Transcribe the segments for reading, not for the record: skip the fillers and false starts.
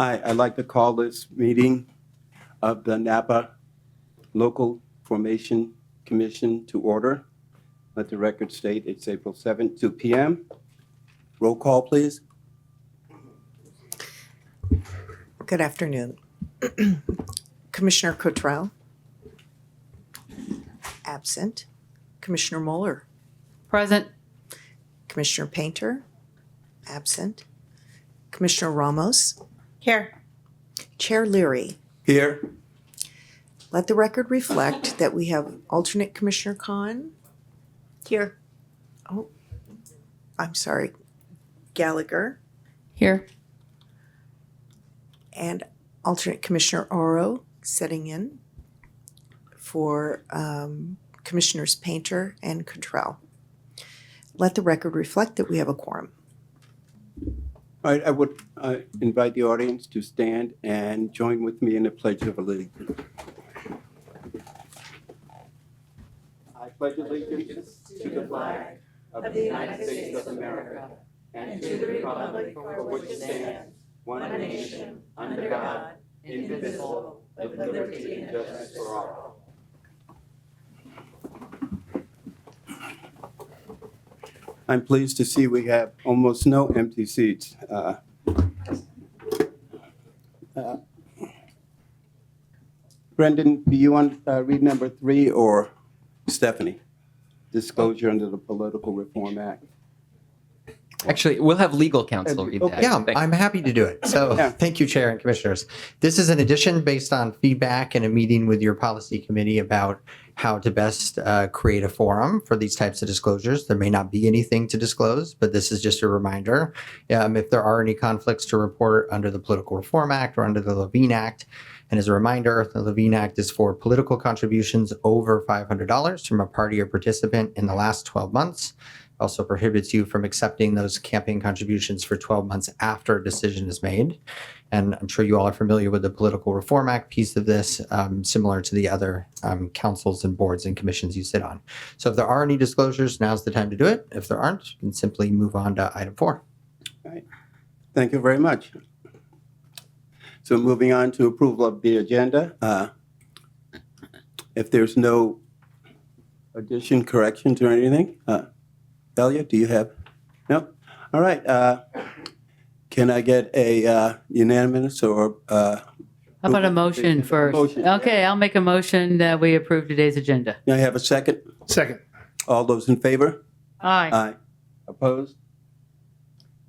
Hi, I'd like to call this meeting of the Napa Local Formation Commission to order. Let the record state it's April 7th, 2 p.m. Roll call, please. Good afternoon. Commissioner Cottrell? Absent. Commissioner Moeller? Present. Commissioner Painter? Absent. Commissioner Ramos? Here. Chair Leary? Here. Let the record reflect that we have alternate Commissioner Khan. Here. Oh, I'm sorry. Gallagher Here. and alternate Commissioner Oro sitting in for Commissioners Painter and Cottrell. Let the record reflect that we have a quorum. All right, I would invite the audience to stand and join with me in the Pledge of Allegiance. I pledge allegiance to the flag of the United States of America and to the republic for which it stands, one nation, under God, indivisible, with liberty and justice for all. I'm pleased to see we have almost no empty seats. Brendan, do you want to read number 3 or Stephanie? Disclosure under the Political Reform Act. Actually, we'll have legal counsel read that. Okay. Yeah, Thank you. I'm happy to do it. So Yeah. thank you, Chair and Commissioners. This is an addition based on feedback and a meeting with your policy committee about how to best create a forum for these types of disclosures. There may not be anything to disclose, but this is just a reminder. If there are any conflicts to report under the Political Reform Act or under the Levine Act. And as a reminder, the Levine Act is for political contributions over $500 from a party or participant in the last 12 months. Also prohibits you from accepting those campaign contributions for 12 months after a decision is made. And I'm sure you all are familiar with the Political Reform Act piece of this, similar to the other councils and boards and commissions you sit on. So if there are any disclosures, now's the time to do it. If there aren't, you can simply move on to item 4. All right. Thank you very much. So moving on to approval of the agenda. If there's no addition, corrections, or anything, Delia, do you have? No? All right. Can I get a unanimous or? How about a motion first? Motion. Okay, I'll make a motion that we approve today's agenda. May I have a second? Second. All those in favor? Aye. Aye. Opposed?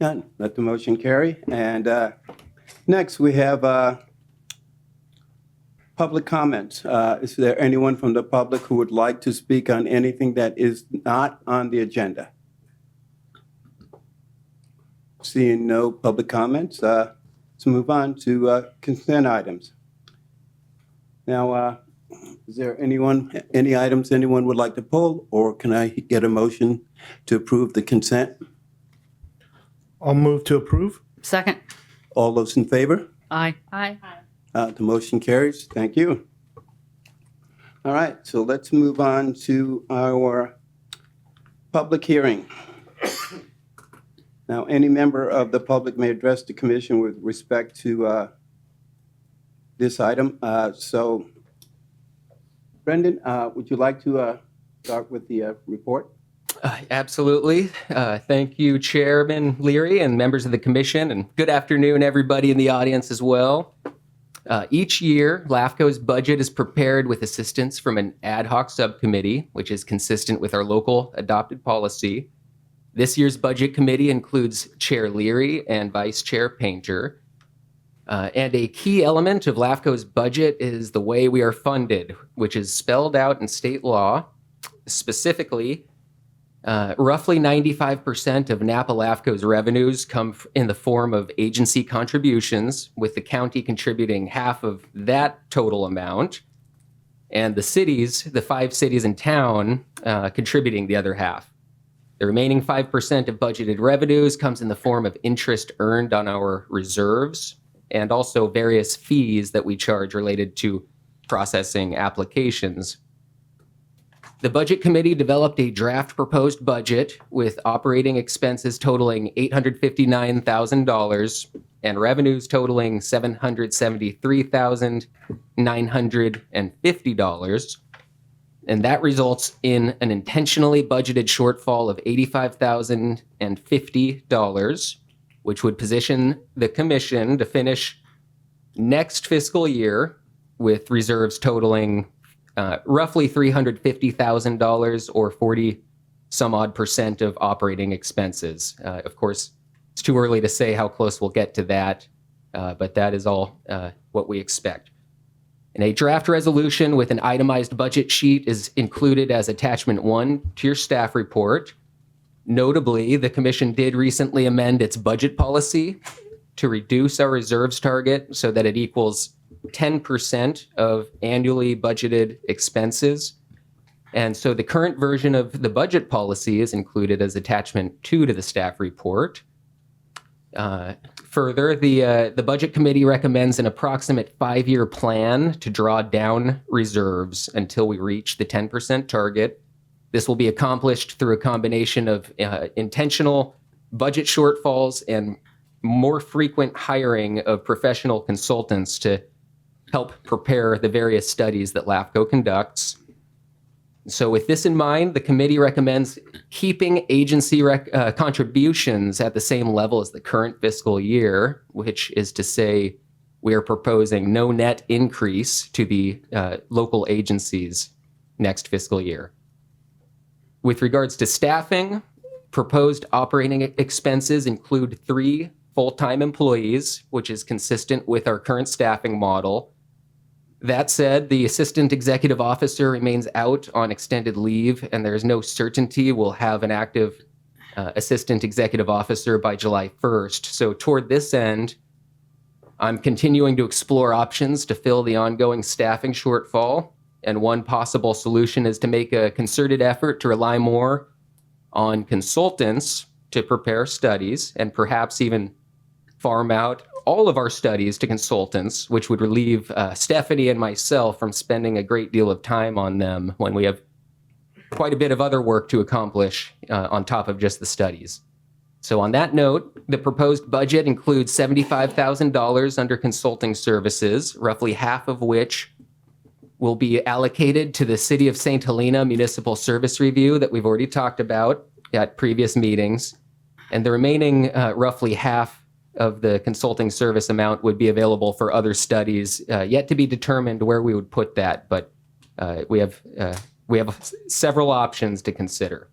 None. Let the motion carry. And next, we have public comments. Is there anyone from the public who would like to speak on anything that is not on the agenda? Seeing no public comments, let's move on to consent items. Now, is there any items anyone would like to pull, or can I get a motion to approve the consent? I'll move to approve. Second. All those in favor? Aye. Aye. The motion carries. Thank you. All right, so let's move on to our public hearing. Now, any member of the public may address the commission with respect to this item. So, Brendan, would you like to start with the report? Absolutely. Thank you, Chairman Leary and members of the commission, and good afternoon, everybody in the audience as well. Each year, LAFCO's budget is prepared with assistance from an ad hoc subcommittee, which is consistent with our local adopted policy. This year's budget committee includes Chair Leary and Vice Chair Painter. And a key element of LAFCO's budget is the way we are funded, which is spelled out in state law. Specifically, roughly 95% of Napa LAFCO's revenues come in the form of agency contributions, with the county contributing half of that total amount, and the 5 cities in town, contributing the other half. The remaining 5% of budgeted revenues comes in the form of interest earned on our reserves, and also various fees that we charge related to processing applications. The Budget Committee developed a draft proposed budget with operating expenses totaling $859,000 and revenues totaling $773,950. And that results in an intentionally budgeted shortfall of $85,050, which would position the commission to finish next fiscal year with reserves totaling roughly $350,000 or 40 some odd percent of operating expenses. Of course, it's too early to say how close we'll get to that, but that is all what we expect. And a draft resolution with an itemized budget sheet is included as attachment 1 to your staff report. Notably, the commission did recently amend its budget policy to reduce our reserves target so that it equals 10% of annually budgeted expenses. And so the current version of the budget policy is included as attachment 2 to the staff report. Further, the Budget Committee recommends an approximate 5-year plan to draw down reserves until we reach the 10% target. This will be accomplished through a combination of intentional budget shortfalls and more frequent hiring of professional consultants to help prepare the various studies that LAFCO conducts. So with this in mind, the committee recommends keeping agency contributions at the same level as the current fiscal year, which is to say we are proposing no net increase to the local agencies next fiscal year. With regards to staffing, proposed operating expenses include 3 full-time employees, which is consistent with our current staffing model. That said, the assistant executive officer remains out on extended leave, and there is no certainty we'll have an active assistant executive officer by July 1st. So toward this end, I'm continuing to explore options to fill the ongoing staffing shortfall. And one possible solution is to make a concerted effort to rely more on consultants to prepare studies and perhaps even farm out all of our studies to consultants, which would relieve Stephanie and myself from spending a great deal of time on them when we have quite a bit of other work to accomplish on top of just the studies. So on that note, the proposed budget includes $75,000 under consulting services, roughly half of which will be allocated to the City of St. Helena Municipal Service Review that we've already talked about at previous meetings. And the remaining roughly half of the consulting service amount would be available for other studies, yet to be determined where we would put that. But we have several options to consider.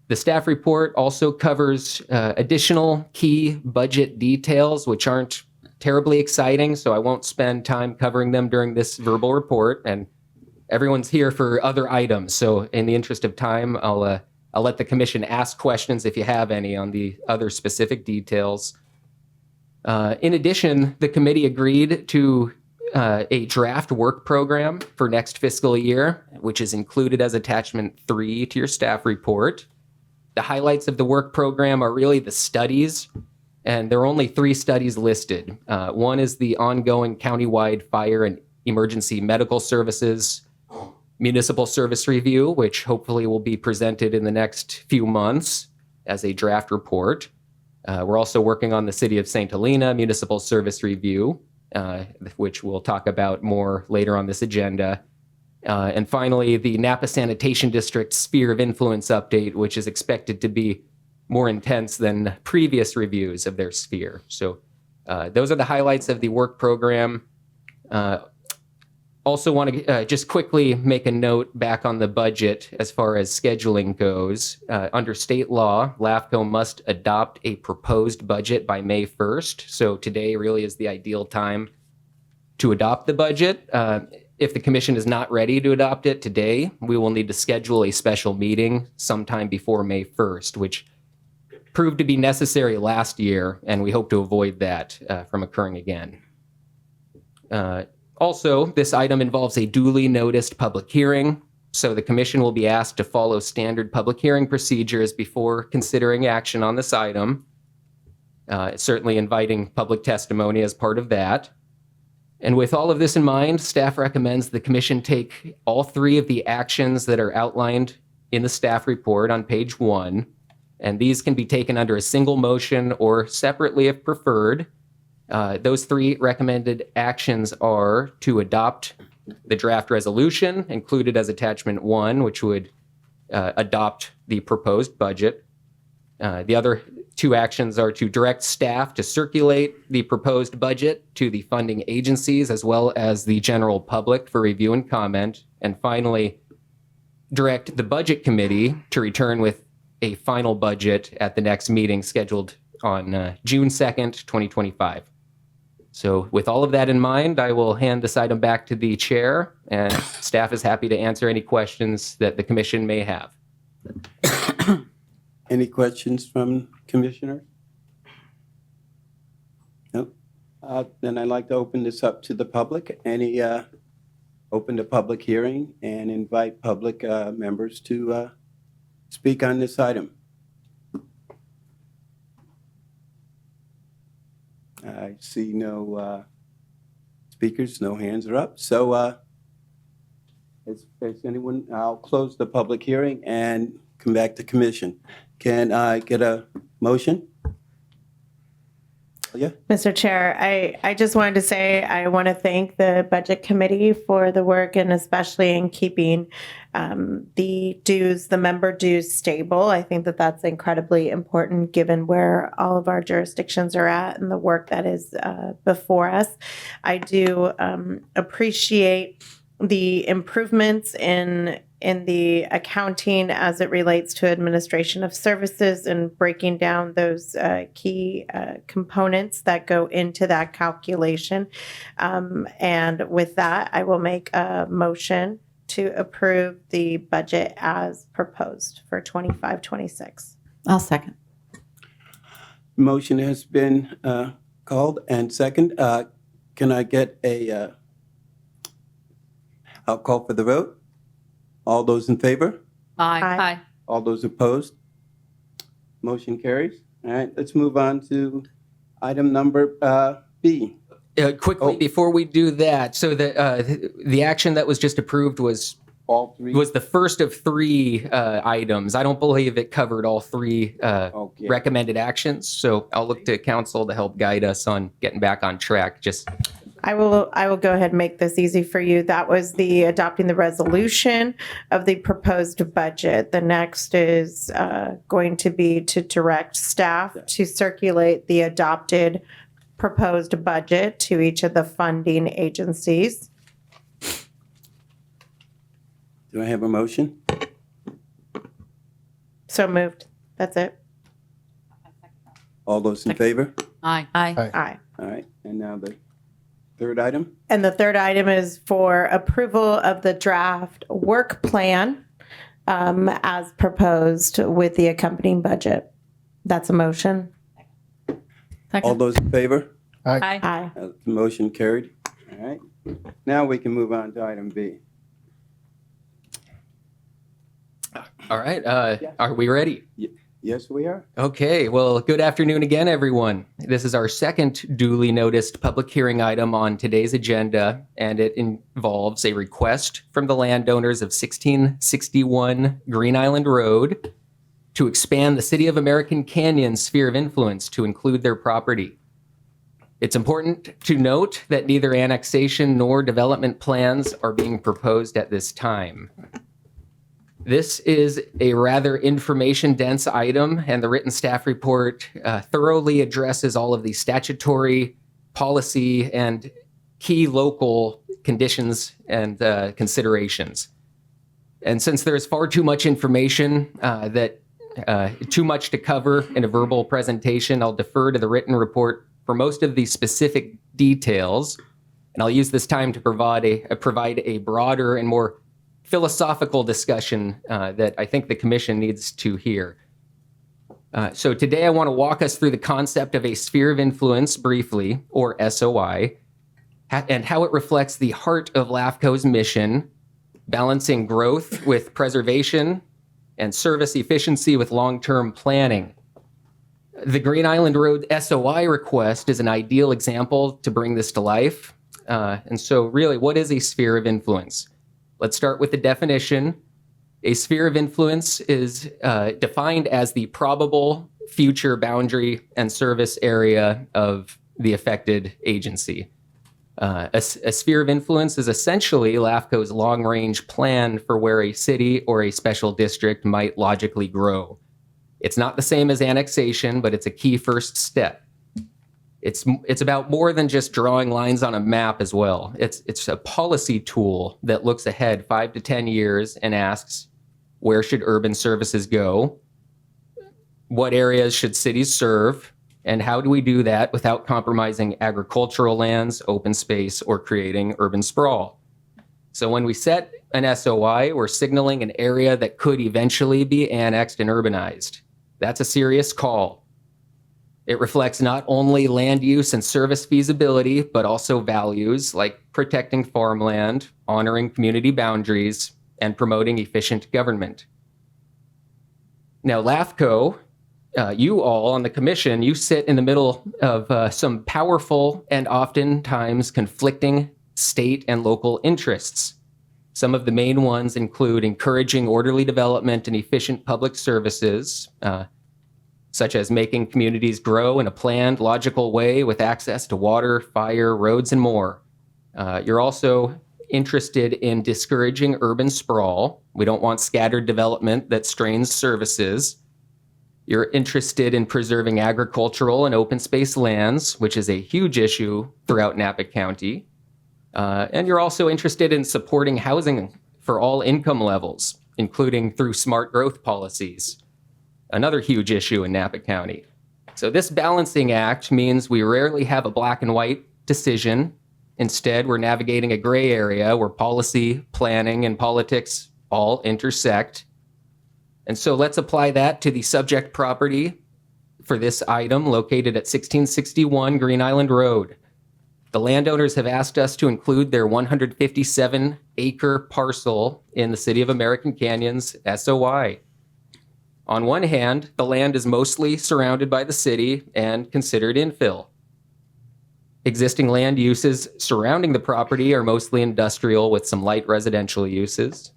The staff report also covers additional key budget details, which aren't terribly exciting, so I won't spend time covering them during this verbal report. And everyone's here for other items, so in the interest of time, I'll let the commission ask questions if you have any on the other specific details. In addition, the committee agreed to a draft work program for next fiscal year, which is included as attachment 3 to your staff report. The highlights of the work program are really the studies, and there are only 3 studies listed. One is the ongoing countywide fire and emergency medical services municipal service review, which hopefully will be presented in the next few months as a draft report. We're also working on the City of St. Helena Municipal Service Review, which we'll talk about more later on this agenda. And finally, the Napa Sanitation District Sphere of Influence update, which is expected to be more intense than previous reviews of their sphere. So those are the highlights of the work program. Also want to just quickly make a note back on the budget as far as scheduling goes. Under state law, LAFCO must adopt a proposed budget by May 1st. So today really is the ideal time to adopt the budget. If the commission is not ready to adopt it today, we will need to schedule a special meeting sometime before May 1st, which proved to be necessary last year, and we hope to avoid that from occurring again. Also, this item involves a duly noticed public hearing, so the commission will be asked to follow standard public hearing procedures before considering action on this item, certainly inviting public testimony as part of that. And with all of this in mind, staff recommends the commission take all three of the actions that are outlined in the staff report on page 1, and these can be taken under a single motion or separately if preferred. Those three recommended actions are to adopt the draft resolution included as attachment 1, which would adopt the proposed budget. The other two actions are to direct staff to circulate the proposed budget to the funding agencies as well as the general public for review and comment. And finally, direct the budget committee to return with a final budget at the next meeting scheduled on June 2nd, 2025. So with all of that in mind, I will hand this item back to the chair, and staff is happy to answer any questions that the commission may have. Any questions from commissioners? Nope. Then I'd like to open this up to the public. Open the public hearing and invite public members to speak on this item. I see no speakers, no hands are up. So is anyone, I'll close the public hearing and come back to commission. Can I get a motion? Yeah. Mr. Chair, I just wanted to say I want to thank the Budget Committee for the work and especially in keeping the member dues stable. I think that that's incredibly important given where all of our jurisdictions are at and the work that is before us. I do appreciate the improvements in the accounting as it relates to administration of services and breaking down those key components that go into that calculation. And with that, I will make a motion to approve the budget as proposed for 25-26. I'll second. Motion has been called and second. Can I get a, I'll call for the vote. All those in favor? Aye. Aye. All those opposed? Motion carries. All right, let's move on to item number B. Quickly, before we do that, so the action that was just approved was All three? the first of three items. I don't believe it covered all three Okay. recommended actions, so I'll look to council to help guide us on getting back on track. I will go ahead and make this easy for you. That was the adopting the resolution of the proposed budget. The next is going to be to direct staff to circulate the adopted proposed budget to each of the funding agencies. Do I have a motion? So moved. That's it. All those in favor? Aye. Aye. Aye. All right, and now the third item? And the third item is for approval of the draft work plan as proposed with the accompanying budget. That's a motion. All those in favor? Aye. Aye. The motion carried. All right, now we can move on to item B. All right, are we ready? Yes, we are. Okay, well, good afternoon again, everyone. This is our second duly noticed public hearing item on today's agenda, and it involves a request from the landowners of 1661 Green Island Road to expand the City of American Canyon's sphere of influence to include their property. It's important to note that neither annexation nor development plans are being proposed at this time. This is a rather information-dense item, and the written staff report thoroughly addresses all of the statutory, policy, and key local conditions and considerations. And since there's far too much information, too much to cover in a verbal presentation, I'll defer to the written report for most of the specific details, and I'll use this time to provide a broader and more philosophical discussion that I think the commission needs to hear. So today I want to walk us through the concept of a sphere of influence briefly, or SOI, and how it reflects the heart of LAFCO's mission, balancing growth with preservation and service efficiency with long-term planning. The Green Island Road SOI request is an ideal example to bring this to life. And so really, what is a sphere of influence? Let's start with the definition. A sphere of influence is defined as the probable future boundary and service area of the affected agency. A sphere of influence is essentially LAFCO's long-range plan for where a city or a special district might logically grow. It's not the same as annexation, but it's a key first step. It's about more than just drawing lines on a map as well. It's a policy tool that looks ahead 5 to 10 years and asks, where should urban services go? What areas should cities serve? And how do we do that without compromising agricultural lands, open space, or creating urban sprawl? So when we set an SOI, we're signaling an area that could eventually be annexed and urbanized. That's a serious call. It reflects not only land use and service feasibility, but also values like protecting farmland, honoring community boundaries, and promoting efficient government. Now, LAFCO, you all on the commission, you sit in the middle of some powerful and oftentimes conflicting state and local interests. Some of the main ones include encouraging orderly development and efficient public services, such as making communities grow in a planned, logical way with access to water, fire, roads, and more. You're also interested in discouraging urban sprawl. We don't want scattered development that strains services. You're interested in preserving agricultural and open space lands, which is a huge issue throughout Napa County. And you're also interested in supporting housing for all income levels, including through smart growth policies, another huge issue in Napa County. So this balancing act means we rarely have a black and white decision. Instead, we're navigating a gray area where policy, planning, and politics all intersect. And so let's apply that to the subject property for this item located at 1661 Green Island Road. The landowners have asked us to include their 157-acre parcel in the City of American Canyon's SOI. On one hand, the land is mostly surrounded by the city and considered infill. Existing land uses surrounding the property are mostly industrial with some light residential uses.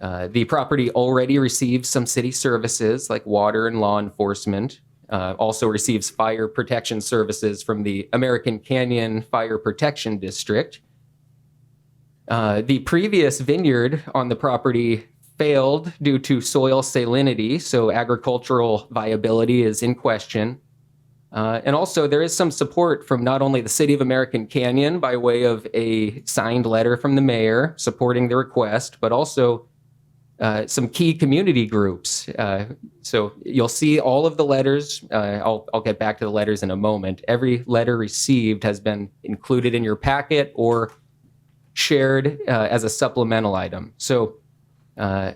The property already receives some city services like water and law enforcement. Also receives fire protection services from the American Canyon Fire Protection District. The previous vineyard on the property failed due to soil salinity, so agricultural viability is in question. And also there is some support from not only the City of American Canyon by way of a signed letter from the mayor supporting the request, but also some key community groups. So you'll see all of the letters. I'll get back to the letters in a moment. Every letter received has been included in your packet or shared as a supplemental item. So I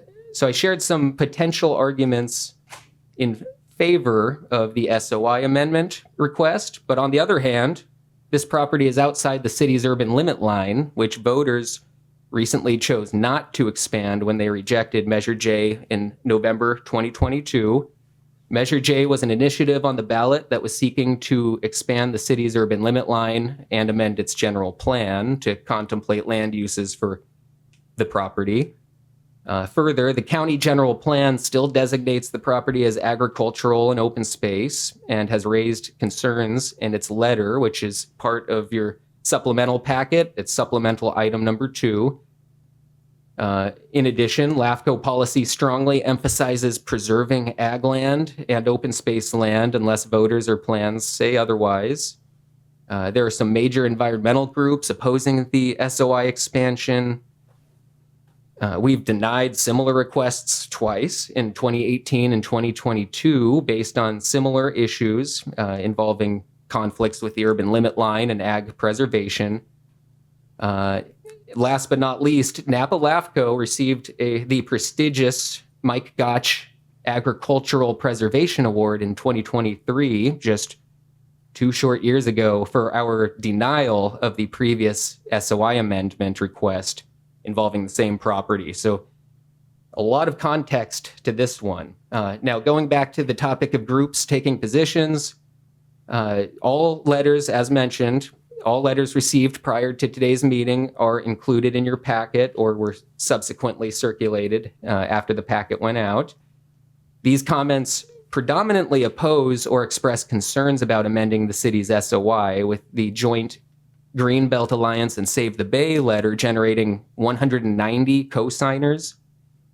shared some potential arguments in favor of the SOI amendment request, but on the other hand, this property is outside the city's urban limit line, which voters recently chose not to expand when they rejected Measure J in November 2022. Measure J was an initiative on the ballot that was seeking to expand the city's urban limit line and amend its general plan to contemplate land uses for the property. Further, the county general plan still designates the property as agricultural and open space and has raised concerns in its letter, which is part of your supplemental packet. It's supplemental item number 2. In addition, LAFCO policy strongly emphasizes preserving ag land and open space land unless voters or plans say otherwise. There are some major environmental groups opposing the SOI expansion. We've denied similar requests twice in 2018 and 2022 based on similar issues involving conflicts with the urban limit line and ag preservation. Last but not least, Napa LAFCO received the prestigious Mike Gotch Agricultural Preservation Award in 2023, just 2 short years ago, for our denial of the previous SOI amendment request involving the same property. So a lot of context to this one. Now, going back to the topic of groups taking positions, all letters, as mentioned, All letters received prior to today's meeting are included in your packet or were subsequently circulated after the packet went out. These comments predominantly oppose or express concerns about amending the city's SOI, with the joint Greenbelt Alliance and Save the Bay letter generating 190 co-signers.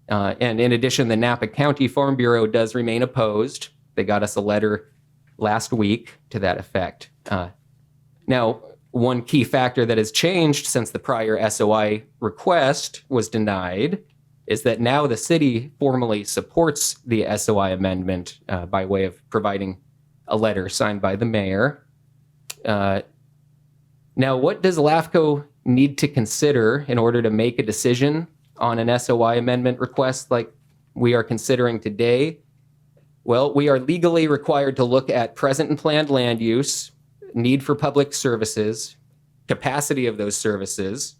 And in addition, the Napa County Farm Bureau does remain opposed. They got us a letter last week to that effect. Now, one key factor that has changed since the prior SOI request was denied is that now the city formally supports the SOI amendment by way of providing a letter signed by the mayor. Now, what does LAFCO need to consider in order to make a decision on an SOI amendment request like we are considering today? Well, we are legally required to look at present and planned land use, need for public services, capacity of those services,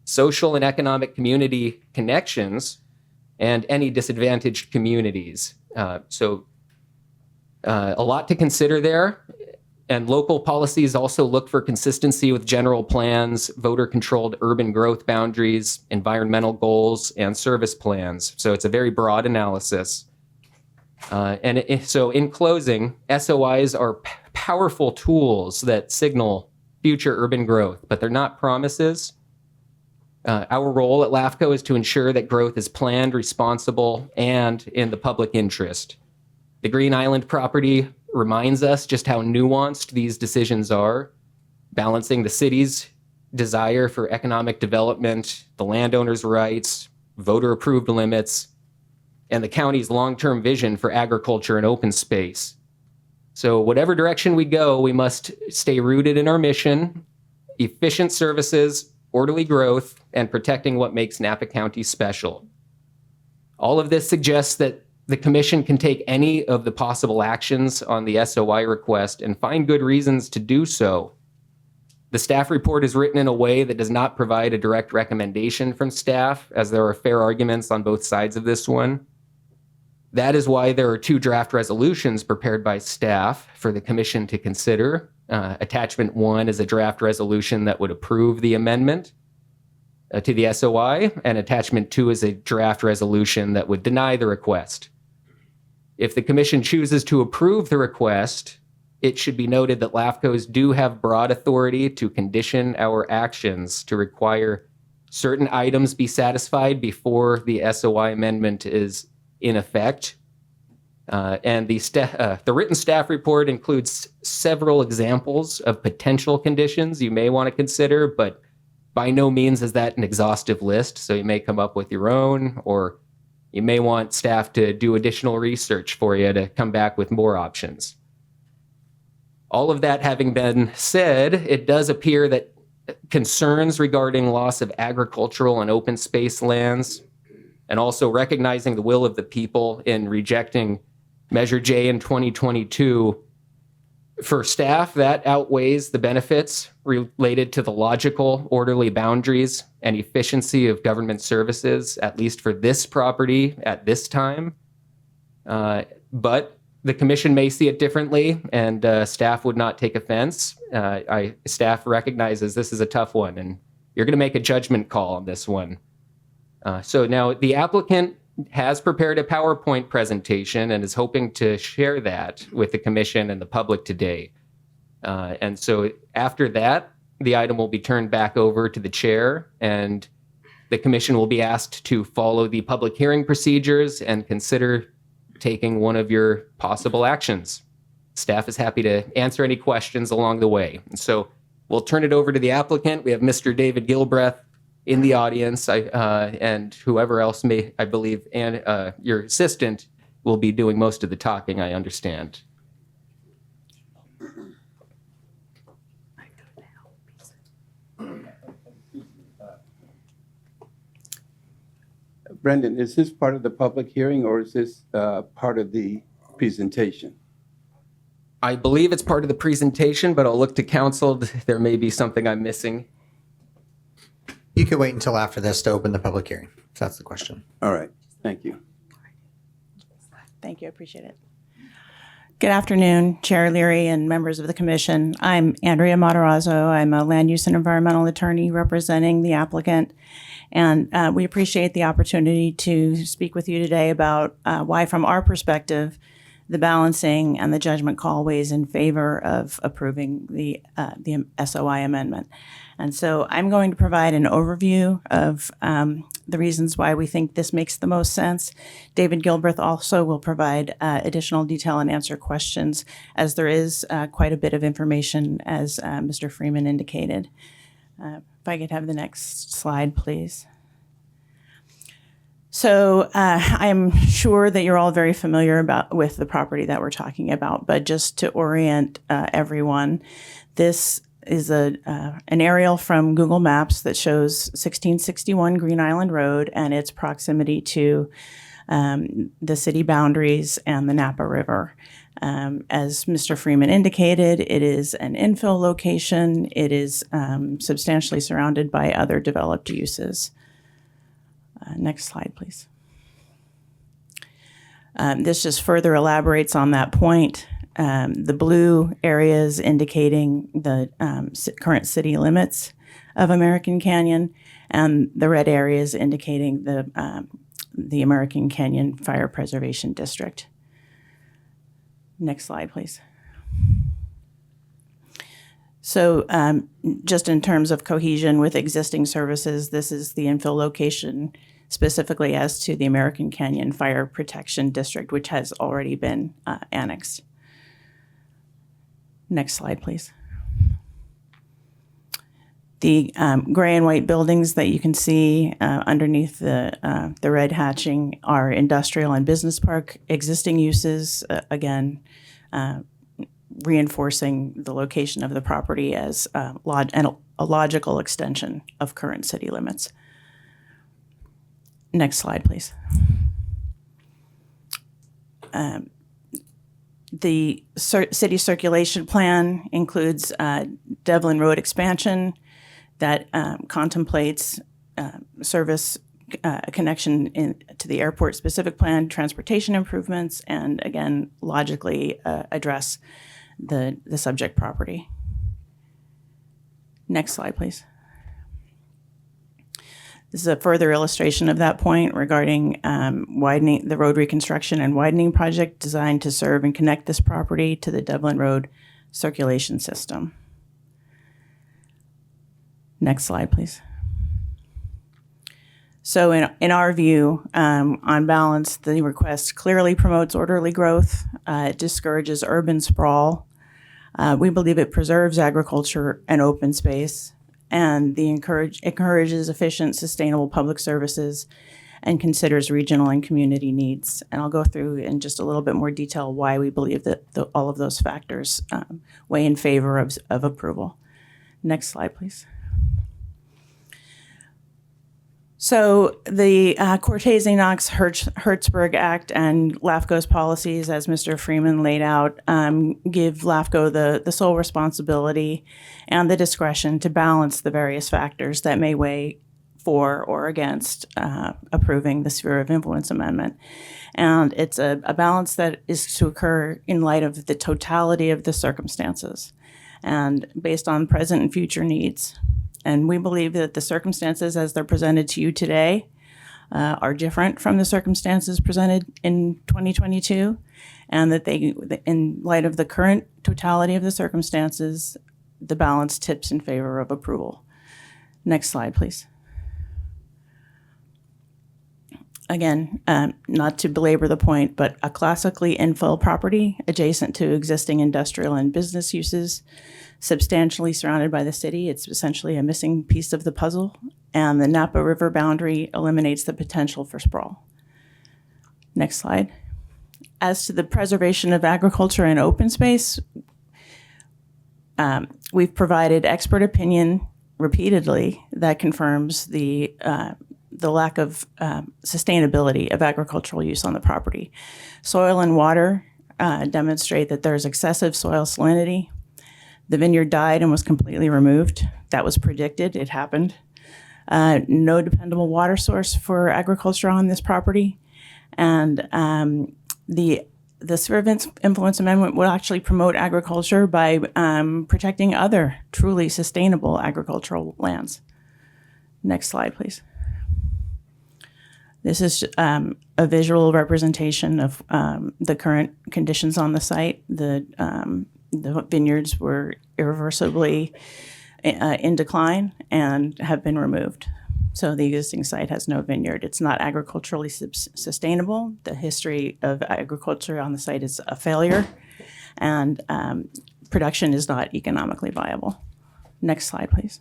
social and economic community connections, and any disadvantaged communities. So a lot to consider there. And local policies also look for consistency with general plans, voter-controlled urban growth boundaries, environmental goals, and service plans. So it's a very broad analysis. So in closing, SOIs are powerful tools that signal future urban growth, but they're not promises. Our role at LAFCO is to ensure that growth is planned, responsible, and in the public interest. The Green Island property reminds us just how nuanced these decisions are, balancing the city's desire for economic development, the landowner's rights, voter-approved limits, and the county's long-term vision for agriculture and open space. So whatever direction we go, we must stay rooted in our mission, efficient services, orderly growth, and protecting what makes Napa County special. All of this suggests that the commission can take any of the possible actions on the SOI request and find good reasons to do so. The staff report is written in a way that does not provide a direct recommendation from staff, as there are fair arguments on both sides of this one. That is why there are 2 draft resolutions prepared by staff for the commission to consider. Attachment 1 is a draft resolution that would approve the amendment to the SOI, and attachment 2 is a draft resolution that would deny the request. If the commission chooses to approve the request, it should be noted that LAFCOs do have broad authority to condition our actions to require certain items be satisfied before the SOI amendment is in effect. And the written staff report includes several examples of potential conditions you may want to consider, but by no means is that an exhaustive list. So you may come up with your own, or you may want staff to do additional research for you to come back with more options. All of that having been said, it does appear that concerns regarding loss of agricultural and open space lands, and also recognizing the will of the people in rejecting Measure J in 2022, for staff, that outweighs the benefits related to the logical, orderly boundaries and efficiency of government services, at least for this property at this time. But the commission may see it differently, and staff would not take offense. Staff recognizes this is a tough one, and you're going to make a judgment call on this one. So now the applicant has prepared a PowerPoint presentation and is hoping to share that with the commission and the public today. And so after that, the item will be turned back over to the chair, and the commission will be asked to follow the public hearing procedures and consider taking one of your possible actions. Staff is happy to answer any questions along the way. And so we'll turn it over to the applicant. We have Mr. David Gilbreth in the audience, and whoever else may, I believe, and your assistant will be doing most of the talking, I understand. Brendan, is this part of the public hearing, or is this part of the presentation? I believe it's part of the presentation, but I'll look to council. There may be something I'm missing. You can wait until after this to open the public hearing, if that's the question. All right, thank you. Thank you, I appreciate it. Good afternoon, Chair Leary and members of the commission. I'm Andrea Matarazzo. I'm a land use and environmental attorney representing the applicant. And we appreciate the opportunity to speak with you today about why, from our perspective, the balancing and the judgment call weighs in favor of approving the SOI amendment. And so I'm going to provide an overview of the reasons why we think this makes the most sense. David Gilbreth also will provide additional detail and answer questions, as there is quite a bit of information, as Mr. Freeman indicated. If I could have the next slide, please. So I'm sure that you're all very familiar with the property that we're talking about, but just to orient everyone, this is an aerial from Google Maps that shows 1661 Green Island Road and its proximity to the city boundaries and the Napa River. As Mr. Freeman indicated, it is an infill location. It is substantially surrounded by other developed uses. Next slide, please. This just further elaborates on that point. The blue areas indicating the current city limits of American Canyon, and the red areas indicating the American Canyon Fire Preservation District. Next slide, please. So just in terms of cohesion with existing services, this is the infill location specifically as to the American Canyon Fire Protection District, which has already been annexed. Next slide, please. The gray and white buildings that you can see underneath the red hatching are industrial and business park existing uses, again, reinforcing the location of the property as a logical extension of current city limits. Next slide, please. The city circulation plan includes Devlin Road expansion that contemplates service connection to the airport specific plan, transportation improvements, and again, logically address the subject property. Next slide, please. This is a further illustration of that point regarding widening the road reconstruction and widening project designed to serve and connect this property to the Devlin Road circulation system. Next slide, please. So in our view, on balance, the request clearly promotes orderly growth. It discourages urban sprawl. We believe it preserves agriculture and open space, and encourages efficient, sustainable public services and considers regional and community needs. And I'll go through in just a little bit more detail why we believe that all of those factors weigh in favor of approval. Next slide, please. So the Cortese-Knox-Hertzberg Act and LAFCO's policies, as Mr. Freeman laid out, give LAFCO the sole responsibility and the discretion to balance the various factors that may weigh for or against approving the sphere of influence amendment. And it's a balance that is to occur in light of the totality of the circumstances and based on present and future needs. And we believe that the circumstances as they're presented to you today are different from the circumstances presented in 2022, and that in light of the current totality of the circumstances, the balance tips in favor of approval. Next slide, please. Again, not to belabor the point, but a classically infill property adjacent to existing industrial and business uses, substantially surrounded by the city. It's essentially a missing piece of the puzzle, and the Napa River boundary eliminates the potential for sprawl. Next slide. As to the preservation of agriculture and open space, we've provided expert opinion repeatedly that confirms the lack of sustainability of agricultural use on the property. Soil and water demonstrate that there's excessive soil salinity. The vineyard died and was completely removed. That was predicted. It happened. No dependable water source for agriculture on this property. And the the sphere of influence amendment will actually promote agriculture by protecting other truly sustainable agricultural lands. Next slide, please. This is a visual representation of the current conditions on the site. The vineyards were irreversibly in decline and have been removed. So the existing site has no vineyard. It's not agriculturally sustainable. The history of agriculture on the site is a failure, and production is not economically viable. Next slide, please.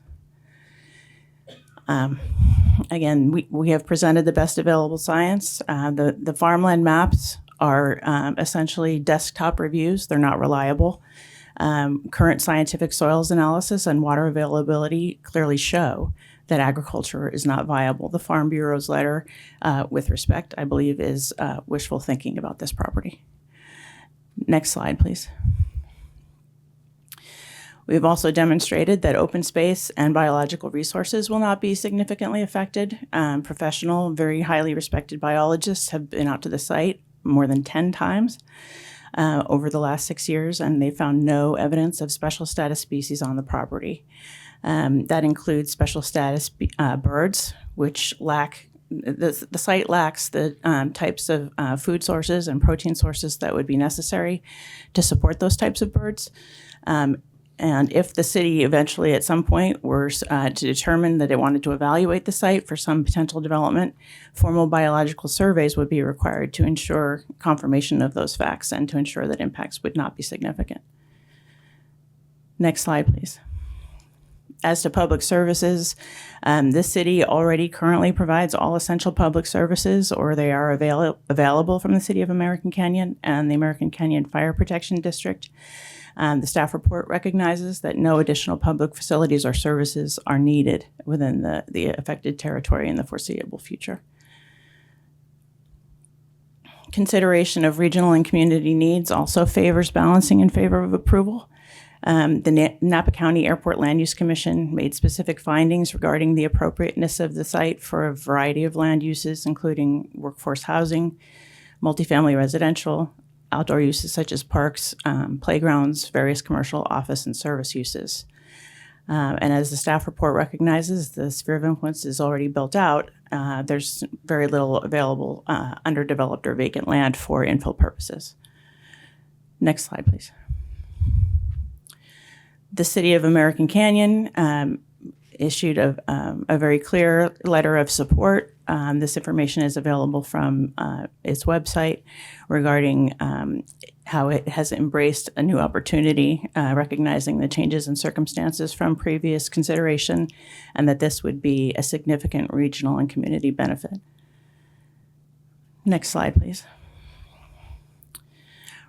Again, we have presented the best available science. The farmland maps are essentially desktop reviews. They're not reliable. Current scientific soils analysis and water availability clearly show that agriculture is not viable. The Farm Bureau's letter, with respect, I believe, is wishful thinking about this property. Next slide, please. We've also demonstrated that open space and biological resources will not be significantly affected. Professional, very highly respected biologists have been out to the site more than 10 times over the last 6 years, and they found no evidence of special status species on the property. That includes special status birds, which lack, the site lacks the types of food sources and protein sources that would be necessary to support those types of birds. And if the city eventually at some point were to determine that it wanted to evaluate the site for some potential development, formal biological surveys would be required to ensure confirmation of those facts and to ensure that impacts would not be significant. Next slide, please. As to public services, this city already currently provides all essential public services, or they are available from the City of American Canyon and the American Canyon Fire Protection District. The staff report recognizes that no additional public facilities or services are needed within the affected territory in the foreseeable future. Consideration of regional and community needs also favors balancing in favor of approval. The Napa County Airport Land Use Commission made specific findings regarding the appropriateness of the site for a variety of land uses, including workforce housing, multifamily residential, outdoor uses such as parks, playgrounds, various commercial, office, and service uses. And as the staff report recognizes, the sphere of influence is already built out. There's very little available underdeveloped or vacant land for infill purposes. Next slide, please. The City of American Canyon issued a very clear letter of support. This information is available from its website regarding how it has embraced a new opportunity, recognizing the changes in circumstances from previous consideration, and that this would be a significant regional and community benefit. Next slide, please.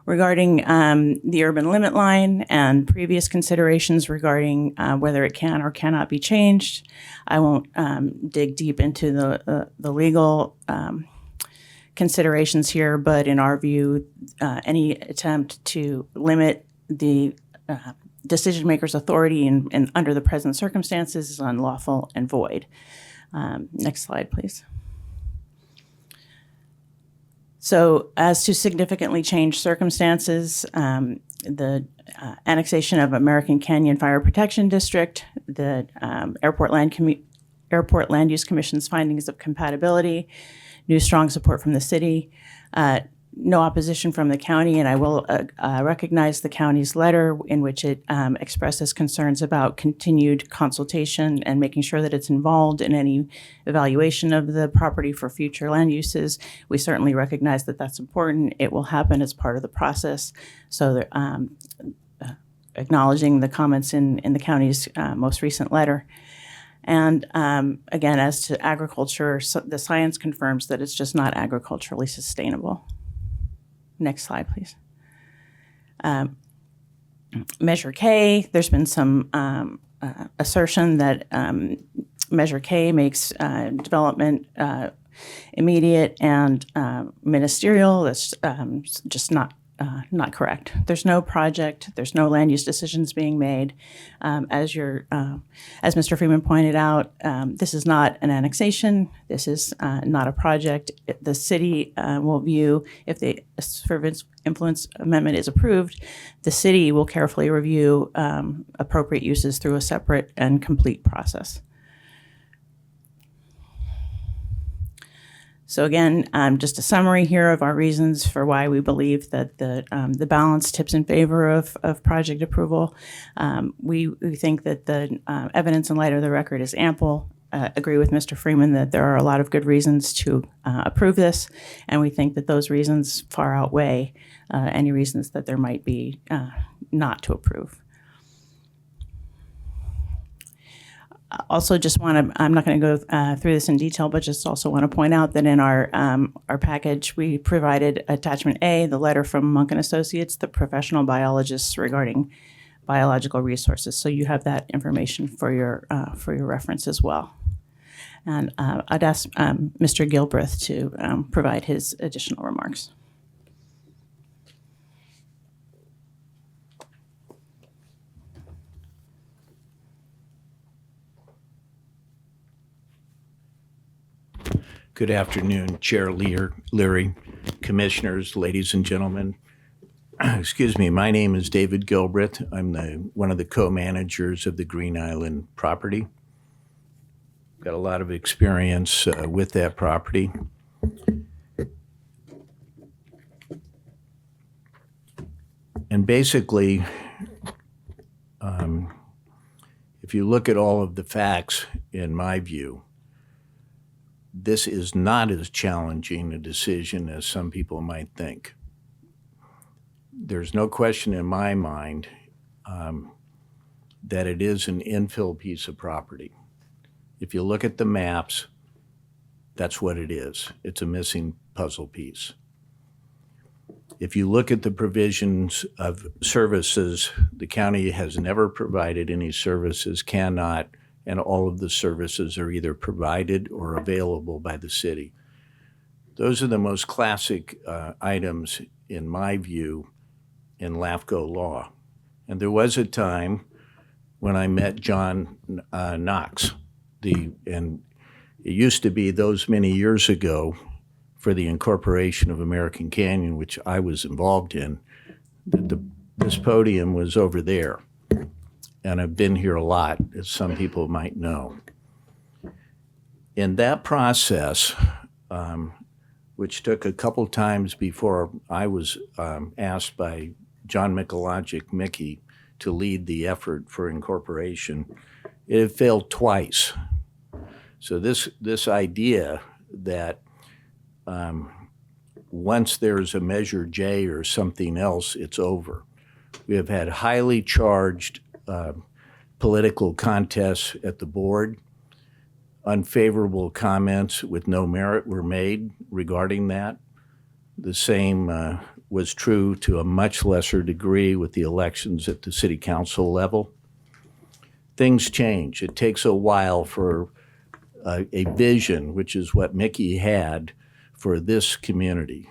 Regarding the urban limit line and previous considerations regarding whether it can or cannot be changed, I won't dig deep into the legal considerations here, but in our view, any attempt to limit the decision maker's authority and under the present circumstances is unlawful and void. Next slide, please. So as to significantly change circumstances, the annexation of American Canyon Fire Protection District, the Airport Land Use Commission's findings of compatibility, new strong support from the city, no opposition from the county, and I will recognize the county's letter in which it expresses concerns about continued consultation and making sure that it's involved in any evaluation of the property for future land uses. We certainly recognize that that's important. It will happen as part of the process. So acknowledging the comments in the county's most recent letter. And again, as to agriculture, the science confirms that it's just not agriculturally sustainable. Next slide, please. Measure K, there's been some assertion that Measure K makes development immediate and ministerial. That's just not not correct. There's no project. There's no land use decisions being made. As Mr. Freeman pointed out, this is not an annexation. This is not a project. The city will view, if the sphere of influence amendment is approved, the city will carefully review appropriate uses through a separate and complete process. So again, just a summary here of our reasons for why we believe that the balance tips in favor of project approval. We think that the evidence in light of the record is ample. Agree with Mr. Freeman that there are a lot of good reasons to approve this, and we think that those reasons far outweigh any reasons that there might be not to approve. Also, just want to, I'm not going to go through this in detail, but just also want to point out that in our package, we provided attachment A, the letter from Monk and Associates, the professional biologists regarding biological resources. So you have that information for your reference as well. And I'd ask Mr. Gilbreth to provide his additional remarks. Good afternoon, Chair Leary, Commissioners, ladies and gentlemen. Excuse me, my name is David Gilbreth. I'm one of the co-managers of the Green Island property. Got a lot of experience with that property. And basically, if you look at all of the facts, in my view, this is not as challenging a decision as some people might think. There's no question in my mind that it is an infill piece of property. If you look at the maps, that's what it is. It's a missing puzzle piece. If you look at the provisions of services, the county has never provided any services, cannot, and all of the services are either provided or available by the city. Those are the most classic items, in my view, in LAFCO law. And there was a time when I met John Knox, and it used to be those many years ago for the incorporation of American Canyon, which I was involved in, that this podium was over there. And I've been here a lot, as some people might know. In that process, which took a couple times before I was asked by John Mikologic, Mickey, to lead the effort for incorporation, it had failed twice. So this idea that once there's a Measure J or something else, it's over. We have had highly charged political contests at the board. Unfavorable comments with no merit were made regarding that. The same was true to a much lesser degree with the elections at the city council level. Things change. It takes a while for a vision, which is what Mickey had for this community.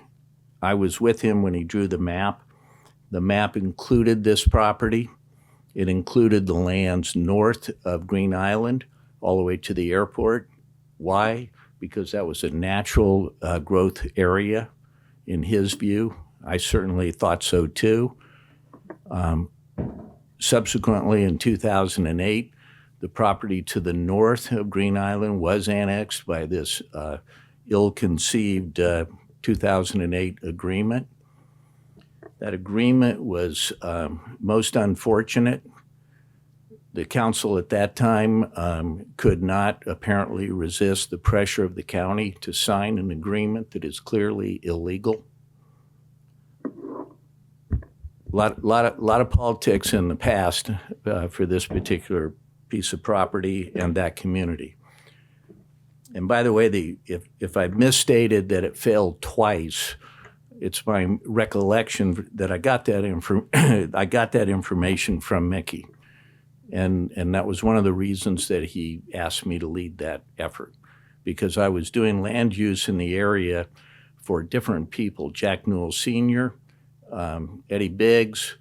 I was with him when he drew the map. The map included this property. It included the lands north of Green Island all the way to the airport. Why? Because that was a natural growth area in his view. I certainly thought so too. Subsequently, in 2008, the property to the north of Green Island was annexed by this ill-conceived 2008 agreement. That agreement was most unfortunate. The council at that time could not apparently resist the pressure of the county to sign an agreement that is clearly illegal. A lot of politics in the past for this particular piece of property and that community. And by the way, if I've misstated that it failed twice, it's my recollection that I got that information from Mickey. And that was one of the reasons that he asked me to lead that effort, because I was doing land use in the area for different people. Jack Newell Sr., Eddie Biggs,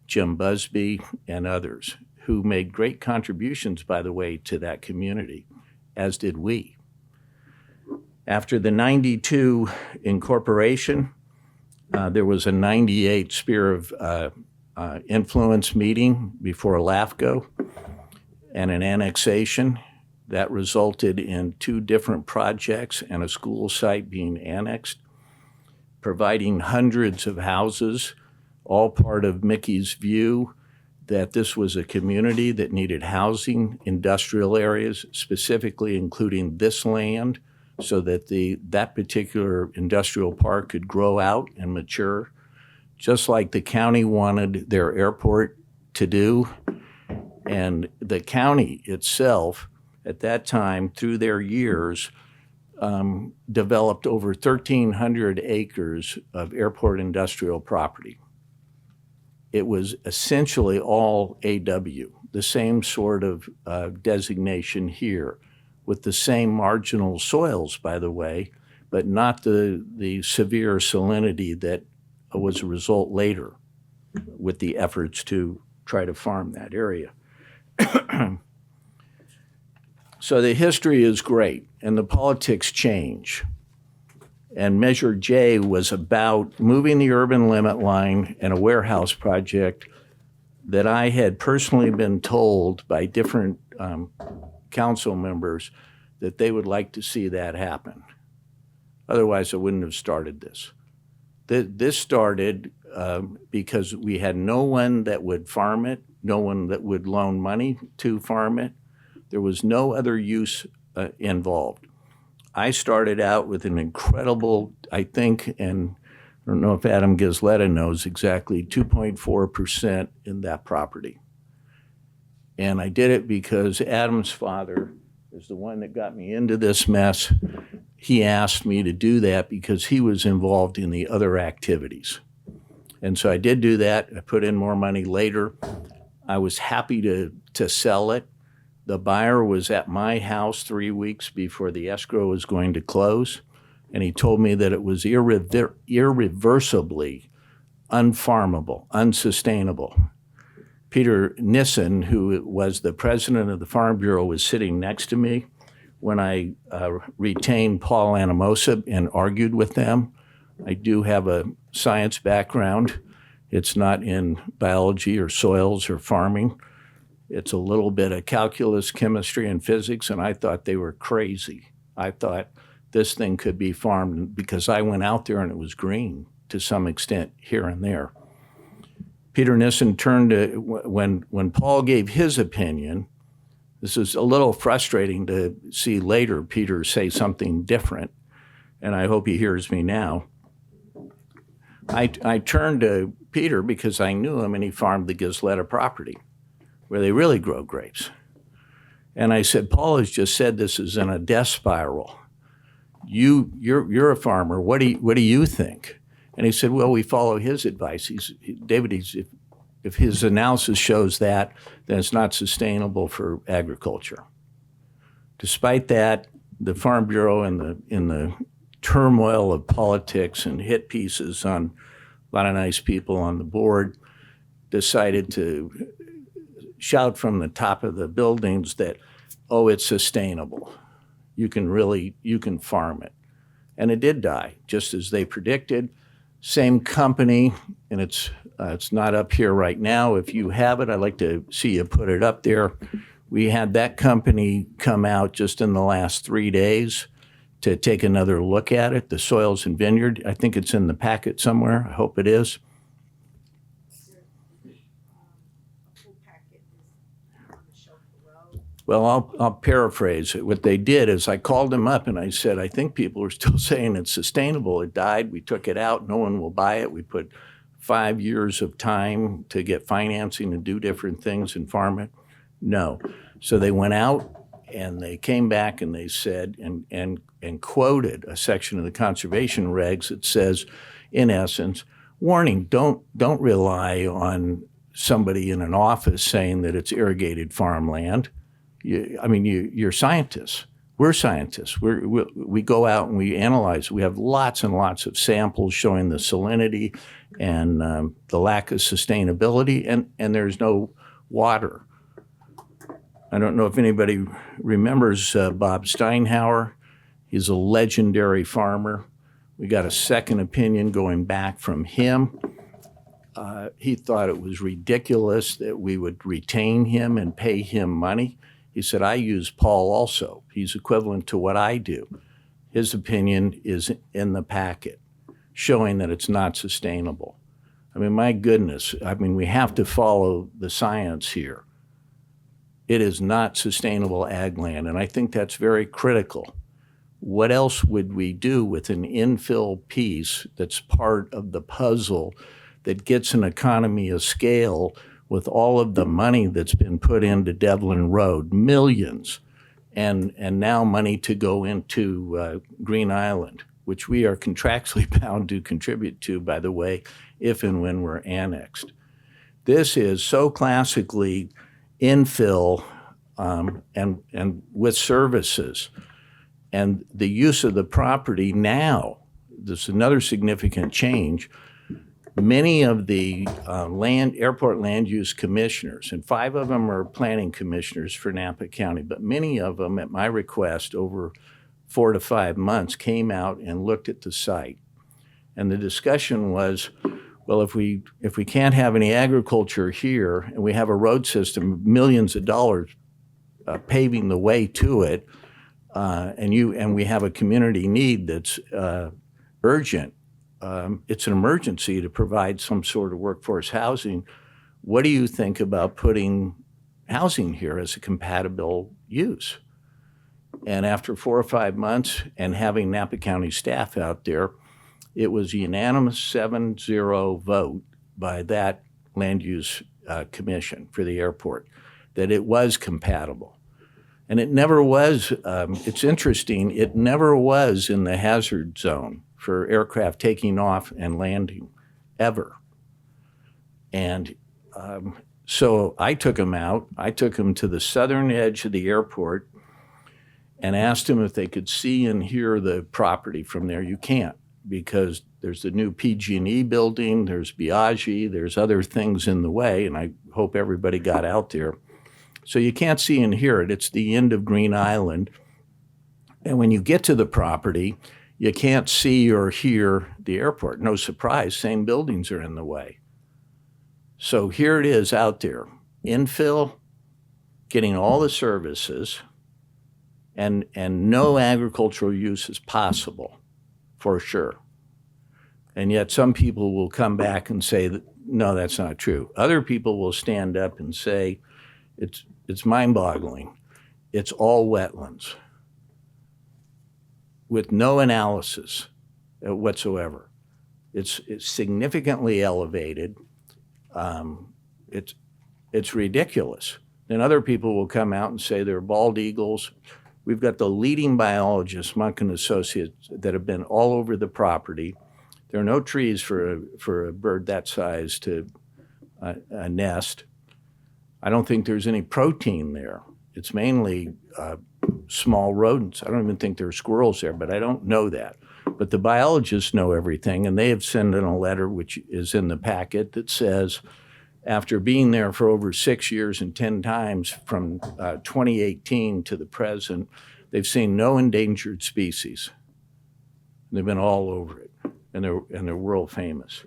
Jim Busby, and others who made great contributions, by the way, to that community, as did we. After the 92 incorporation, there was a 98 sphere of influence meeting before LAFCO and an annexation that resulted in 2 different projects and a school site being annexed, providing hundreds of houses, all part of Mickey's view that this was a community that needed housing, industrial areas, specifically including this land, so that that particular industrial park could grow out and mature, just like the county wanted their airport to do. And the county itself, at that time, through their years, developed over 1,300 acres of airport industrial property. It was essentially all AW, the same sort of designation here, with the same marginal soils, by the way, but not the severe salinity that was a result later with the efforts to try to farm that area. So the history is great, and the politics change. And Measure J was about moving the urban limit line and a warehouse project that I had personally been told by different council members that they would like to see that happen. Otherwise, I wouldn't have started this. This started because we had no one that would farm it, no one that would loan money to farm it. There was no other use involved. I started out with an incredible, I think, and I don't know if Adam Gisletta knows exactly, 2.4% in that property. And I did it because Adam's father is the one that got me into this mess. He asked me to do that because he was involved in the other activities. And so I did do that. I put in more money later. I was happy to sell it. The buyer was at my house 3 weeks before the escrow was going to close, and he told me that it was irreversibly unfarmable, unsustainable. Peter Nissen, who was the president of the Farm Bureau, was sitting next to me when I retained Paul Anamosa and argued with them. I do have a science background. It's not in biology or soils or farming. It's a little bit of calculus, chemistry, and physics, and I thought they were crazy. I thought this thing could be farmed because I went out there and it was green to some extent here and there. Peter Nissen turned to, when Paul gave his opinion, this is a little frustrating to see later Peter say something different, and I hope he hears me now. I turned to Peter because I knew him and he farmed the Gisletta property, where they really grow grapes. And I said, Paul has just said this is in a death spiral. You're a farmer. What do you think? And he said, well, we follow his advice. If his analysis shows that, then it's not sustainable for agriculture. Despite that, the Farm Bureau in the turmoil of politics and hit pieces on a lot of nice people on the board decided to shout from the top of the buildings that, oh, it's sustainable. You can farm it. And it did die, just as they predicted. Same company, and it's not up here right now. If you have it, I'd like to see you put it up there. We had that company come out just in the last 3 days to take another look at it, the Soils and Vineyard. I think it's in the packet somewhere. I hope it is. Well, I'll paraphrase it. What they did is I called them up and I said, I think people are still saying it's sustainable. It died. We took it out. No one will buy it. We put 5 years of time to get financing and do different things and farm it. No. So they went out and they came back and they said, and quoted a section of the conservation regs that says, in essence, warning, don't rely on somebody in an office saying that it's irrigated farmland. You're scientists. we're scientists. We go out and we analyze. We have lots and lots of samples showing the salinity and the lack of sustainability, and there's no water. I don't know if anybody remembers Bob Steinhauer. He's a legendary farmer. We got a second opinion going back from him. He thought it was ridiculous that we would retain him and pay him money. He said, I use Paul also. He's equivalent to what I do. His opinion is in the packet, showing that it's not sustainable. I mean, my goodness, we have to follow the science here. It is not sustainable ag land, and I think that's very critical. What else would we do with an infill piece that's part of the puzzle that gets an economy of scale with all of the money that's been put into Devlin Road, millions, and now money to go into Green Island, which we are contractually bound to contribute to, by the way, if and when we're annexed. This is so classically infill and with services. And the use of the property now, this is another significant change. Many of the airport land use commissioners, and 5 of them are planning commissioners for Napa County, but many of them, at my request, over 4 to 5 months, came out and looked at the site. And the discussion was, well, if we can't have any agriculture here, and we have a road system, millions of dollars paving the way to it, and we have a community need that's urgent. It's an emergency to provide some sort of workforce housing. What do you think about putting housing here as a compatible use? And after 4 or 5 months and having Napa County staff out there, it was a unanimous 7-0 vote by that land use commission for the airport that it was compatible. And it never was, it's interesting, it never was in the hazard zone for aircraft taking off and landing, ever. And so I took them out. I took them to the southern edge of the airport and asked them if they could see and hear the property from there. You can't, because there's the new PG&E building, there's Biagi, there's other things in the way, and I hope everybody got out there. So you can't see and hear it. It's the end of Green Island. And when you get to the property, you can't see or hear the airport. No surprise, same buildings are in the way. So here it is out there, infill, getting all the services, and no agricultural use is possible, for sure. And yet some people will come back and say that, no, that's not true. Other people will stand up and say, it's mind-boggling. It's all wetlands with no analysis whatsoever. It's significantly elevated. It's ridiculous. Then other people will come out and say they're bald eagles. We've got the leading biologists, Monk and Associates, that have been all over the property. There are no trees for a bird that size to nest. I don't think there's any protein there. It's mainly small rodents. I don't even think there are squirrels there, but I don't know that. But the biologists know everything, and they have sent in a letter, which is in the packet, that says, after being there for over 6 years and 10 times from 2018 to the present, they've seen no endangered species. They've been all over it, and they're world famous.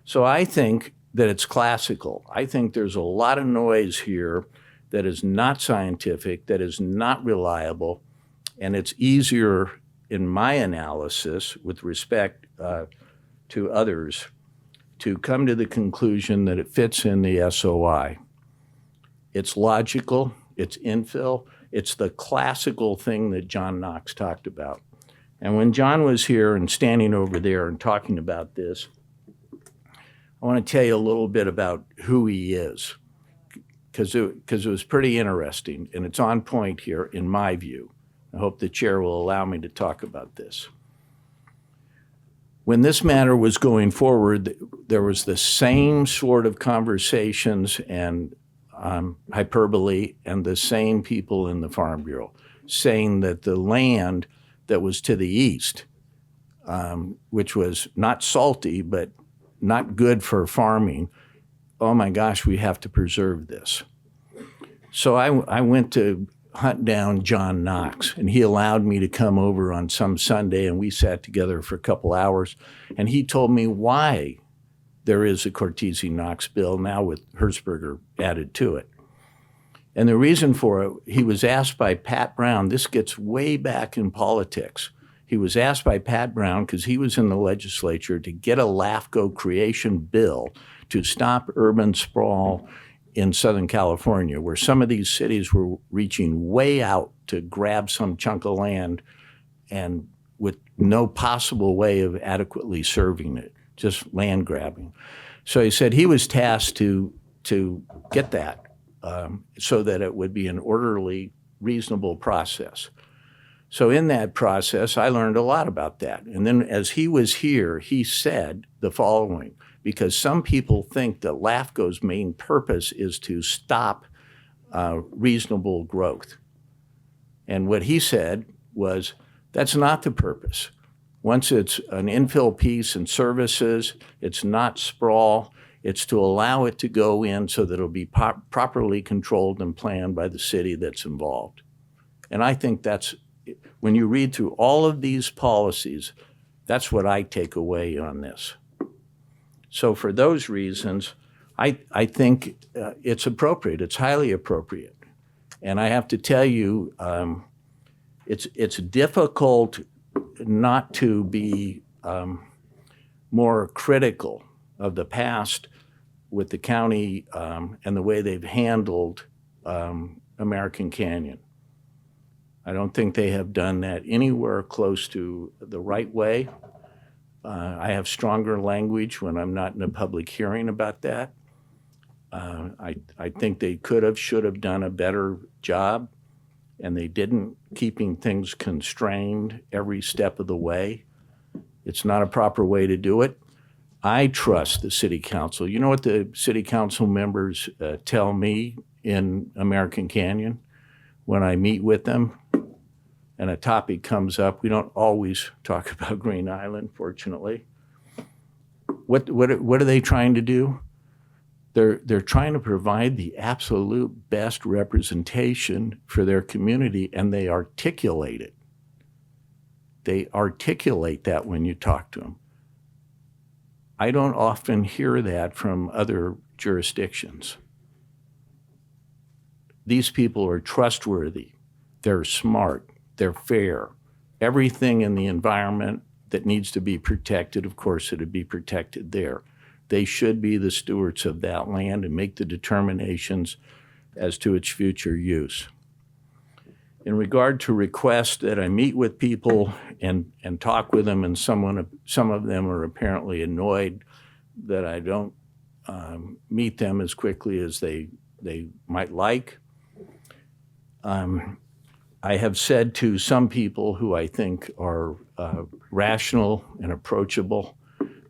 So I think that it's classical. I think there's a lot of noise here that is not scientific, that is not reliable, and it's easier, in my analysis, with respect to others, to come to the conclusion that it fits in the SOI. It's logical, it's infill, it's the classical thing that John Knox talked about. And when John was here and standing over there and talking about this, I want to tell you a little bit about who he is, because it was pretty interesting, and it's on point here, in my view. I hope the chair will allow me to talk about this. When this matter was going forward, there was the same sort of conversations and hyperbole and the same people in the Farm Bureau. saying that the land that was to the east, which was not salty, but not good for farming, oh my gosh, we have to preserve this. So I went to hunt down John Knox, and he allowed me to come over on some Sunday, and we sat together for a couple hours, and he told me why there is a Cortese-Knox bill now with Hertzberger added to it. And the reason for it, he was asked by Pat Brown, this gets way back in politics. He was asked by Pat Brown, because he was in the legislature, to get a LAFCO creation bill to stop urban sprawl in Southern California, where some of these cities were reaching way out to grab some chunk of land and with no possible way of adequately serving it, just land grabbing. So he said he was tasked to get that so that it would be an orderly, reasonable process. So in that process, I learned a lot about that. And then as he was here, he said the following, because some people think that LAFCO's main purpose is to stop reasonable growth. And what he said was, that's not the purpose. Once it's an infill piece and services, it's not sprawl, it's to allow it to go in so that it'll be properly controlled and planned by the city that's involved. And I think that's, when you read through all of these policies, that's what I take away on this. So for those reasons, I think it's appropriate. It's highly appropriate. And I have to tell you, it's difficult not to be more critical of the past with the county and the way they've handled American Canyon. I don't think they have done that anywhere close to the right way. I have stronger language when I'm not in a public hearing about that. I think they could have, should have done a better job, and they didn't, keeping things constrained every step of the way. It's not a proper way to do it. I trust the city council. You know what the city council members tell me in American Canyon when I meet with them and a topic comes up? We don't always talk about Green Island, fortunately. What are they trying to do? They're trying to provide the absolute best representation for their community, and they articulate it. They articulate that when you talk to them. I don't often hear that from other jurisdictions. These people are trustworthy. They're smart. They're fair. Everything in the environment that needs to be protected, of course, it'd be protected there. They should be the stewards of that land and make the determinations as to its future use. In regard to requests that I meet with people and talk with them, and some of them are apparently annoyed that I don't meet them as quickly as they might like. I have said to some people who I think are rational and approachable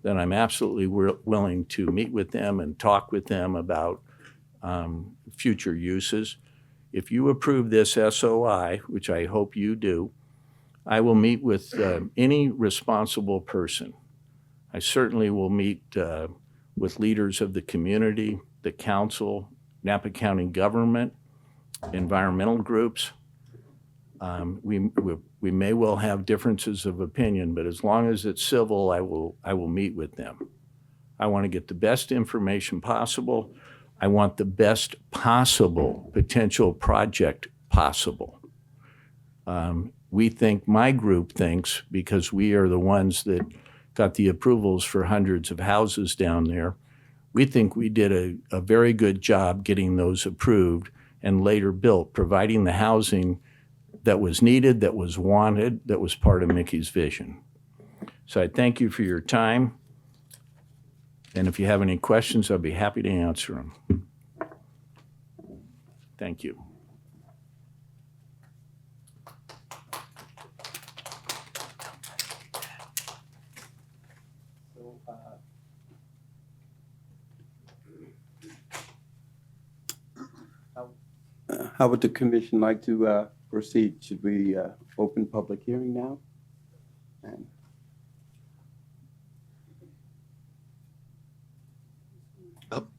that I'm absolutely willing to meet with them and talk with them about future uses. If you approve this SOI, which I hope you do, I will meet with any responsible person. I certainly will meet with leaders of the community, the council, Napa County government, environmental groups. We may well have differences of opinion, but as long as it's civil, I will meet with them. I want to get the best information possible. I want the best possible potential project possible. My group thinks, because we are the ones that got the approvals for hundreds of houses down there, we think we did a very good job getting those approved and later built, providing the housing that was needed, that was wanted, that was part of Mickey's vision. So I thank you for your time. And if you have any questions, I'll be happy to answer them. Thank you. How would the commission like to proceed? Should we open public hearing now? And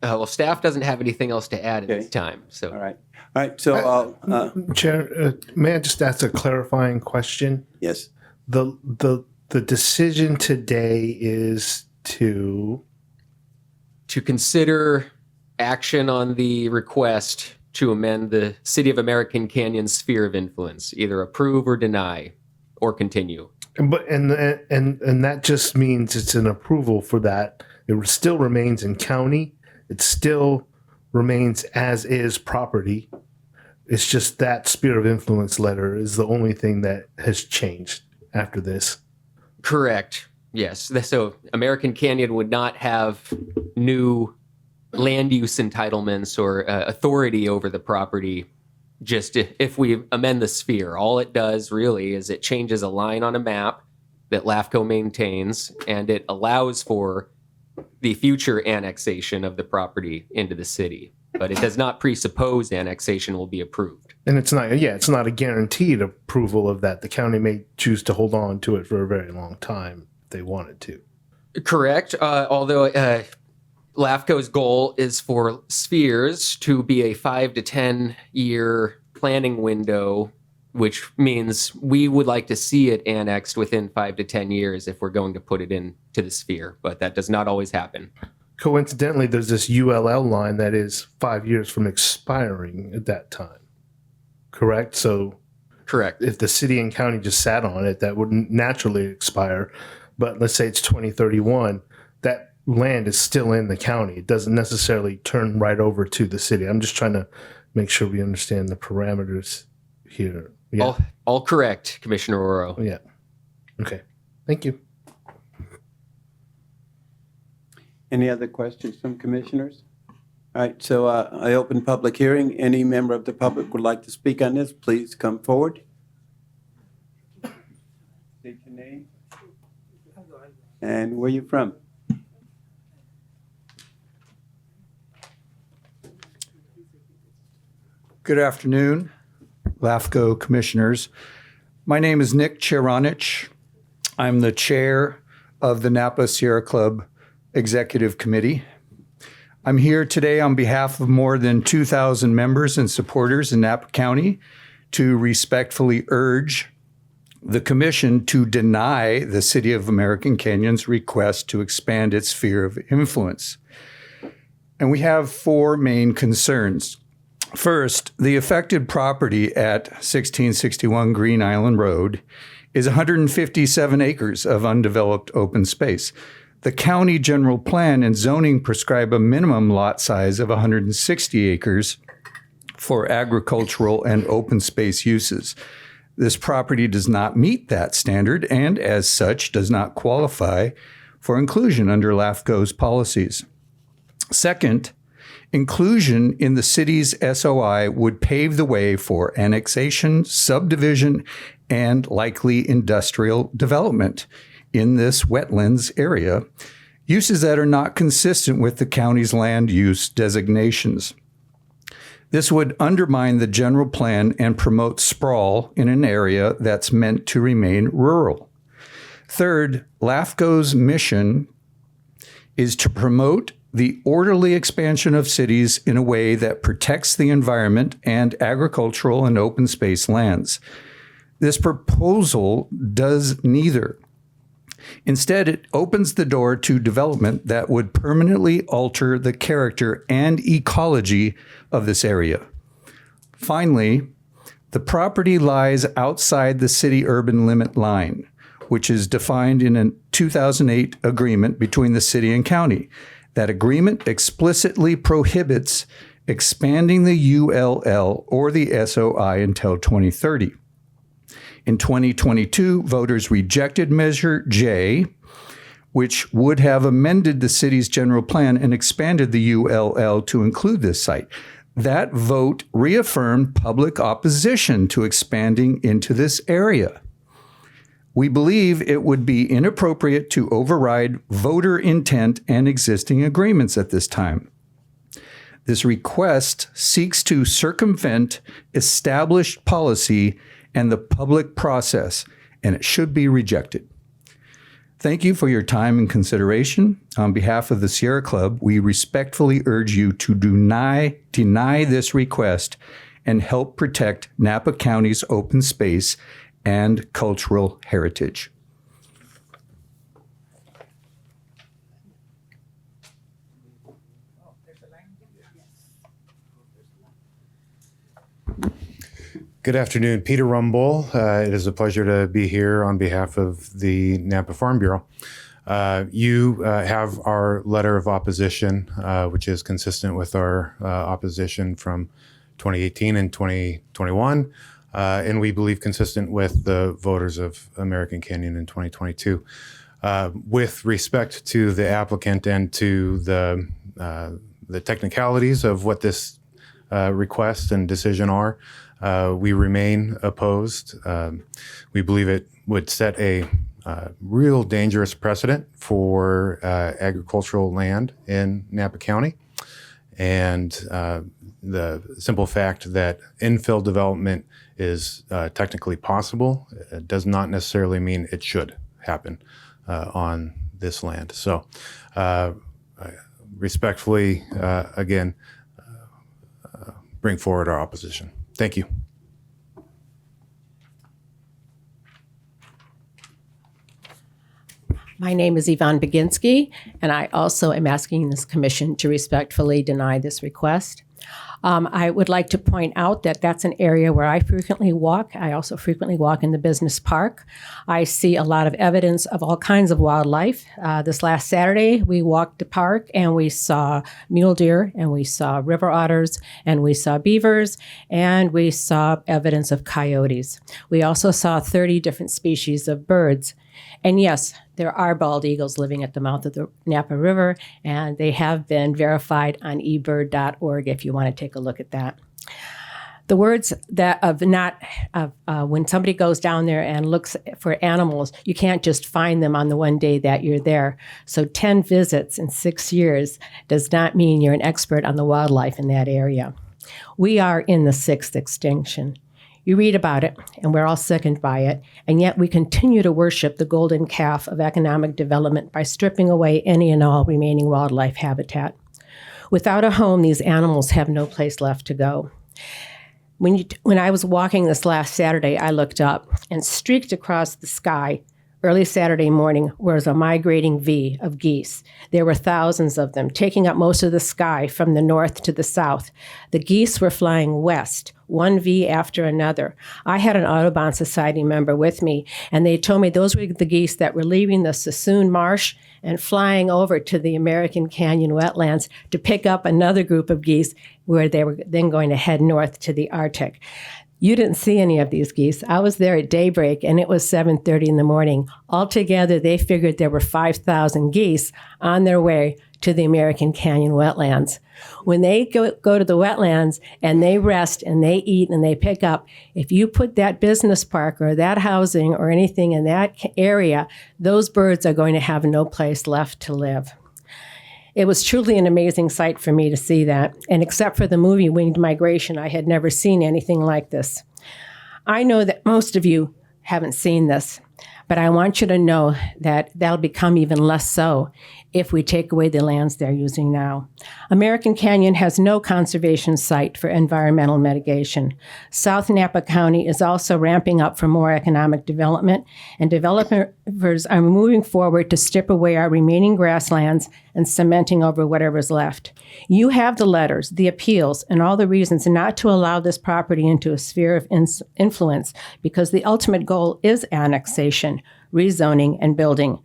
Well, staff doesn't have anything else to add at this Okay. time. all So right. All right, so I'll, Chair, may I just ask a clarifying question? yes. The decision today is to, to consider action on the request to amend the City of American Canyon sphere of influence, either approve or deny or continue. and that just means it's an approval for that. It still remains in county. It still remains as is property. It's just that sphere of influence letter is the only thing that has changed after this. Correct. Yes. So American Canyon would not have new land use entitlements or authority over the property just if we amend the sphere. All it does really is it changes a line on a map that LAFCO maintains, and it allows for the future annexation of the property into the city. But it does not presuppose annexation will be approved. And it's not a guaranteed approval of that. The county may choose to hold on to it for a very long time if they wanted to. Correct. Although LAFCO's goal is for spheres to be a 5 to 10 year planning window, which means we would like to see it annexed within 5 to 10 years if we're going to put it into the sphere. But that does not always happen. Coincidentally, there's this ULL line that is 5 years from expiring at that time. Correct? So Correct. if the city and county just sat on it, that wouldn't naturally expire. But let's say it's 2031, that land is still in the county. It doesn't necessarily turn right over to the city. I'm just trying to make sure we understand the parameters here. Yeah. All correct, Commissioner Oro. Yeah. Okay. Thank you. Any other questions from commissioners? All right, so I open public hearing. Any member of the public would like to speak on this, please come forward. State your name. And where you from? Good afternoon, LAFCO commissioners. My name is Nick Cheronich. I'm the chair of the Napa Sierra Club Executive Committee. I'm here today on behalf of more than 2,000 members and supporters in Napa County to respectfully urge the commission to deny the City of American Canyon's request to expand its sphere of influence. And we have four main concerns. First, the affected property at 1661 Green Island Road is 157 acres of undeveloped open space. The county general plan and zoning prescribe a minimum lot size of 160 acres for agricultural and open space uses. This property does not meet that standard and, as such, does not qualify for inclusion under LAFCO's policies. Second, inclusion in the city's SOI would pave the way for annexation, subdivision, and likely industrial development in this wetlands area, uses that are not consistent with the county's land use designations. This would undermine the general plan and promote sprawl in an area that's meant to remain rural. Third, LAFCO's mission is to promote the orderly expansion of cities in a way that protects the environment and agricultural and open space lands. This proposal does neither. Instead, it opens the door to development that would permanently alter the character and ecology of this area. Finally, the property lies outside the city-urban limit line, which is defined in a 2008 agreement between the city and county. That agreement explicitly prohibits expanding the ULL or the SOI until 2030. In 2022, voters rejected Measure J, which would have amended the city's general plan and expanded the ULL to include this site. That vote reaffirmed public opposition to expanding into this area. We believe it would be inappropriate to override voter intent and existing agreements at this time. This request seeks to circumvent established policy and the public process, and it should be rejected. Thank you for your time and consideration. On behalf of the Sierra Club, we respectfully urge you to deny this request and help protect Napa County's open space and cultural heritage. Good afternoon, Peter Rumbull. It is a pleasure to be here on behalf of the Napa Farm Bureau. You have our letter of opposition, which is consistent with our opposition from 2018 and 2021, and we believe consistent with the voters of American Canyon in 2022. With respect to the applicant and to the technicalities of what this request and decision are, we remain opposed. We believe it would set a real dangerous precedent for agricultural land in Napa County. And the simple fact that infill development is technically possible does not necessarily mean it should happen on this land. So respectfully, again, bring forward our opposition. Thank you. My name is Yvonne Baginski, and I also am asking this commission to respectfully deny this request. I would like to point out that that's an area where I frequently walk. I also frequently walk in the business park. I see a lot of evidence of all kinds of wildlife. This last Saturday, we walked the park and we saw mule deer and we saw river otters and we saw beavers and we saw evidence of coyotes. We also saw 30 different species of birds. And yes, there are bald eagles living at the mouth of the Napa River, and they have been verified on ebird.org if you want to take a look at that. The words that when somebody goes down there and looks for animals, you can't just find them on the one day that you're there. So 10 visits in 6 years does not mean you're an expert on the wildlife in that area. We are in the 6th extinction. You read about it, and we're all sickened by it, and yet we continue to worship the golden calf of economic development by stripping away any and all remaining wildlife habitat. Without a home, these animals have no place left to go. When I was walking this last Saturday, I looked up and streaked across the sky early Saturday morning was a migrating V of geese. There were thousands of them, taking up most of the sky from the north to the south. The geese were flying west, one V after another. I had an Audubon Society member with me, and they told me those were the geese that were leaving the Sassoon Marsh and flying over to the American Canyon wetlands to pick up another group of geese where they were then going to head north to the Arctic. You didn't see any of these geese. I was there at daybreak, and it was 7:30 in the morning. Altogether, they figured there were 5,000 geese on their way to the American Canyon wetlands. When they go to the wetlands and they rest and they eat and they pick up, if you put that business park or that housing or anything in that area, those birds are going to have no place left to live. It was truly an amazing sight for me to see that. And except for the movie Winged Migration, I had never seen anything like this. I know that most of you haven't seen this, but I want you to know that that'll become even less so if we take away the lands they're using now. American Canyon has no conservation site for environmental mitigation. South Napa County is also ramping up for more economic development, and developers are moving forward to strip away our remaining grasslands and cementing over whatever's left. You have the letters, the appeals, and all the reasons not to allow this property into a sphere of influence, because the ultimate goal is annexation, rezoning, and building.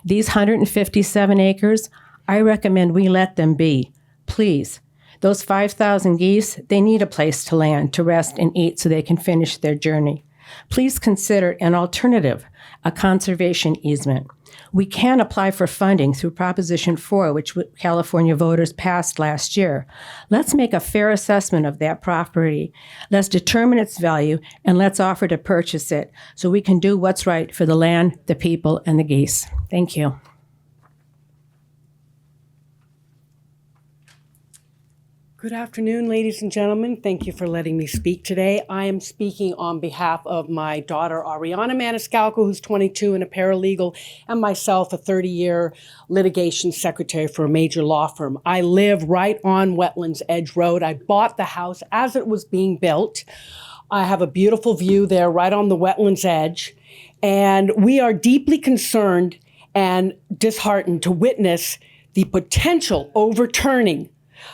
These 157 acres, I recommend we let them be. Please. Those 5,000 geese, they need a place to land, to rest and eat so they can finish their journey. Please consider an alternative, a conservation easement. We can apply for funding through Proposition 4, which California voters passed last year. Let's make a fair assessment of that property. Let's determine its value, and let's offer to purchase it so we can do what's right for the land, the people, and the geese. Thank you. Good afternoon, ladies and gentlemen. Thank you for letting me speak today. I am speaking on behalf of my daughter, Ariana Maniscalco, who's 22 and a paralegal, and myself, a 30-year litigation secretary for a major law firm. I live right on Wetlands Edge Road. I bought the house as it was being built. I have a beautiful view there right on the wetlands edge, and we are deeply concerned and disheartened to witness the potential overturning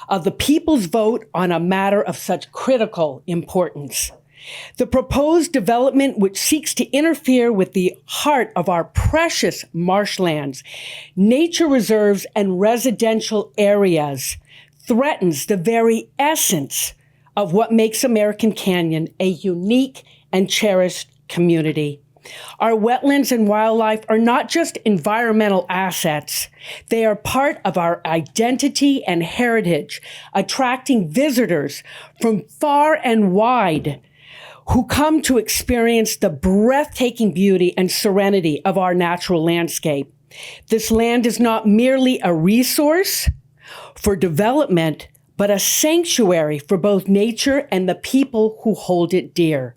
of the people's vote on a matter of such critical importance. The proposed development, which seeks to interfere with the heart of our precious marshlands, nature reserves, and residential areas, threatens the very essence of what makes American Canyon a unique and cherished community. Our wetlands and wildlife are not just environmental assets. They are part of our identity and heritage, attracting visitors from far and wide who come to experience the breathtaking beauty and serenity of our natural landscape. This land is not merely a resource for development, but a sanctuary for both nature and the people who hold it dear.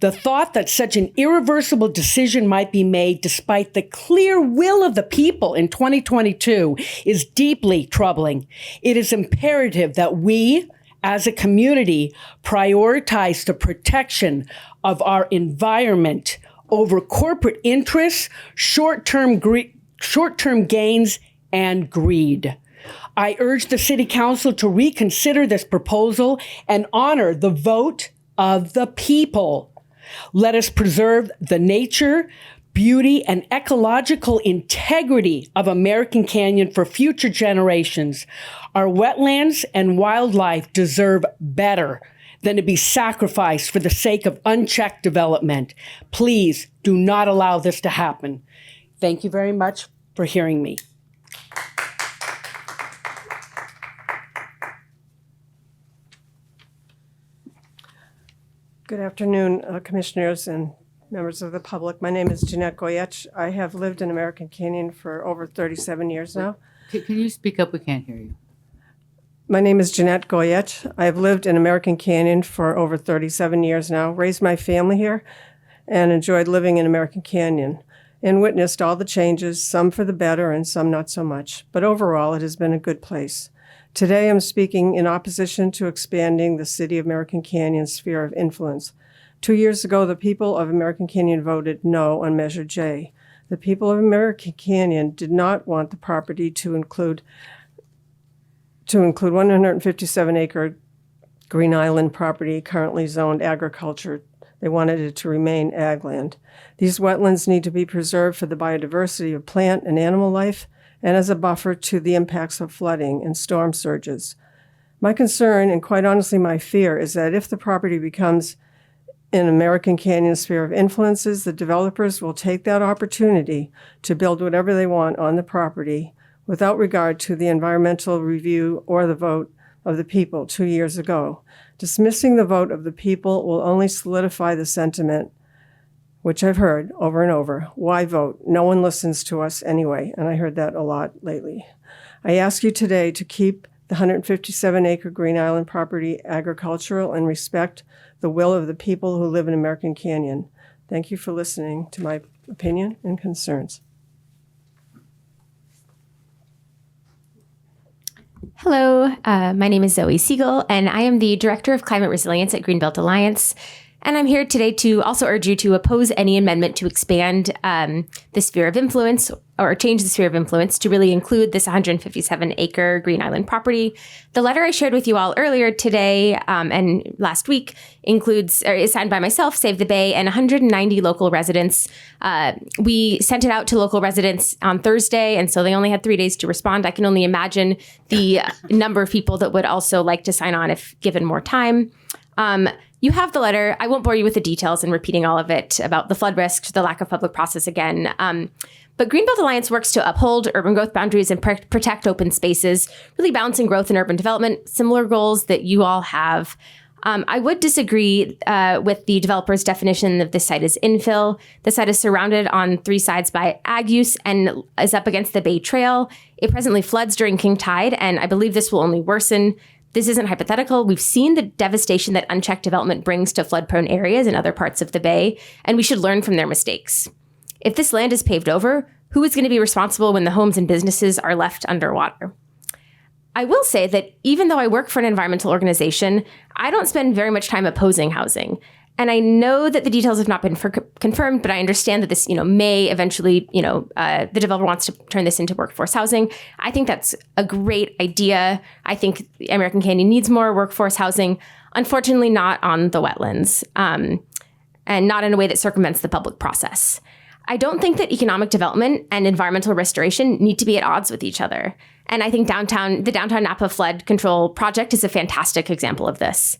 The thought that such an irreversible decision might be made despite the clear will of the people in 2022 is deeply troubling. It is imperative that we, as a community, prioritize the protection of our environment over corporate interests, short-term gains, and greed. I urge the City Council to reconsider this proposal and honor the vote of the people. Let us preserve the nature, beauty, and ecological integrity of American Canyon for future generations. Our wetlands and wildlife deserve better than to be sacrificed for the sake of unchecked development. Please do not allow this to happen. Thank you very much for hearing me. Good afternoon, commissioners and members of the public. My name is Jeanette Goyech. I have lived in American Canyon for over 37 years now. Can you speak up? We can't hear you. My name is Jeanette Goyech. I have lived in American Canyon for over 37 years now, raised my family here, and enjoyed living in American Canyon, and witnessed all the changes, some for the better and some not so much. But overall, it has been a good place. Today, I'm speaking in opposition to expanding the City of American Canyon's sphere of influence. 2 years ago, the people of American Canyon voted no on Measure J. The people of American Canyon did not want the property to include 157-acre Green Island property currently zoned agriculture. They wanted it to remain ag land. These wetlands need to be preserved for the biodiversity of plant and animal life, and as a buffer to the impacts of flooding and storm surges. My concern, and quite honestly my fear, is that if the property becomes an American Canyon sphere of influences, the developers will take that opportunity to build whatever they want on the property without regard to the environmental review or the vote of the people 2 years ago. Dismissing the vote of the people will only solidify the sentiment, which I've heard over and over. Why vote? No one listens to us anyway, and I heard that a lot lately. I ask you today to keep the 157-acre Green Island property agricultural and respect the will of the people who live in American Canyon. Thank you for listening to my opinion and concerns. Hello, my name is Zoe Siegel, and I am the Director of Climate Resilience at Greenbelt Alliance. And I'm here today to also urge you to oppose any amendment to expand the sphere of influence or change the sphere of influence to really include this 157-acre Green Island property. The letter I shared with you all earlier today and last week is signed by myself, Save the Bay, and 190 local residents. We sent it out to local residents on Thursday, and so they only had 3 days to respond. I can only imagine the number of people that would also like to sign on if given more time. You have the letter. I won't bore you with the details and repeating all of it about the flood risks, the lack of public process again. But Greenbelt Alliance works to uphold urban growth boundaries and protect open spaces, really balancing growth and urban development, similar goals that you all have. I would disagree with the developer's definition of this site as infill. The site is surrounded on 3 sides by ag use and is up against the Bay Trail. It presently floods during king tide, and I believe this will only worsen. This isn't hypothetical. We've seen the devastation that unchecked development brings to flood-prone areas in other parts of the Bay, and we should learn from their mistakes. If this land is paved over, who is going to be responsible when the homes and businesses are left underwater? I will say that even though I work for an environmental organization, I don't spend very much time opposing housing. And I know that the details have not been confirmed, but I understand that this, may eventually, the developer wants to turn this into workforce housing. I think that's a great idea. I think American Canyon needs more workforce housing. Unfortunately, not on the wetlands, and not in a way that circumvents the public process. I don't think that economic development and environmental restoration need to be at odds with each other. And I think the downtown Napa flood control project is a fantastic example of this.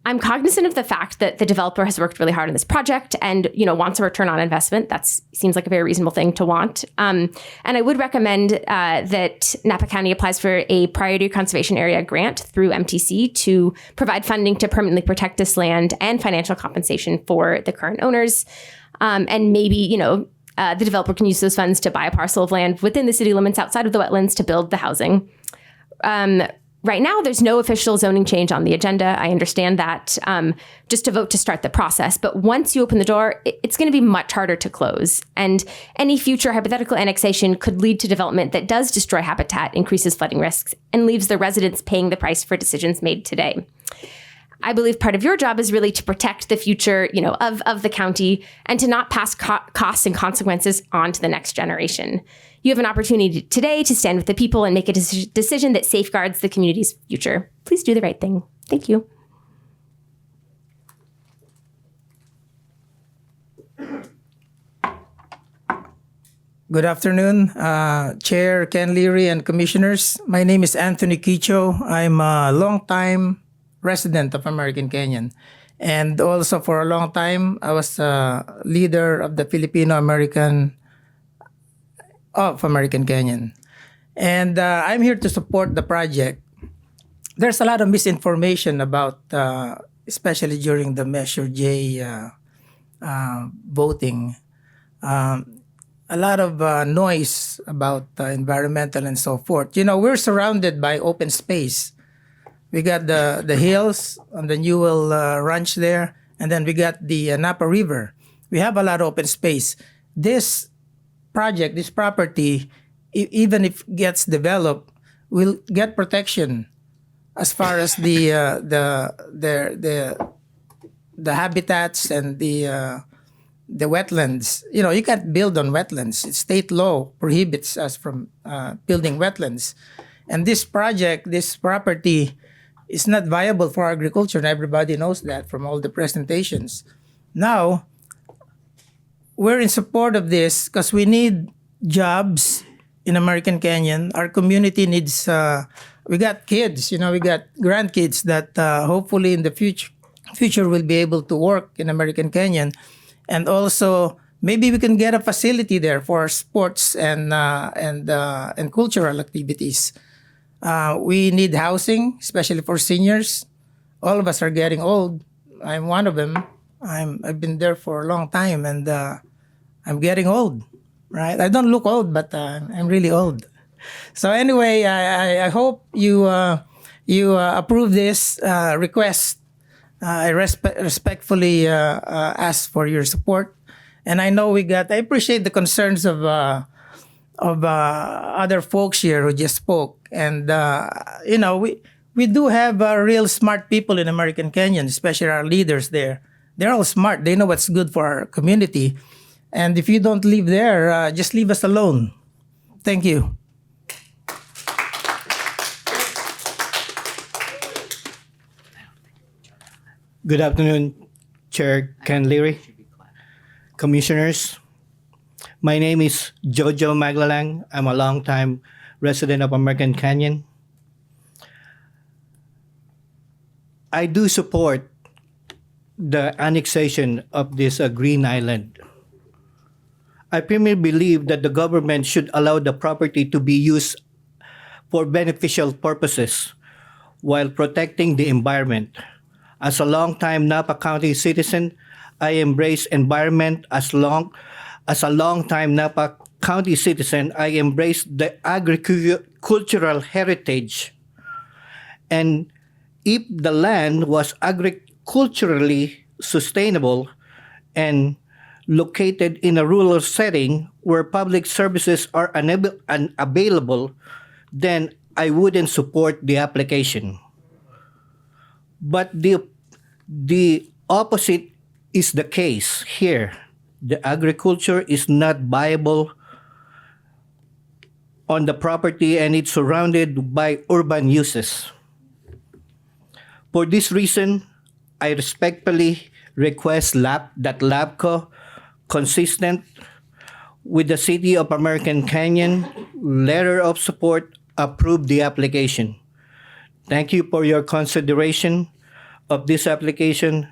I'm cognizant of the fact that the developer has worked really hard on this project and, wants a return on investment. That seems like a very reasonable thing to want. And I would recommend that Napa County applies for a priority conservation area grant through MTC to provide funding to permanently protect this land and financial compensation for the current owners. And maybe, the developer can use those funds to buy a parcel of land within the city limits outside of the wetlands to build the housing. Right now, there's no official zoning change on the agenda. I understand that, just to vote to start the process. But once you open the door, it's going to be much harder to close. And any future hypothetical annexation could lead to development that does destroy habitat, increases flooding risks, and leaves the residents paying the price for decisions made today. I believe part of your job is really to protect the future, of the county and to not pass costs and consequences on to the next generation. You have an opportunity today to stand with the people and make a decision that safeguards the community's future. Please do the right thing. Thank you. Good afternoon, Chair Ken Leary and Commissioners. My name is Anthony Quicho. I'm a longtime resident of American Canyon. And also for a long time, I was a leader of the Filipino-American of American Canyon. And I'm here to support the project. There's a lot of misinformation about, especially during the Measure J voting. A lot of noise about environmental and so forth. We're surrounded by open space. We got the hills on the Newell Ranch there, and then we got the Napa River. We have a lot of open space. This project, this property, even if it gets developed, will get protection as far as the habitats and the wetlands. You can't build on wetlands. State law prohibits us from building wetlands. And this project, this property, is not viable for agriculture, and everybody knows that from all the presentations. Now, we're in support of this because we need jobs in American Canyon. Our community needs, we got kids, we got grandkids that hopefully in the future will be able to work in American Canyon. And also, maybe we can get a facility there for sports and cultural activities. We need housing, especially for seniors. All of us are getting old. I'm one of them. I've been there for a long time, and I'm getting old, right? I don't look old, but I'm really old. So anyway, I hope you approve this request. I respectfully ask for your support, and I know I appreciate the concerns of other folks here who just spoke. And, we do have real smart people in American Canyon, especially our leaders there. They're all smart. They know what's good for our community. And if you don't live there, just leave us alone. Thank you. Good afternoon, Chair Ken Leary, Commissioners. My name is Jojo Maglalang. I'm a longtime resident of American Canyon. I do support the annexation of this Green Island. I firmly believe that the government should allow the property to be used for beneficial purposes while protecting the environment. As a longtime Napa County citizen, I embrace environment. As a longtime Napa County citizen, I embrace the agricultural heritage. And if the land was agriculturally sustainable and located in a rural setting where public services are unavailable, then I wouldn't support the application. But the opposite is the case here. The agriculture is not viable on the property and it's surrounded by urban uses. For this reason, I respectfully request that LAFCO, consistent with the City of American Canyon letter of support, approve the application. Thank you for your consideration of this application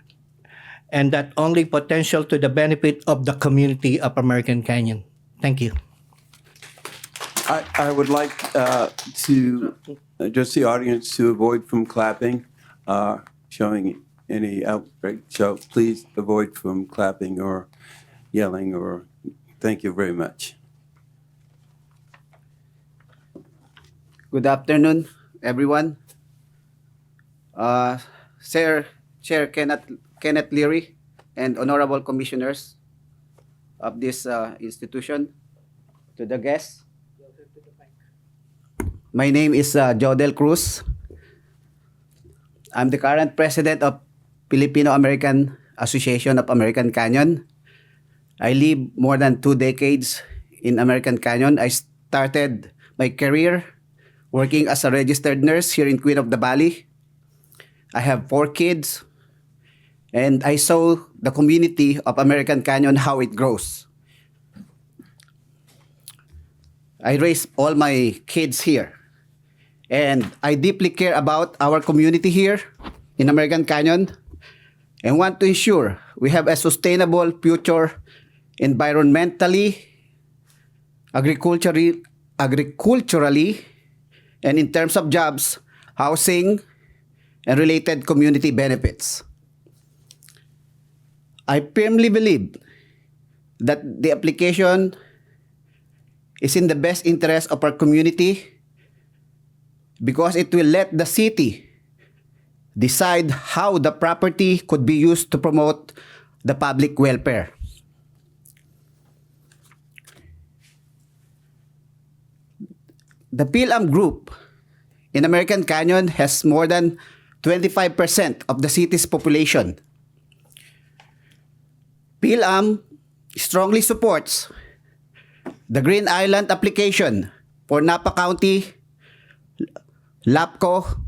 and that only potential to the benefit of the community of American Canyon. Thank you. I would like to address the audience to avoid from clapping, showing any outbreak. So please avoid from clapping or yelling, or thank you very much. Good afternoon, everyone. Chair Kenneth Leary and honorable commissioners of this institution, to the guests. My name is Jodel Cruz. I'm the current president of Filipino-American Association of American Canyon. I live more than 2 decades in American Canyon. I started my career working as a registered nurse here in Queen of the Valley. I have 4 kids, and I saw the community of American Canyon, how it grows. I raised all my kids here, and I deeply care about our community here in American Canyon and want to ensure we have a sustainable future environmentally, agriculturally, and in terms of jobs, housing, and related community benefits. I firmly believe that the application is in the best interest of our community because it will let the city decide how the property could be used to promote the public welfare. The PLAM group in American Canyon has more than 25% of the city's population. PLAM strongly supports the Green Island application for Napa County LAFCO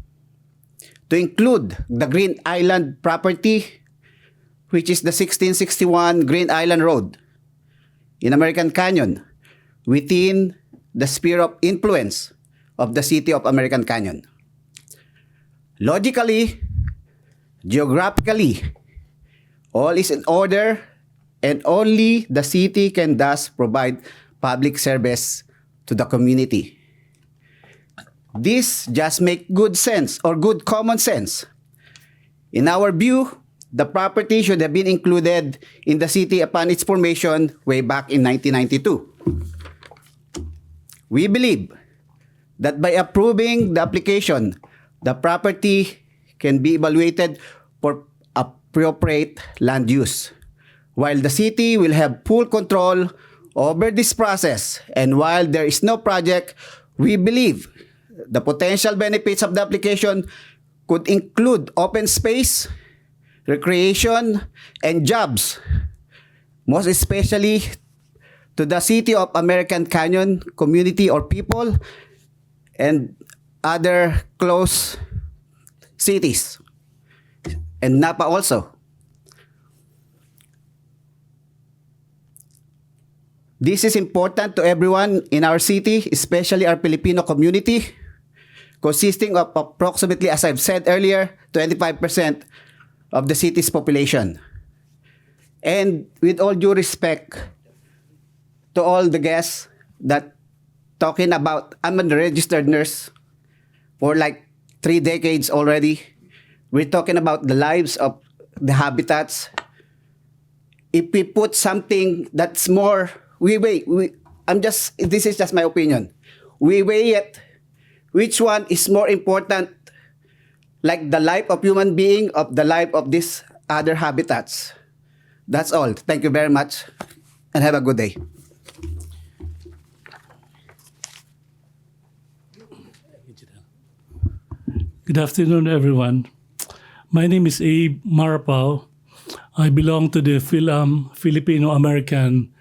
to include the Green Island property, which is the 1661 Green Island Road in American Canyon, within the sphere of influence of the City of American Canyon. Logically, geographically, all is in order, and only the city can thus provide public service to the community. This just makes good sense or good common sense. In our view, the property should have been included in the city upon its formation way back in 1992. We believe that by approving the application, the property can be evaluated for appropriate land use, while the city will have full control over this process. And while there is no project, we believe the potential benefits of the application could include open space, recreation, and jobs, most especially to the City of American Canyon community or people and other close cities, and Napa also. This is important to everyone in our city, especially our Filipino community, consisting of approximately, as I've said earlier, 25% of the city's population. And with all due respect to all the guests that talking about, I'm a registered nurse for like 3 decades already. We're talking about the lives of the habitats. If we put something that's more, this is just my opinion. We weigh it, which one is more important, like the life of human being, of the life of these other habitats. That's all. Thank you very much, and have a good day. Good afternoon, everyone. My name is Abe Marapao. I belong to the Filipino-American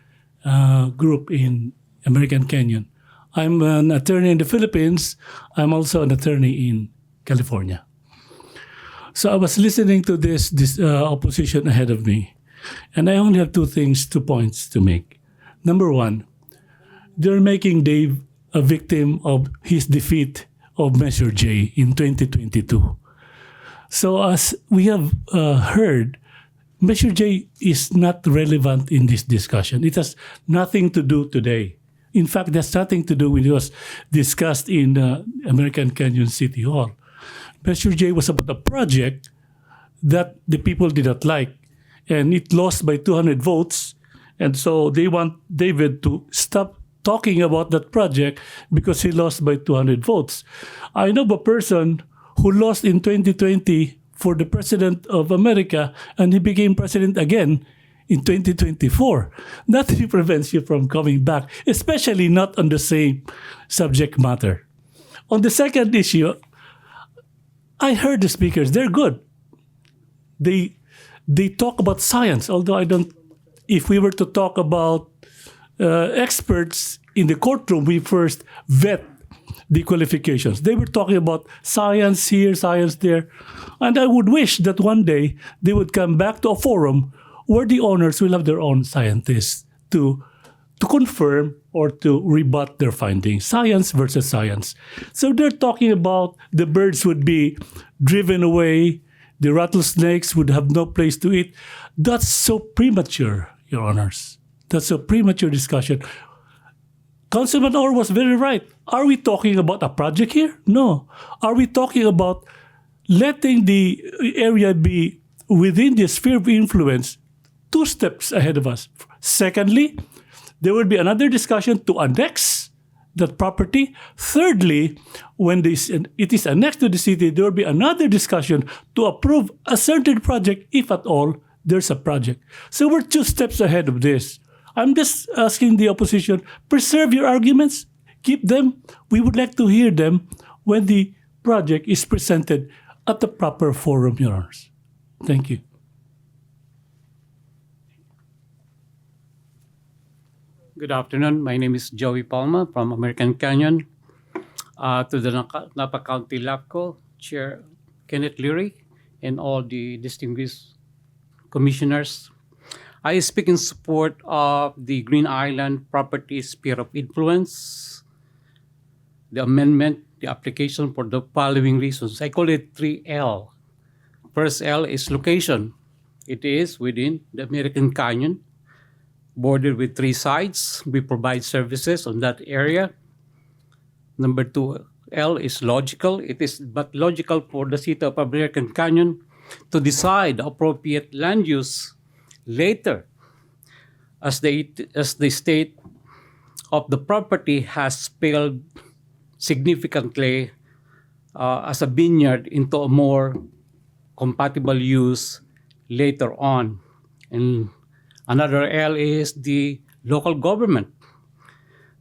group in American Canyon. I'm an attorney in the Philippines. I'm also an attorney in California. So I was listening to this opposition ahead of me, and I only have two points to make. Number one, they're making Dave a victim of his defeat of Measure J in 2022. So as we have heard, Measure J is not relevant in this discussion. It has nothing to do today. In fact, there's nothing to do when it was discussed in American Canyon City Hall. Measure J was about a project that the people did not like, and it lost by 200 votes. And so they want David to stop talking about that project because he lost by 200 votes. I know of a person who lost in 2020 for the president of America, and he became president again in 2024. Nothing prevents you from coming back, especially not on the same subject matter. On the second issue, I heard the speakers, they're good. They talk about science, although I don't, if we were to talk about experts in the courtroom, we first vet the qualifications. They were talking about science here, science there. And I would wish that one day they would come back to a forum where the owners will have their own scientists to confirm or to rebut their findings. Science versus science. So they're talking about the birds would be driven away, the rattlesnakes would have no place to eat. That's so premature, Your Honors. That's a premature discussion. Councilman Orr was very right. Are we talking about a project here? No. Are we talking about letting the area be within the sphere of influence 2 steps ahead of us? Secondly, there will be another discussion to annex that property. Thirdly, when it is annexed to the city, there will be another discussion to approve a certain project, if at all there's a project. So we're 2 steps ahead of this. I'm just asking the opposition, preserve your arguments, keep them. We would like to hear them when the project is presented at the proper forum, Your Honors. Thank you. Good afternoon. My name is Joey Palma from American Canyon. To the Napa County LAFCO Chair Kenneth Leary and all the distinguished commissioners. I speak in support of the Green Island Property Sphere of Influence, the amendment, the application for the following reasons. I call it 3L. First L is location. It is within the American Canyon, bordered with 3 sites. We provide services on that area. Number 2, L is logical. It is but logical for the city of American Canyon to decide appropriate land use later, as the state of the property has failed significantly as a vineyard into a more compatible use later on. And another L is the local government.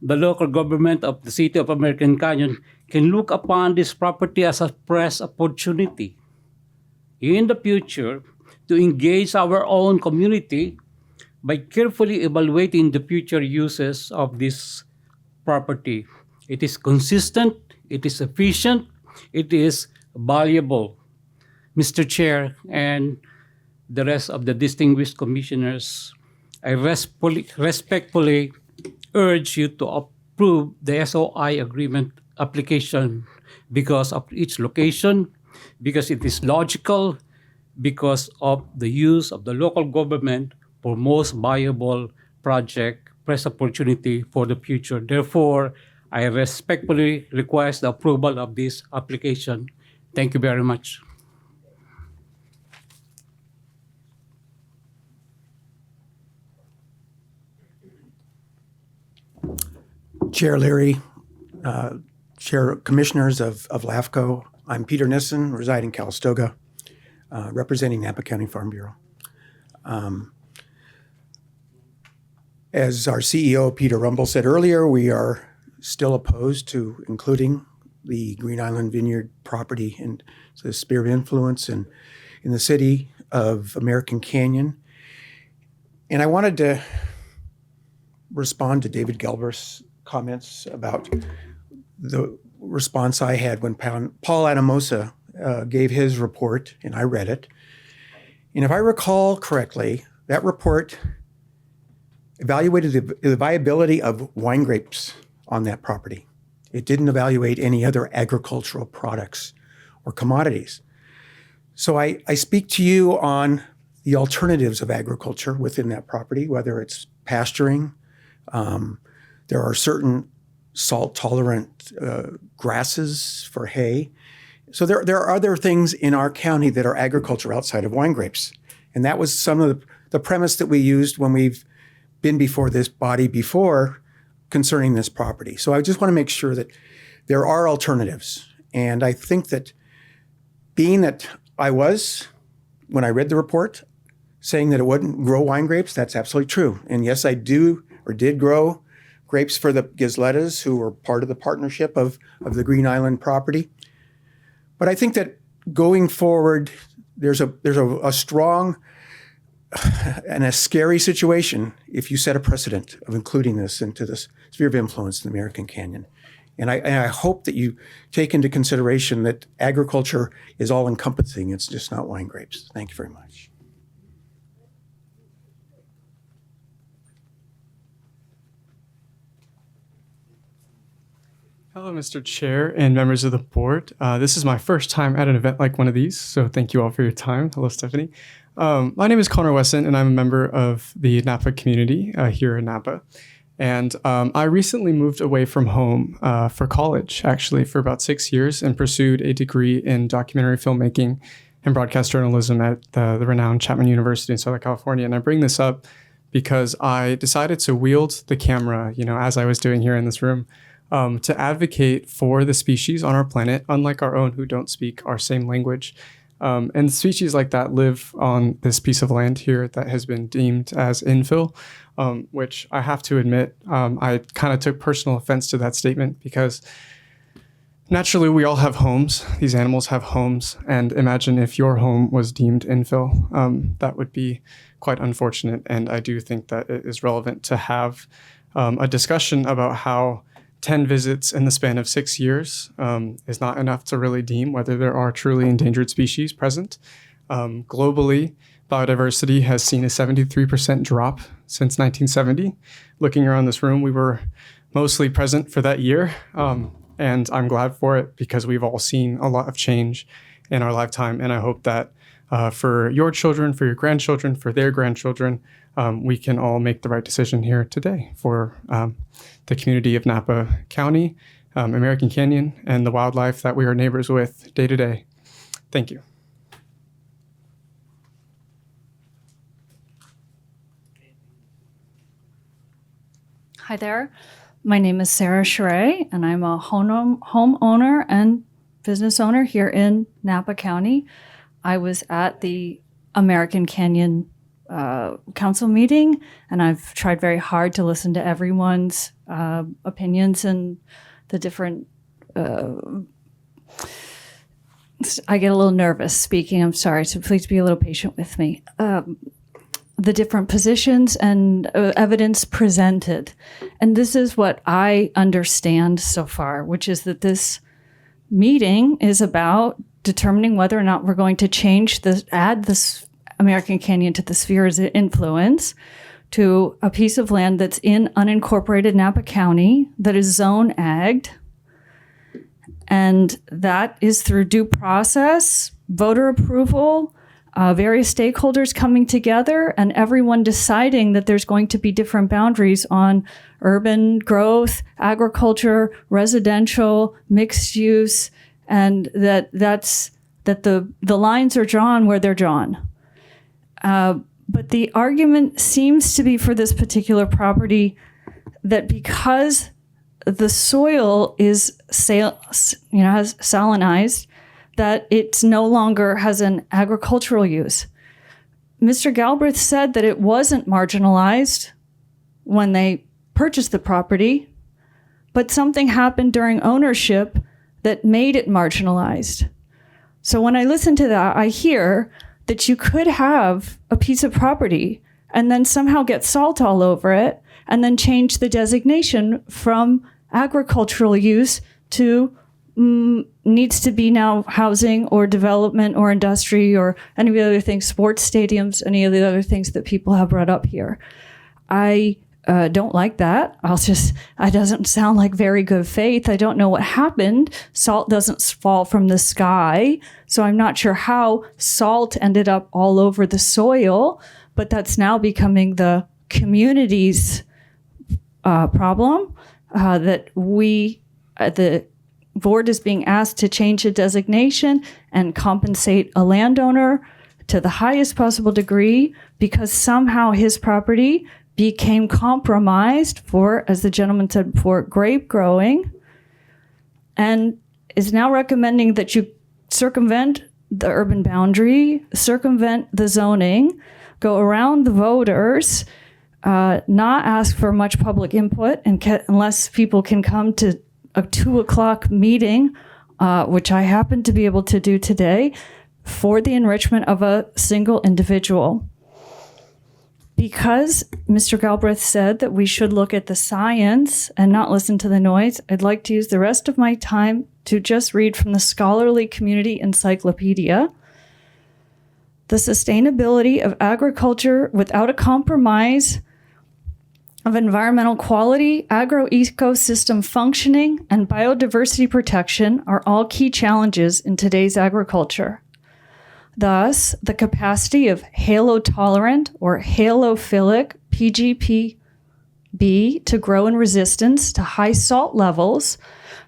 The local government of the city of American Canyon can look upon this property as a press opportunity in the future to engage our own community by carefully evaluating the future uses of this property. It is consistent, it is efficient, it is valuable. Mr. Chair and the rest of the distinguished commissioners, I respectfully urge you to approve the SOI agreement application because of its location, because it is logical, because of the use of the local government for most viable project, press opportunity for the future. Therefore, I respectfully request the approval of this application. Thank you very much. Chair Leary, Chair Commissioners of LAFCO, I'm Peter Nissen, reside in Calistoga, representing Napa County Farm Bureau. As our CEO, Peter Rumble, said earlier, we are still opposed to including the Green Island Vineyard property in the sphere of influence in the city of American Canyon. And I wanted to respond to David Gelber's comments about the response I had when Paul Anamosa gave his report, and I read it. And if I recall correctly, that report evaluated the viability of wine grapes on that property. It didn't evaluate any other agricultural products or commodities. So I speak to you on the alternatives of agriculture within that property, whether it's pasturing. There are certain salt-tolerant grasses for hay. So there are other things in our county that are agriculture outside of wine grapes. And that was some of the premise that we used when we've been before this body before concerning this property. So I just want to make sure that there are alternatives. And I think that being that I was, when I read the report, saying that it wouldn't grow wine grapes, that's absolutely true. And yes, I do or did grow grapes for the Gizlettas, who were part of the partnership of the Green Island property. But I think that going forward, there's a strong and a scary situation if you set a precedent of including this into the sphere of influence in the American Canyon. And I hope that you take into consideration that agriculture is all-encompassing. It's just not wine grapes. Thank you very much. Hello, Mr. Chair and members of the board. This is my first time at an event like one of these, so thank you all for your time. Hello, Stephanie. My name is Connor Wesson, and I'm a member of the Napa community here in Napa. And I recently moved away from home for college, actually, for about 6 years, and pursued a degree in documentary filmmaking and broadcast journalism at the renowned Chapman University in Southern California. And I bring this up because I decided to wield the camera, as I was doing here in this room, to advocate for the species on our planet, unlike our own, who don't speak our same language. And species like that live on this piece of land here that has been deemed as infill, which I have to admit, I kind of took personal offense to that statement because naturally we all have homes. These animals have homes. And imagine if your home was deemed infill. That would be quite unfortunate. And I do think that it is relevant to have a discussion about how 10 visits in the span of 6 years is not enough to really deem whether there are truly endangered species present. Globally, biodiversity has seen a 73% drop since 1970. Looking around this room, we were mostly present for that year, and I'm glad for it because we've all seen a lot of change in our lifetime, and I hope that for your children, for your grandchildren, for their grandchildren, we can all make the right decision here today for the community of Napa County, American Canyon, and the wildlife that we are neighbors with day to day. Thank you. Hi there. My name is Sarah Sheree, and I'm a homeowner and business owner here in Napa County. I was at the American Canyon council meeting, and I've tried very hard to listen to everyone's opinions and the different. I get a little nervous speaking. I'm sorry, so please be a little patient with me. The different positions and evidence presented, and this is what I understand so far, which is that this meeting is about determining whether or not we're going to add this American Canyon to the sphere of influence to a piece of land that's in unincorporated Napa County that is zone agged. And that is through due process, voter approval, various stakeholders coming together, and everyone deciding that there's going to be different boundaries on urban growth, agriculture, residential, mixed use, and that the lines are drawn where they're drawn. But the argument seems to be for this particular property that because the soil is has salinized, that it's no longer has an agricultural use. Mr. Galbraith said that it wasn't marginalized when they purchased the property, but something happened during ownership that made it marginalized. So when I listen to that, I hear that you could have a piece of property and then somehow get salt all over it and then change the designation from agricultural use to needs to be now housing or development or industry or any of the other things, sports stadiums, any of the other things that people have brought up here. I don't like that. It doesn't sound like very good faith. I don't know what happened. Salt doesn't fall from the sky. So I'm not sure how salt ended up all over the soil, but that's now becoming the community's problem that the board is being asked to change the designation and compensate a landowner to the highest possible degree because somehow his property became compromised for, as the gentleman said before, grape growing, and is now recommending that you circumvent the urban boundary, circumvent the zoning, go around the voters, not ask for much public input unless people can come to a 2:00 meeting, which I happen to be able to do today, for the enrichment of a single individual. Because Mr. Galbraith said that we should look at the science and not listen to the noise, I'd like to use the rest of my time to just read from the Scholarly Community Encyclopedia. The sustainability of agriculture without a compromise of environmental quality, agro-ecosystem functioning, and biodiversity protection are all key challenges in today's agriculture. Thus, the capacity of halotolerant or halophilic PGP-B to grow in resistance to high salt levels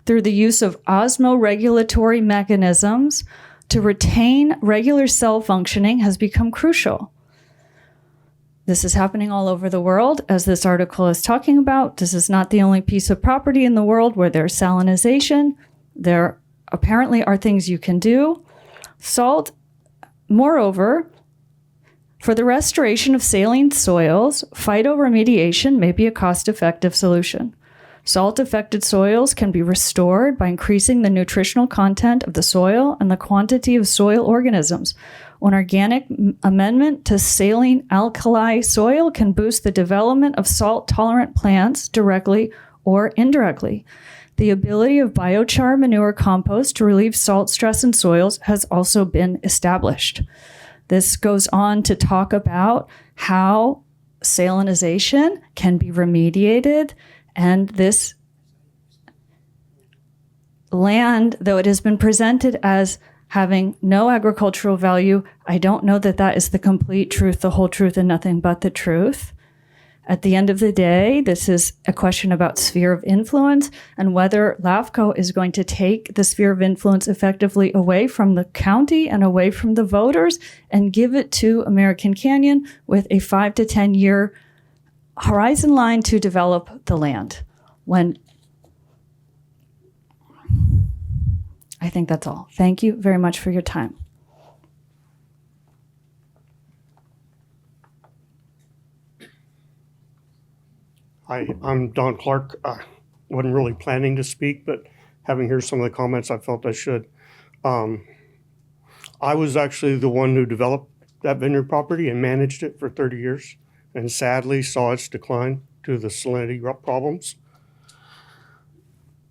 through the use of osmoregulatory mechanisms to retain regular cell functioning has become crucial. This is happening all over the world, as this article is talking about. This is not the only piece of property in the world where there's salinization. There apparently are things you can do. Salt, moreover, for the restoration of saline soils, phytoremediation may be a cost-effective solution. Salt-affected soils can be restored by increasing the nutritional content of the soil and the quantity of soil organisms. An organic amendment to saline alkali soil can boost the development of salt-tolerant plants directly or indirectly. The ability of biochar manure compost to relieve salt stress in soils has also been established. This goes on to talk about how salinization can be remediated, and this land, though it has been presented as having no agricultural value, I don't know that that is the complete truth, the whole truth, and nothing but the truth. At the end of the day, this is a question about sphere of influence and whether LAFCO is going to take the sphere of influence effectively away from the county and away from the voters and give it to American Canyon with a 5 to 10 year horizon line to develop the land. I think that's all. Thank you very much for your time. Hi, I'm Don Clark. I wasn't really planning to speak, but having heard some of the comments, I felt I should. I was actually the one who developed that vineyard property and managed it for 30 years, and sadly saw its decline due to the salinity problems.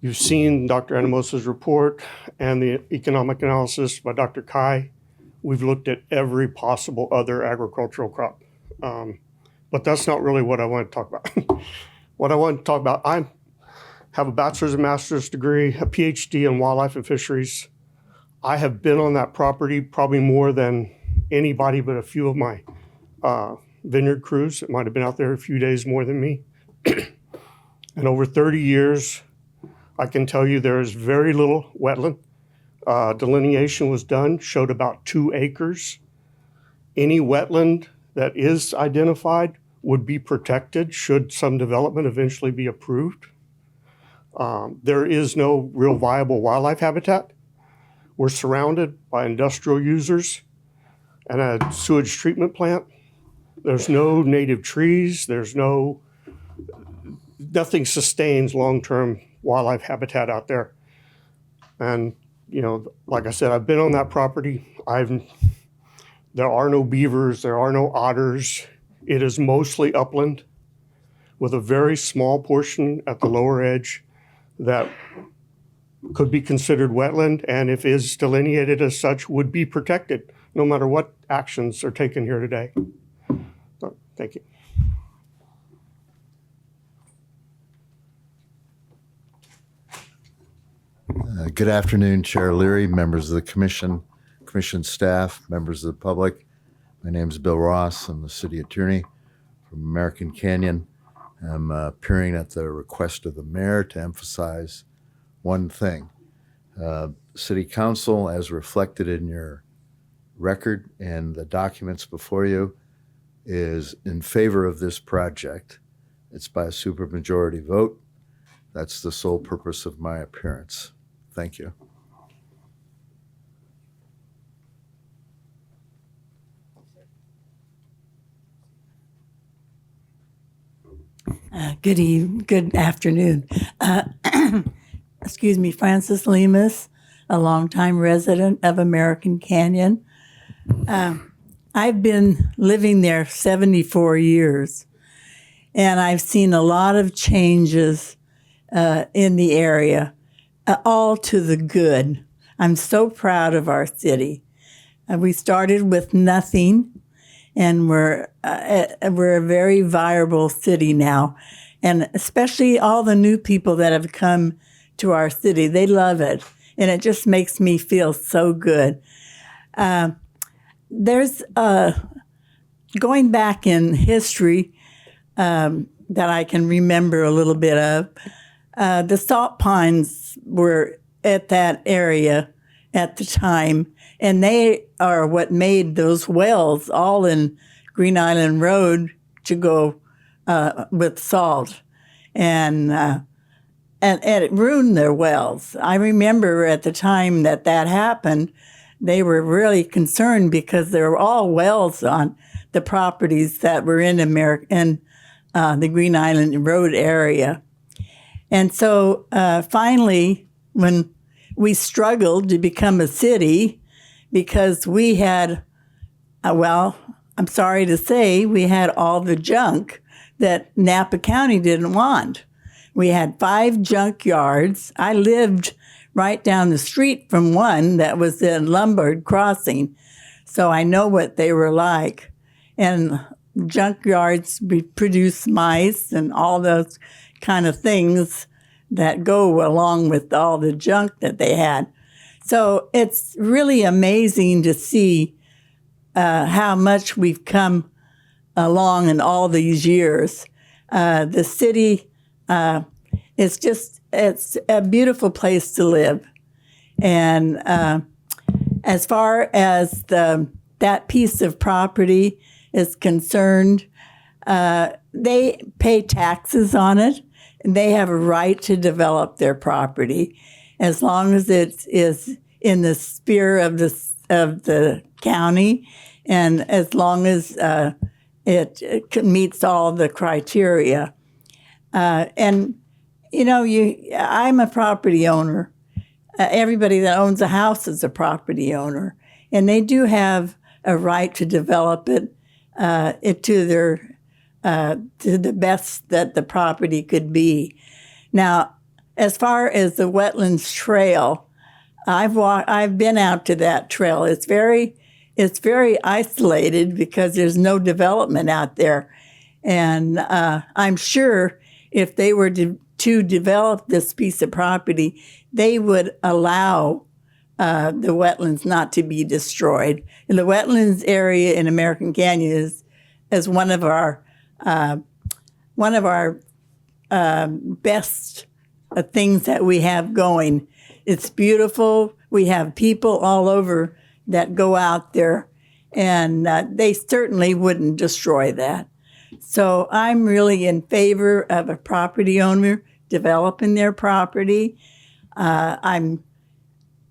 You've seen Dr. Anamos's report and the economic analysis by Dr. Kai. We've looked at every possible other agricultural crop. But that's not really what I want to talk about. What I want to talk about, I have a bachelor's and master's degree, a PhD in wildlife and fisheries. I have been on that property probably more than anybody but a few of my vineyard crews that might have been out there a few days more than me. And over 30 years, I can tell you there is very little wetland. Delineation was done, showed about 2 acres. Any wetland that is identified would be protected should some development eventually be approved. There is no real viable wildlife habitat. We're surrounded by industrial users and a sewage treatment plant. There's no native trees. Nothing sustains long-term wildlife habitat out there. And, like I said, I've been on that property. There are no beavers, there are no otters. It is mostly upland with a very small portion at the lower edge that could be considered wetland, and if is delineated as such, would be protected no matter what actions are taken here today. So, thank you. Good afternoon, Chair Leary, members of the commission staff, members of the public. My name is Bill Ross. I'm the city attorney from American Canyon. I'm appearing at the request of the mayor to emphasize one thing. City Council, as reflected in your record and the documents before you, is in favor of this project. It's by a supermajority vote. That's the sole purpose of my appearance. Thank you. Good afternoon. Excuse me, Francis Lemus, a longtime resident of American Canyon. I've been living there 74 years, and I've seen a lot of changes in the area, all to the good. I'm so proud of our city. We started with nothing, and we're a very viable city now. And especially all the new people that have come to our city, they love it. And it just makes me feel so good. There's, going back in history that I can remember a little bit of, the salt pines were at that area at the time, and they are what made those wells all in Green Island Road to go with salt. And it ruined their wells. I remember at the time that happened, they were really concerned because there were all wells on the properties that were in the Green Island Road area. And so finally, when we struggled to become a city, because we had, I'm sorry to say, we had all the junk that Napa County didn't want. We had 5 junkyards. I lived right down the street from one that was in Lombard Crossing, so I know what they were like. And junkyards produce mice and all those kind of things that go along with all the junk that they had. So it's really amazing to see how much we've come along in all these years. The city it's a beautiful place to live. And as far as that piece of property is concerned, they pay taxes on it, and they have a right to develop their property as long as it is in the sphere of the county, and as long as it meets all the criteria. And I'm a property owner. Everybody that owns a house is a property owner, and they do have a right to develop it to the best that the property could be. Now, as far as the wetlands trail, I've been out to that trail. It's very isolated because there's no development out there, and I'm sure if they were to develop this piece of property, they would allow the wetlands not to be destroyed. And the wetlands area in American Canyon is one of our best things that we have going. It's beautiful. We have people all over that go out there, and they certainly wouldn't destroy that. So I'm really in favor of a property owner developing their property. I'm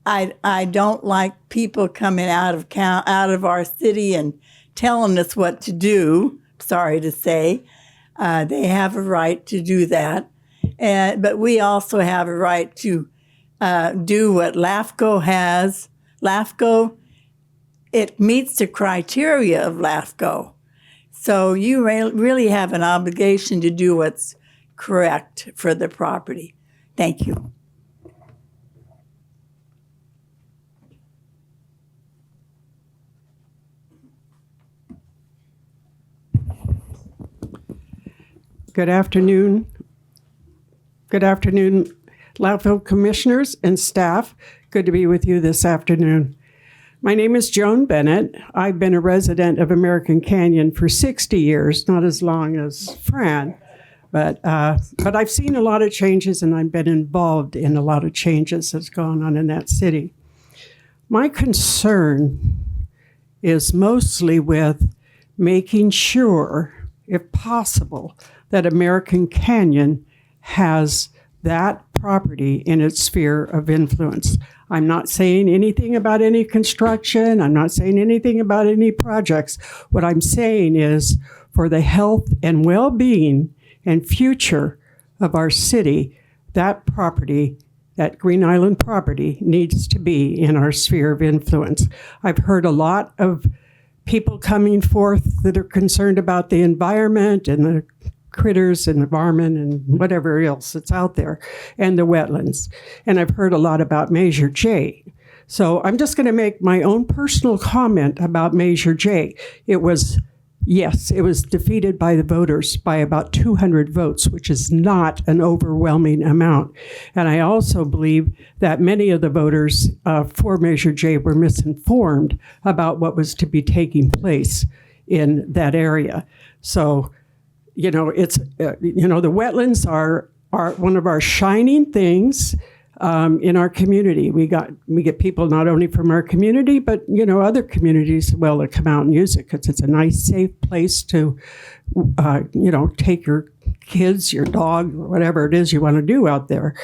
I don't like people coming out of our city and telling us what to do. Sorry to say, they have a right to do that, but we also have a right to do what LAFCO has. LAFCO, it meets the criteria of LAFCO, so you really have an obligation to do what's correct for the property. Thank you. Good afternoon. Good afternoon, LAFCO commissioners and staff. Good to be with you this afternoon. My name is Joan Bennett. I've been a resident of American Canyon for 60 years, not as long as Fran, but I've seen a lot of changes and I've been involved in a lot of changes that's gone on in that city. My concern is mostly with making sure, if possible, that American Canyon has that property in its sphere of influence. I'm not saying anything about any construction. I'm not saying anything about any projects. What I'm saying is for the health and well-being and future of our city, that property, that Green Island property, needs to be in our sphere of influence. I've heard a lot of people coming forth that are concerned about the environment and the critters and the varmint and whatever else that's out there, and the wetlands. And I've heard a lot about Measure J. So I'm just going to make my own personal comment about Measure J. It was defeated by the voters by about 200 votes, which is not an overwhelming amount. And I also believe that many of the voters for Measure J were misinformed about what was to be taking place in that area. So, it's the wetlands are one of our shining things in our community. We get people not only from our community, but other communities that come out and use it because it's a nice, safe place to take your kids, your dog, or whatever it is you want to do out there.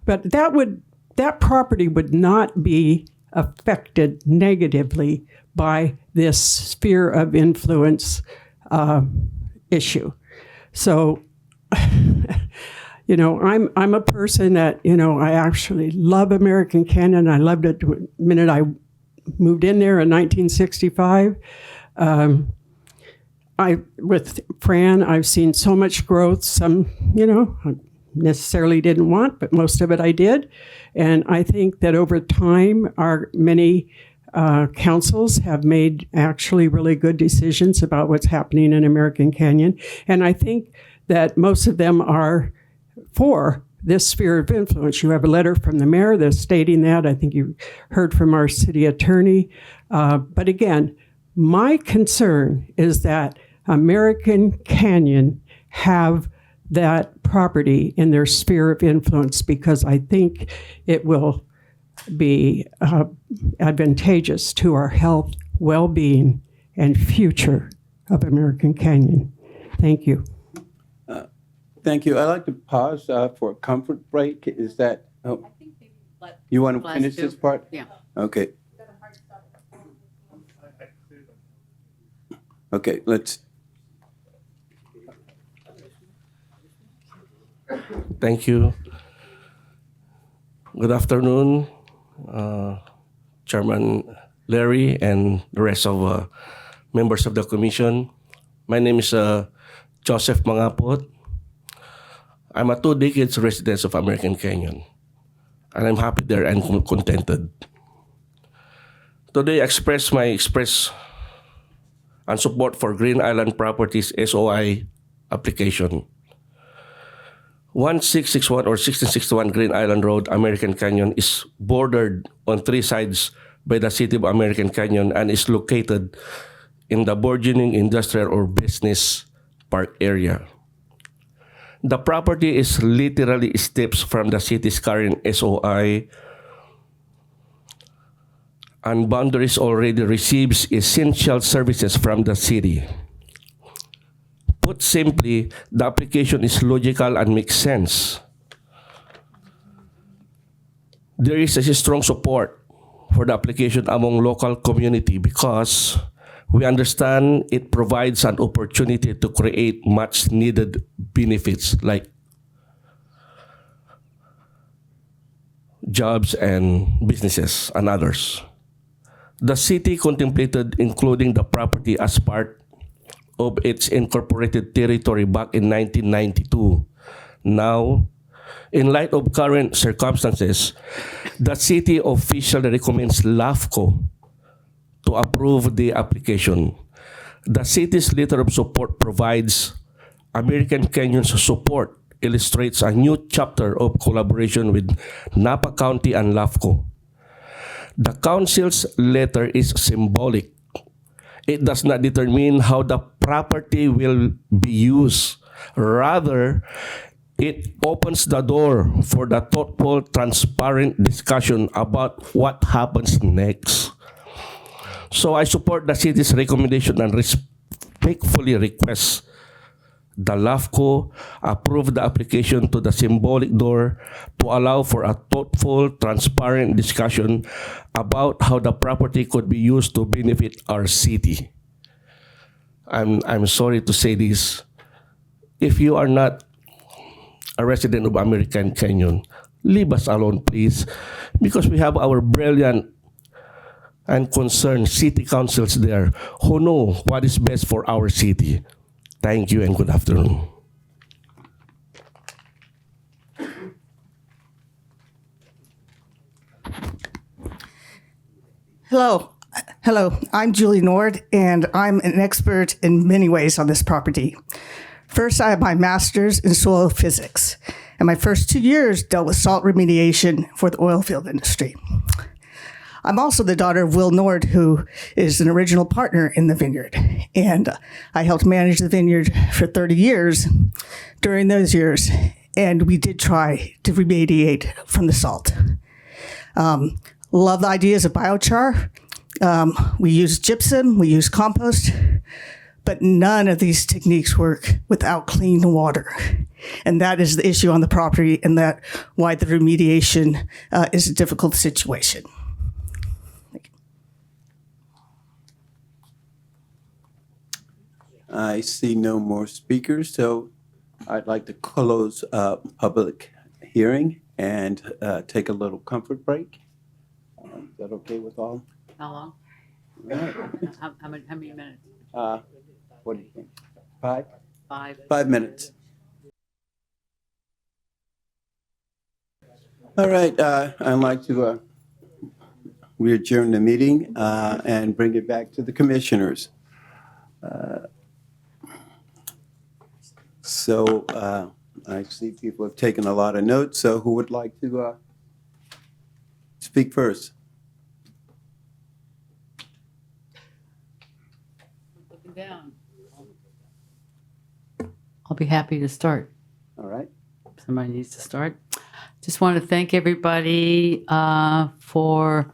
But that property would not be affected negatively by this sphere of influence issue. So, I'm a person that, I actually love American Canyon. I loved it the minute I moved in there in 1965. With Fran, I've seen so much growth. Some, I necessarily didn't want, but most of it I did. And I think that over time, our many councils have made actually really good decisions about what's happening in American Canyon. And I think that most of them are for this sphere of influence. You have a letter from the mayor that's stating that. I think you heard from our city attorney. But again, my concern is that American Canyon have that property in their sphere of influence because I think it will be advantageous to our health, well-being, and future of American Canyon. Thank you. Thank you. I'd like to pause for a comfort break. Is that, you want to finish this part? Yeah. Okay. Okay, let's. Thank you. Good afternoon, Chairman Larry and the rest of members of the commission. My name is Joseph Mangapot. I'm a 2 decades resident of American Canyon, and I'm happy there and contented. Today, I express and support for Green Island Properties SOI application. 1661 or 1661 Green Island Road, American Canyon is bordered on 3 sides by the city of American Canyon and is located in the burgeoning industrial or business park area. The property is literally steps from the city's current SOI, and Boundaries already receives essential services from the city. Put simply, the application is logical and makes sense. There is a strong support for the application among local community because we understand it provides an opportunity to create much needed benefits like jobs and businesses and others. The city contemplated including the property as part of its incorporated territory back in 1992. Now, in light of current circumstances, the city officially recommends LAFCO to approve the application. The city's letter of support provides American Kenyans support, illustrates a new chapter of collaboration with Napa County and LAFCO. The council's letter is symbolic. It does not determine how the property will be used. Rather, it opens the door for the thoughtful, transparent discussion about what happens next. So I support the city's recommendation and respectfully request the LAFCO approve the application to the symbolic door to allow for a thoughtful, transparent discussion about how the property could be used to benefit our city. I'm sorry to say this. If you are not a resident of American Canyon, leave us alone, please, because we have our brilliant and concerned city councils there who know what is best for our city. Thank you and good afternoon. Hello, I'm Julie Nord, and I'm an expert in many ways on this property. First, I have my master's in soil physics, and my first 2 years dealt with salt remediation for the oil field industry. I'm also the daughter of Will Nord, who is an original partner in the vineyard, and I helped manage the vineyard for 30 years during those years, and we did try to remediate from the salt. Love the ideas of biochar. We use gypsum, we use compost, but none of these techniques work without clean water. And that is the issue on the property, and that why the remediation is a difficult situation. I see no more speakers, so I'd like to close public hearing and take a little comfort break. Is that okay with all? How long? Right. How many minutes? What do you think? 5? 5. 5 minutes. All right, I'd like to adjourn the meeting and bring it back to the commissioners. So I see people have taken a lot of notes, so who would like to speak first? Looking down. I'll be happy to start. All right. Somebody needs to start. Just want to thank everybody for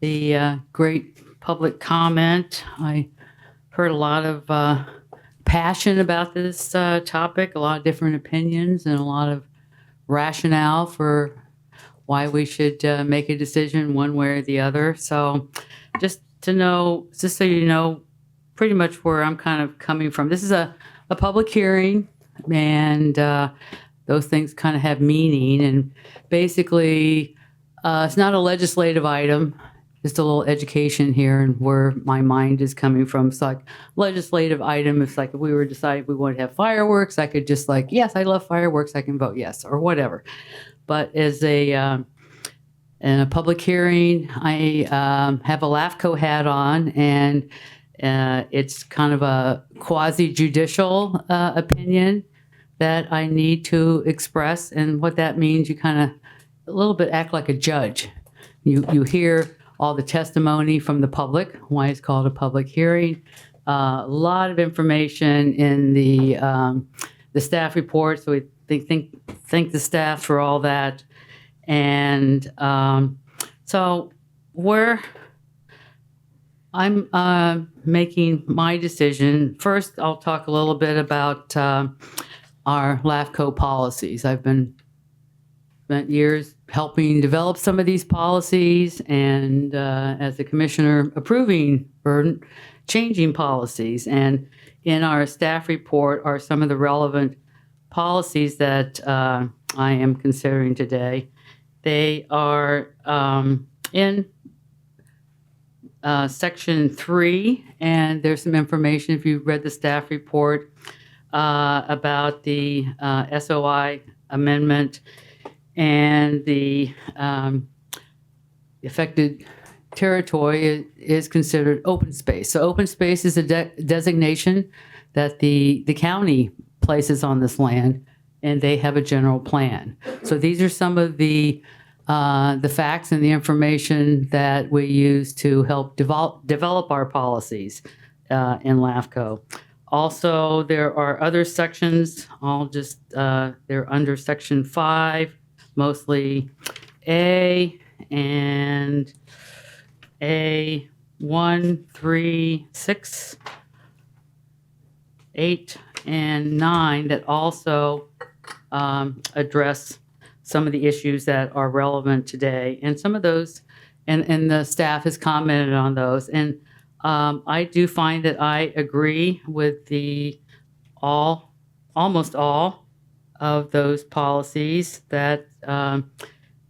the great public comment. I heard a lot of passion about this topic, a lot of different opinions, and a lot of rationale for why we should make a decision one way or the other. So just so you know, pretty much where I'm kind of coming from. This is a public hearing, and those things kind of have meaning. And basically, it's not a legislative item. Just a little education here and where my mind is coming from. It's like legislative item. It's like if we were deciding we want to have fireworks, I could just like, yes, I love fireworks. I can vote yes or whatever. But as in a public hearing, I have a LAFCO hat on, and it's kind of a quasi-judicial opinion that I need to express. And what that means, you kind of a little bit act like a judge. You hear all the testimony from the public, why it's called a public hearing. A lot of information in the staff report, so we thank the staff for all that. And so where I'm making my decision, first I'll talk a little bit about our LAFCO policies. I've been spent years helping develop some of these policies and as a commissioner approving or changing policies. And in our staff report are some of the relevant policies that I am considering today. They are in section 3, and there's some information if you've read the staff report about the SOI amendment and the affected territory is considered open space. So open space is a designation that the county places on this land, and they have a general plan. So these are some of the facts and the information that we use to help develop our policies in LAFCO. Also, there are other sections. I'll just, they're under section 5, mostly A and A1, 3, 6, 8, and 9 that also address some of the issues that are relevant today. And some of those, and the staff has commented on those. And I do find that I agree with almost all of those policies that,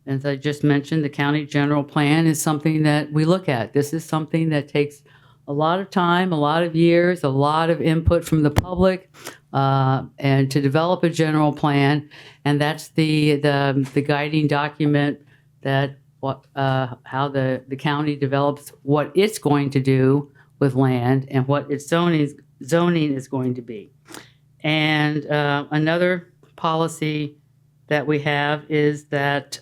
as I just mentioned, the county general plan is something that we look at. This is something that takes a lot of time, a lot of years, a lot of input from the public, and to develop a general plan. And that's the guiding document that how the county develops what it's going to do with land and what its zoning is going to be. And another policy that we have is that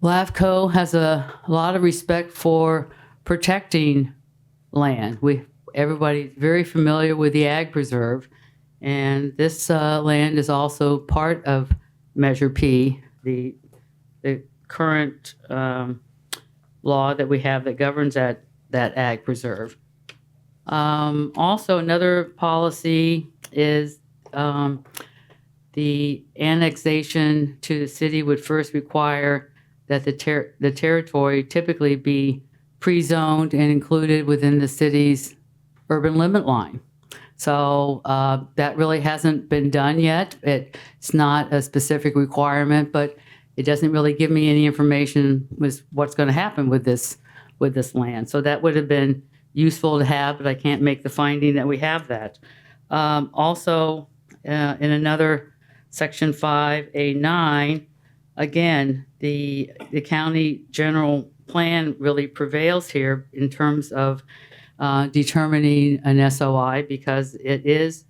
LAFCO has a lot of respect for protecting land. Everybody's very familiar with the Ag Preserve, and this land is also part of Measure P, the current law that we have that governs that Ag Preserve. Also, another policy is the annexation to the city would first require that the territory typically be pre-zoned and included within the city's urban limit line. So that really hasn't been done yet. It's not a specific requirement, but it doesn't really give me any information with what's going to happen with this land. So that would have been useful to have, but I can't make the finding that we have that. Also, in another section 5A9, again, the county general plan really prevails here in terms of determining an SOI because it is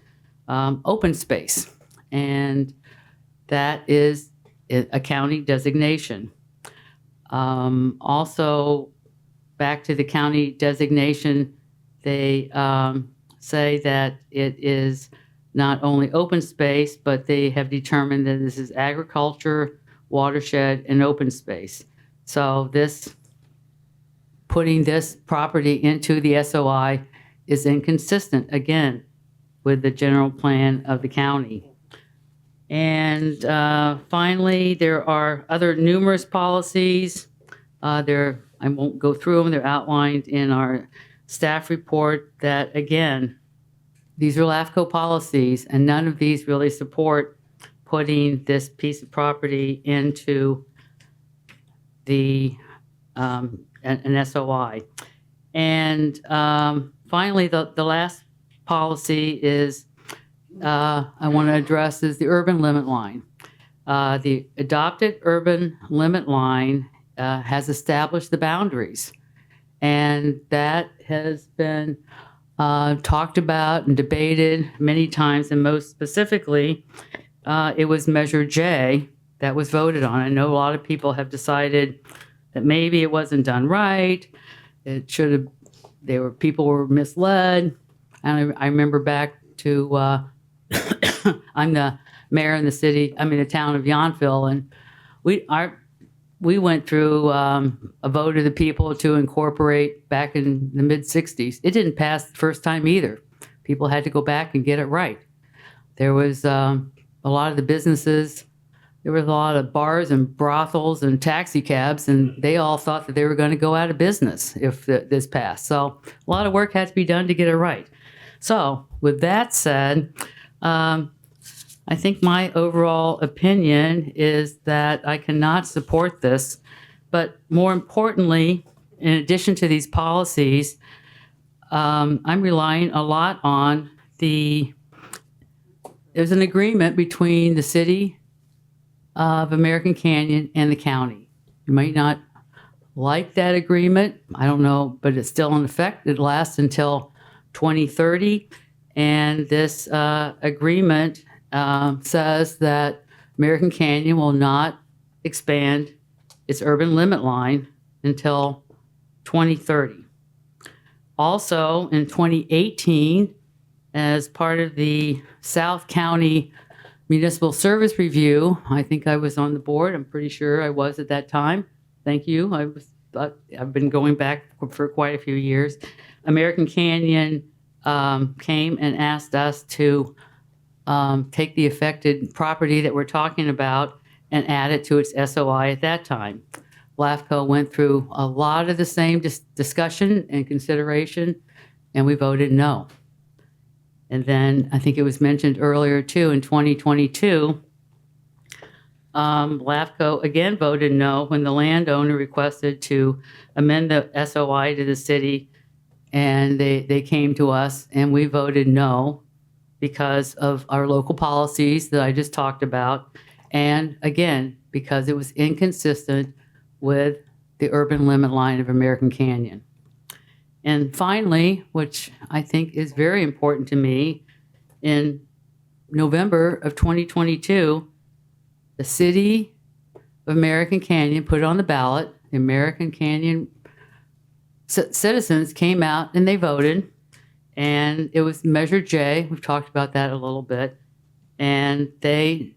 open space, and that is a county designation. Also, back to the county designation, they say that it is not only open space, but they have determined that this is agriculture, watershed, and open space. So putting this property into the SOI is inconsistent, again, with the general plan of the county. And finally, there are other numerous policies. I won't go through them. They're outlined in our staff report that, again, these are LAFCO policies, and none of these really support putting this piece of property into an SOI. And finally, the last policy is I want to address is the urban limit line. The adopted urban limit line has established the boundaries, and that has been talked about and debated many times, and most specifically, it was Measure J that was voted on. I know a lot of people have decided that maybe it wasn't done right. It should have. People were misled. And I remember back to I'm the mayor in the town of Yountville, and we went through a vote of the people to incorporate back in the mid-'60s. It didn't pass the first time either. People had to go back and get it right. There was a lot of the businesses there was a lot of bars and brothels and taxi cabs, and they all thought that they were going to go out of business if this passed. So a lot of work had to be done to get it right. So with that said, I think my overall opinion is that I cannot support this. But more importantly, in addition to these policies, I'm relying a lot on there's an agreement between the city of American Canyon and the county. You might not like that agreement. I don't know, but it's still in effect. It lasts until 2030. And this agreement says that American Canyon will not expand its urban limit line until 2030. Also, in 2018, as part of the South County Municipal Service Review, I think I was on the board. I'm pretty sure I was at that time. Thank you. I've been going back for quite a few years. American Canyon came and asked us to take the affected property that we're talking about and add it to its SOI at that time. LAFCO went through a lot of the same discussion and consideration, and we voted no. And then I think it was mentioned earlier too, in 2022, LAFCO again voted no when the landowner requested to amend the SOI to the city, and they came to us and we voted no because of our local policies that I just talked about, and again, because it was inconsistent with the urban limit line of American Canyon. And finally, which I think is very important to me, in November of 2022, the city of American Canyon put it on the ballot. The American Canyon citizens came out and they voted, and it was Measure J. We've talked about that a little bit. And they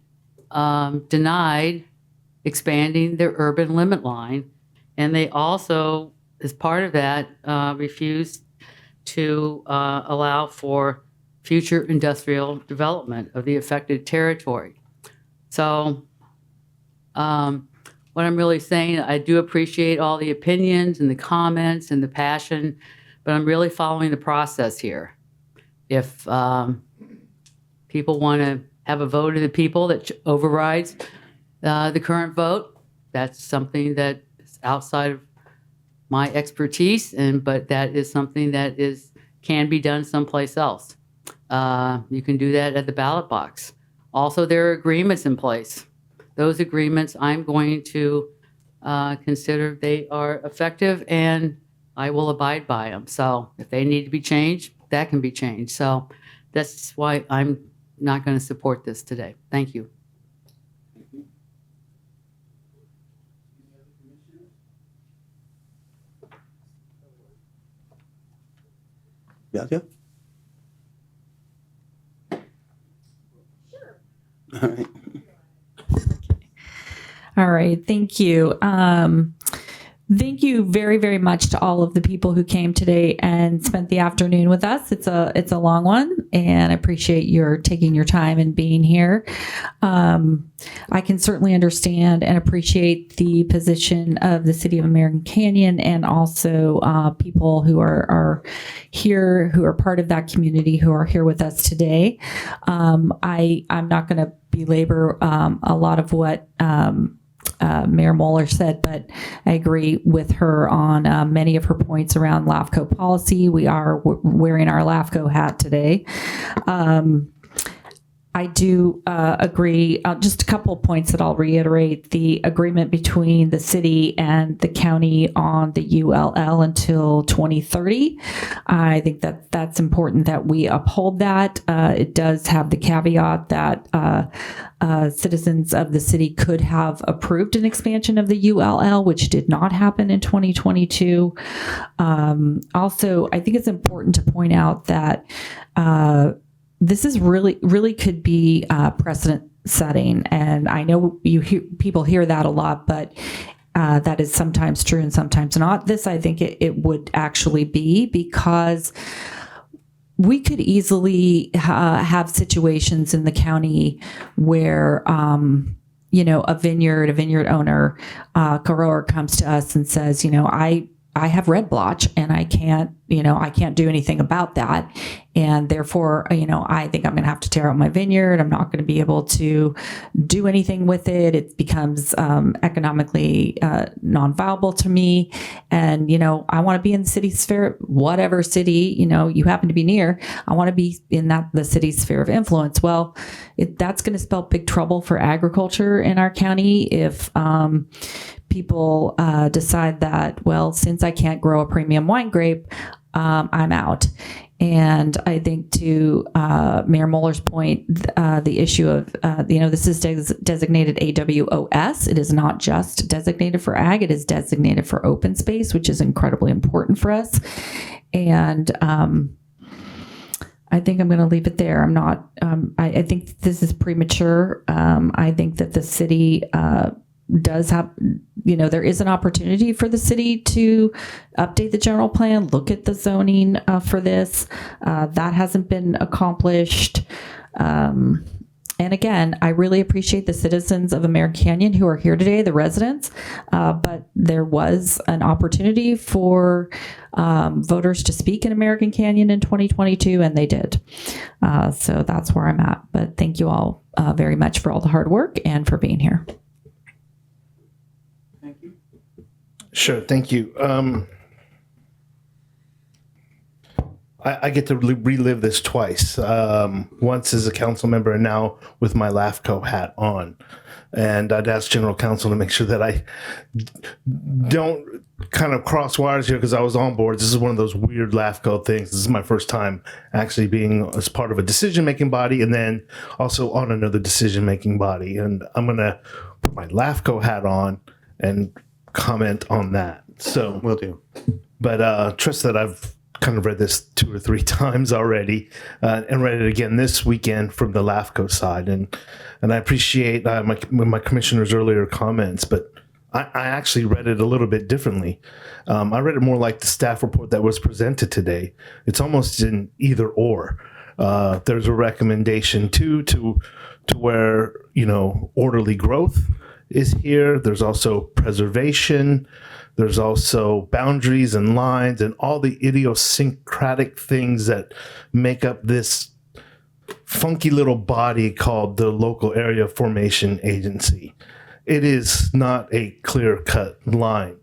denied expanding their urban limit line. And they also, as part of that, refused to allow for future industrial development of the affected territory. So what I'm really saying, I do appreciate all the opinions and the comments and the passion, but I'm really following the process here. If people want to have a vote of the people that overrides the current vote, that's something that is outside of my expertise, but that is something that can be done someplace else. You can do that at the ballot box. Also, there are agreements in place. Those agreements, I'm going to consider they are effective, and I will abide by them. So if they need to be changed, that can be changed. So that's why I'm not going to support this today. Thank you. Sure. All right. All right. Thank you. Thank you very, very much to all of the people who came today and spent the afternoon with us. It's a long one, and I appreciate your taking your time and being here. I can certainly understand and appreciate the position of the City of American Canyon, and also people who are here, who are part of that community, who are here with us today. I'm not going to belabor a lot of what Mayor Moeller said, but I agree with her on many of her points around LAFCO policy. We are wearing our LAFCO hat today. I do agree. Just a couple of points that I'll reiterate. The agreement between the city and the county on the ULL until 2030. I think that that's important that we uphold that. It does have the caveat that citizens of the city could have approved an expansion of the ULL, which did not happen in 2022. Also, I think it's important to point out that this is really could be precedent setting. And I know people hear that a lot, but that is sometimes true and sometimes not. This, I think it would actually be, because we could easily have situations in the county where a vineyard owner, grower comes to us and says, I have red blotch and I can't do anything about that. And therefore, I think I'm going to have to tear out my vineyard. I'm not going to be able to do anything with it. It becomes economically non-viable to me. And, I want to be in the city sphere, whatever city, you happen to be near. I want to be in the city's sphere of influence. Well, that's going to spell big trouble for agriculture in our county if people decide that, well, since I can't grow a premium wine grape, I'm out. And I think to Mayor Muller's point, the issue of, this is designated AWOS. It is not just designated for ag. It is designated for open space, which is incredibly important for us. And I think I'm going to leave it there. I'm not, I think this is premature. I think that the city does have, there is an opportunity for the city to update the general plan, look at the zoning for this. That hasn't been accomplished. And again, I really appreciate the citizens of American Canyon who are here today, the residents, but there was an opportunity for voters to speak in American Canyon in 2022, and they did. So that's where I'm at. But thank you all very much for all the hard work and for being here. Sure, thank you. I get to relive this twice. Once as a council member and now with my LAFCO hat on. And I'd ask General Counsel to make sure that I don't kind of cross wires here because I was on board. This is one of those weird LAFCO things. This is my first time actually being as part of a decision-making body and then also on another decision-making body. And I'm going to put my LAFCO hat on and comment on that. So Will do. But trust that I've kind of read this 2 or 3 times already and read it again this weekend from the LAFCO side. And I appreciate my commissioner's earlier comments, but I actually read it a little bit differently. I read it more like the staff report that was presented today. It's almost an either or. There's a recommendation to where, orderly growth is here. There's also preservation. There's also boundaries and lines and all the idiosyncratic things that make up this funky little body called the Local Area Formation Agency. It is not a clear-cut line.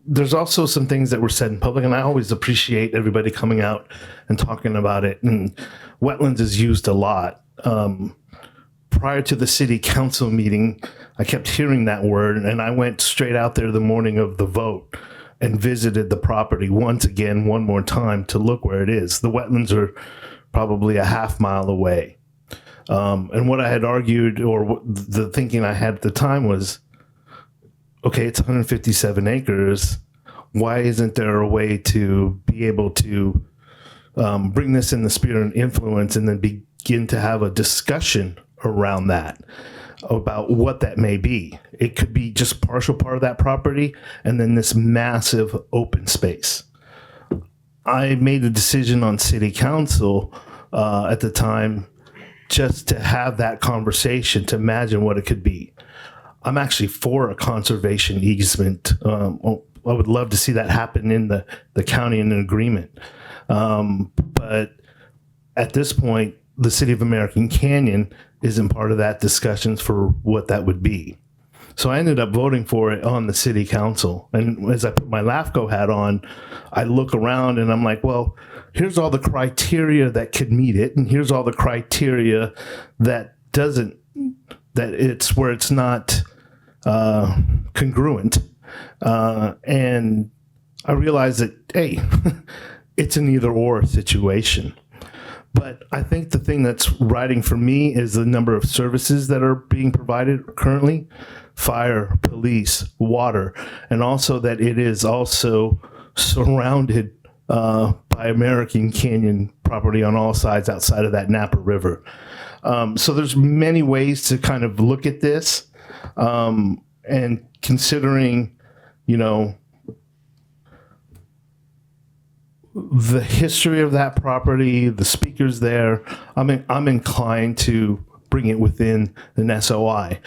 There's also some things that were said in public, and I always appreciate everybody coming out and talking about it. And wetlands is used a lot. Prior to the city council meeting, I kept hearing that word, and I went straight out there the morning of the vote and visited the property one more time to look where it is. The wetlands are probably a half mile away. And what I had argued, or the thinking I had at the time was, okay, it's 157 acres. Why isn't there a way to be able to bring this in the sphere and influence and then begin to have a discussion around that, about what that may be? It could be just partial part of that property and then this massive open space. I made a decision on city council at the time just to have that conversation, to imagine what it could be. I'm actually for a conservation easement. I would love to see that happen in the county in an agreement. But at this point, the city of American Canyon isn't part of that discussions for what that would be. So I ended up voting for it on the city council. And as I put my LAFCO hat on, I look around and I'm like, well, here's all the criteria that could meet it. And here's all the criteria that doesn't, that it's where it's not congruent. And I realized that, hey, it's an either or situation. But I think the thing that's riding for me is the number of services that are being provided currently: fire, police, water, and also that it is also surrounded by American Canyon property on all sides outside of that Napa River. So there's many ways to kind of look at this, and considering, the history of that property, the speakers there, I'm inclined to bring it within an SOI,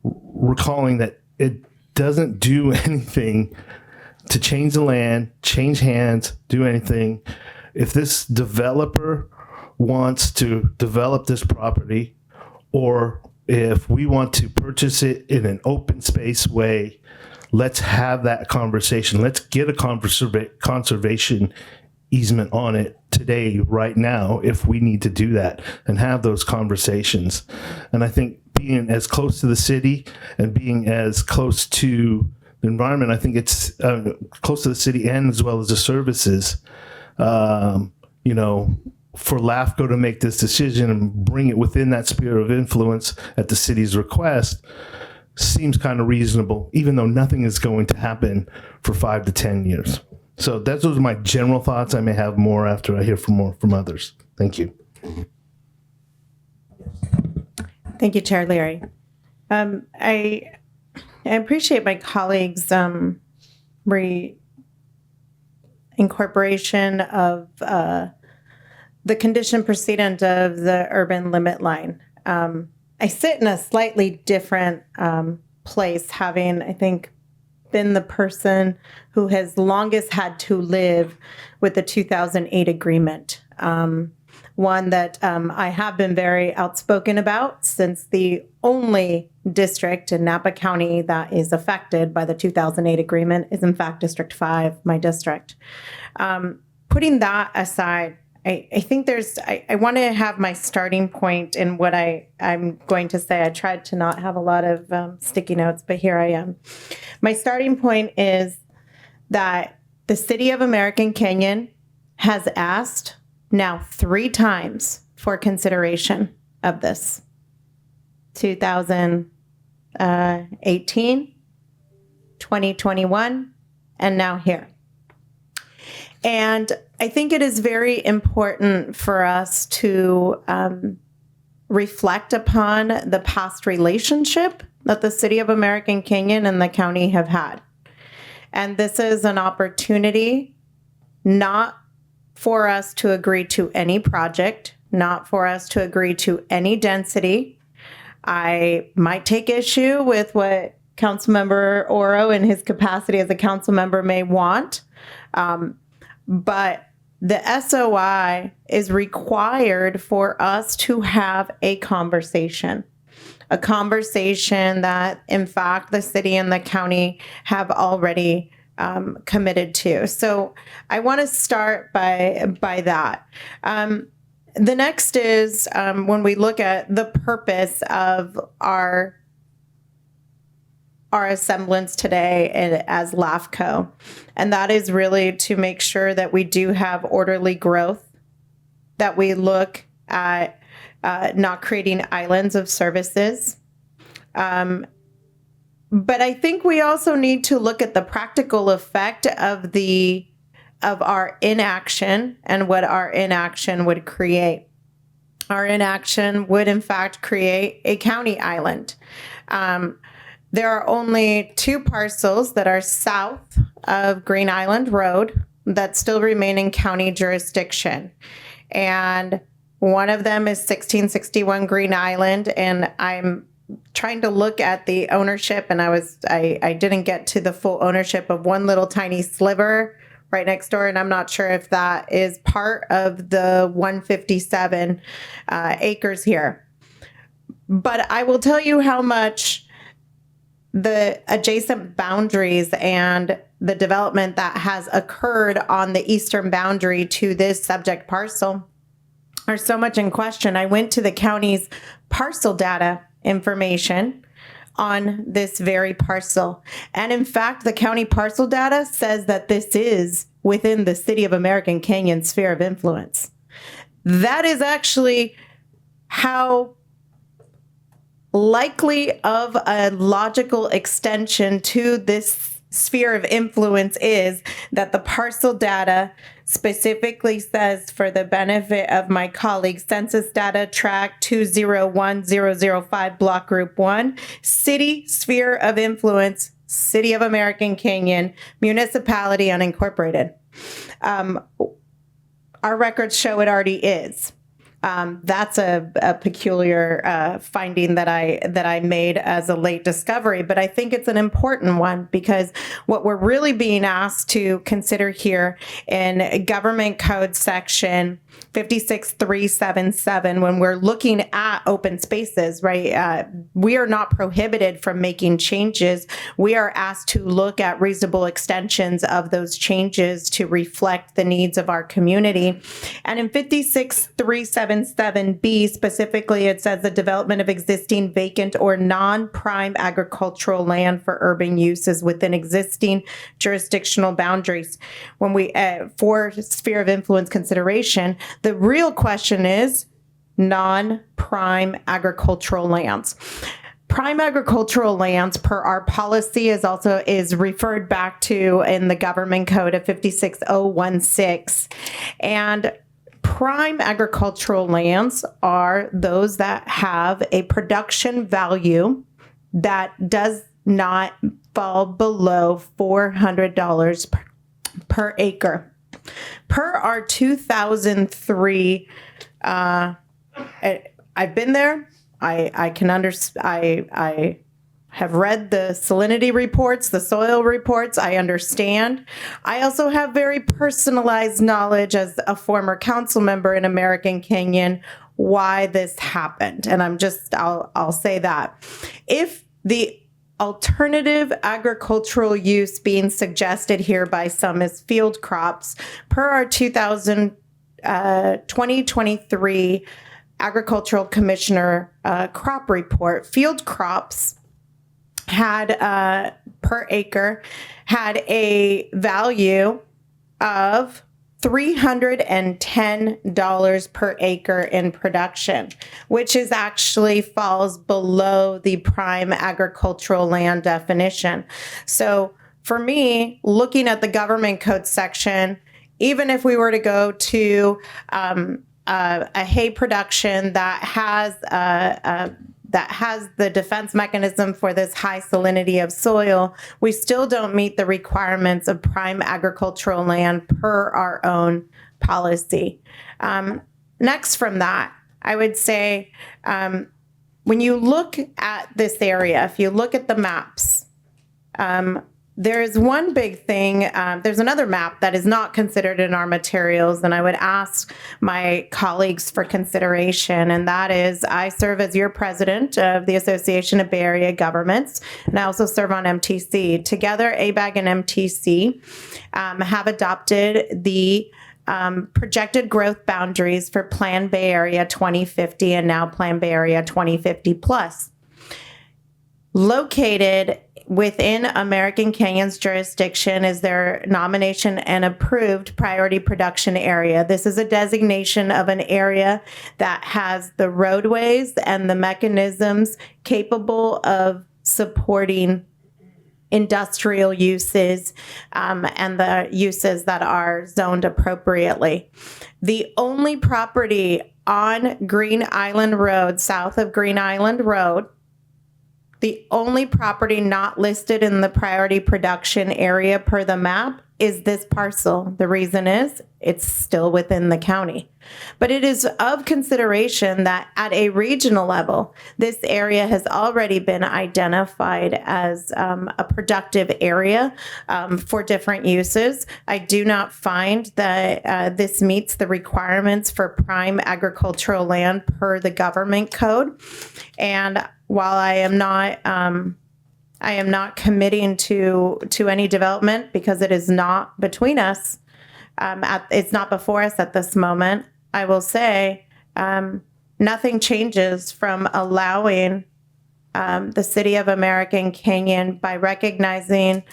recalling that it doesn't do anything to change the land, change hands, do anything. If this developer wants to develop this property, or if we want to purchase it in an open space way, let's have that conversation. Let's get a conservation easement on it today, right now, if we need to do that, and have those conversations. And I think being as close to the city and being as close to the environment, I think it's close to the city and as well as the services, you know, for LAFCO to make this decision and bring it within that sphere of influence at the city's request seems kind of reasonable, even though nothing is going to happen for 5 to 10 years. So those are my general thoughts. I may have more after I hear from others. Thank you. Thank you, Chair Leary. I appreciate my colleagues' incorporation of the condition precedent of the urban limit line. I sit in a slightly different place, having, I think, been the person who has longest had to live with the 2008 agreement. One that I have been very outspoken about, since the only district in Napa County that is affected by the 2008 agreement is in fact District 5, my district. Putting that aside, I think I want to have my starting point in what I'm going to say. I tried to not have a lot of sticky notes, but here I am. My starting point is that the city of American Canyon has asked now 3 times for consideration of this. 2018, 2021, and now here. And I think it is very important for us to reflect upon the past relationship that the city of American Canyon and the county have had. And this is an opportunity not for us to agree to any project, not for us to agree to any density. I might take issue with what Councilmember Oro in his capacity as a council member may want. But the SOI is required for us to have a conversation that, in fact, the city and the county have already committed to. So I want to start by that. The next is when we look at the purpose of our assemblance today as LAFCO. And that is really to make sure that we do have orderly growth, that we look at not creating islands of services. But I think we also need to look at the practical effect of our inaction and what our inaction would create. Our inaction would, in fact, create a county island. There are only 2 parcels that are south of Green Island Road that still remain in county jurisdiction. And one of them is 1661 Green Island. And I'm trying to look at the ownership, and I didn't get to the full ownership of one little tiny sliver right next door. And I'm not sure if that is part of the 157 acres here. But I will tell you how much the adjacent boundaries and the development that has occurred on the eastern boundary to this subject parcel are so much in question. I went to the county's parcel data information on this very parcel. And in fact, the county parcel data says that this is within the city of American Canyon sphere of influence. That is actually how likely of a logical extension to this sphere of influence is that the parcel data specifically says, for the benefit of my colleagues, Census Data Tract 201005, Block Group 1, City Sphere of Influence, City of American Canyon, Municipality Unincorporated. Our records show it already is. That's a peculiar finding that I made as a late discovery, but I think it's an important one because what we're really being asked to consider here in Government Code Section 56377, when we're looking at open spaces, right? We are not prohibited from making changes. We are asked to look at reasonable extensions of those changes to reflect the needs of our community. And in 56377B specifically, it says the development of existing vacant or non-prime agricultural land for urban uses within existing jurisdictional boundaries. When we, for sphere of influence consideration, the real question is non-prime agricultural lands. Prime agricultural lands, per our policy, is referred back to in the Government Code of 56016. And prime agricultural lands are those that have a production value that does not fall below $400 per acre. Per our 2003, I've been there. I can understand. I have read the salinity reports, the soil reports. I understand. I also have very personalized knowledge as a former council member in American Canyon why this happened. And I'll say that. If the alternative agricultural use being suggested here by some is field crops, per our 2023 Agricultural Commissioner crop report, field crops had per acre had a value of $310 per acre in production, which is actually falls below the prime agricultural land definition. So for me, looking at the Government Code section, even if we were to go to a hay production that has the defense mechanism for this high salinity of soil, we still don't meet the requirements of prime agricultural land per our own policy. Next from that, I would say when you look at this area, if you look at the maps, there is one big thing. There's another map that is not considered in our materials, and I would ask my colleagues for consideration, and that is I serve as your president of the Association of Bay Area Governments, and I also serve on MTC. Together, ABAG and MTC have adopted the projected growth boundaries for Plan Bay Area 2050 and now Plan Bay Area 2050 plus. Located within American Canyon's jurisdiction is their nomination and approved priority production area. This is a designation of an area that has the roadways and the mechanisms capable of supporting industrial uses and the uses that are zoned appropriately. The only property on Green Island Road, south of Green Island Road, the only property not listed in the priority production area per the map is this parcel. The reason is it's still within the county. But it is of consideration that at a regional level, this area has already been identified as a productive area for different uses. I do not find that this meets the requirements for prime agricultural land per the Government Code. And while I am not committing to any development because it is not between us. It's not before us at this moment. I will say nothing changes from allowing the city of American Canyon by recognizing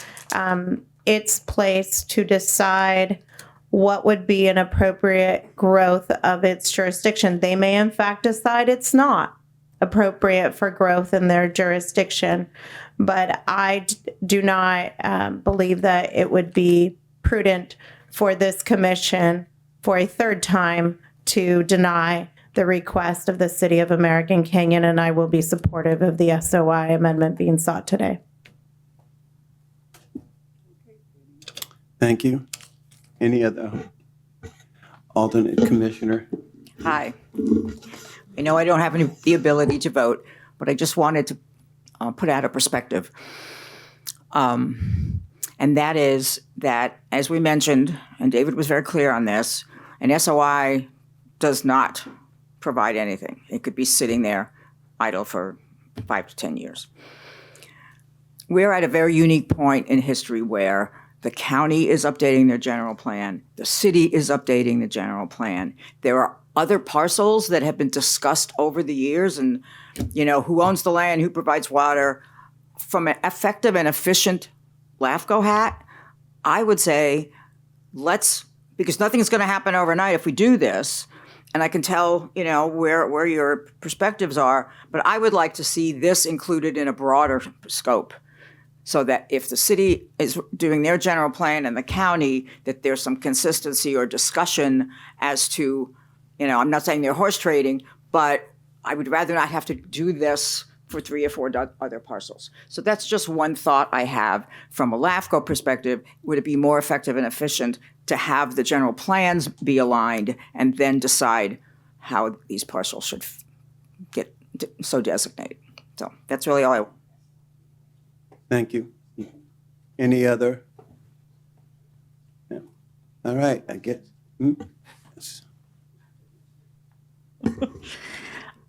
its place to decide what would be an appropriate growth of its jurisdiction. They may in fact decide it's not appropriate for growth in their jurisdiction. But I do not believe that it would be prudent for this commission for a third time to deny the request of the City of American Canyon, and I will be supportive of the SOI amendment being sought today. Thank you. Any other alternate commissioner? Hi. I know I don't have the ability to vote, but I just wanted to put out a perspective. And that is that, as we mentioned, and David was very clear on this, an SOI does not provide anything. It could be sitting there idle for 5 to 10 years. We're at a very unique point in history where the county is updating their general plan. The city is updating the general plan. There are other parcels that have been discussed over the years and, who owns the land, who provides water. From an effective and efficient LAFCO hat, I would say because nothing's going to happen overnight if we do this, and I can tell, where your perspectives are, but I would like to see this included in a broader scope so that if the city is doing their general plan and the county, that there's some consistency or discussion as to, I'm not saying they're horse trading, but I would rather not have to do this for 3 or 4 other parcels. So that's just one thought I have from a LAFCO perspective. Would it be more effective and efficient to have the general plans be aligned and then decide how these parcels should get so designated? So that's really all I. Thank you. Any other? Yeah. All right, I guess.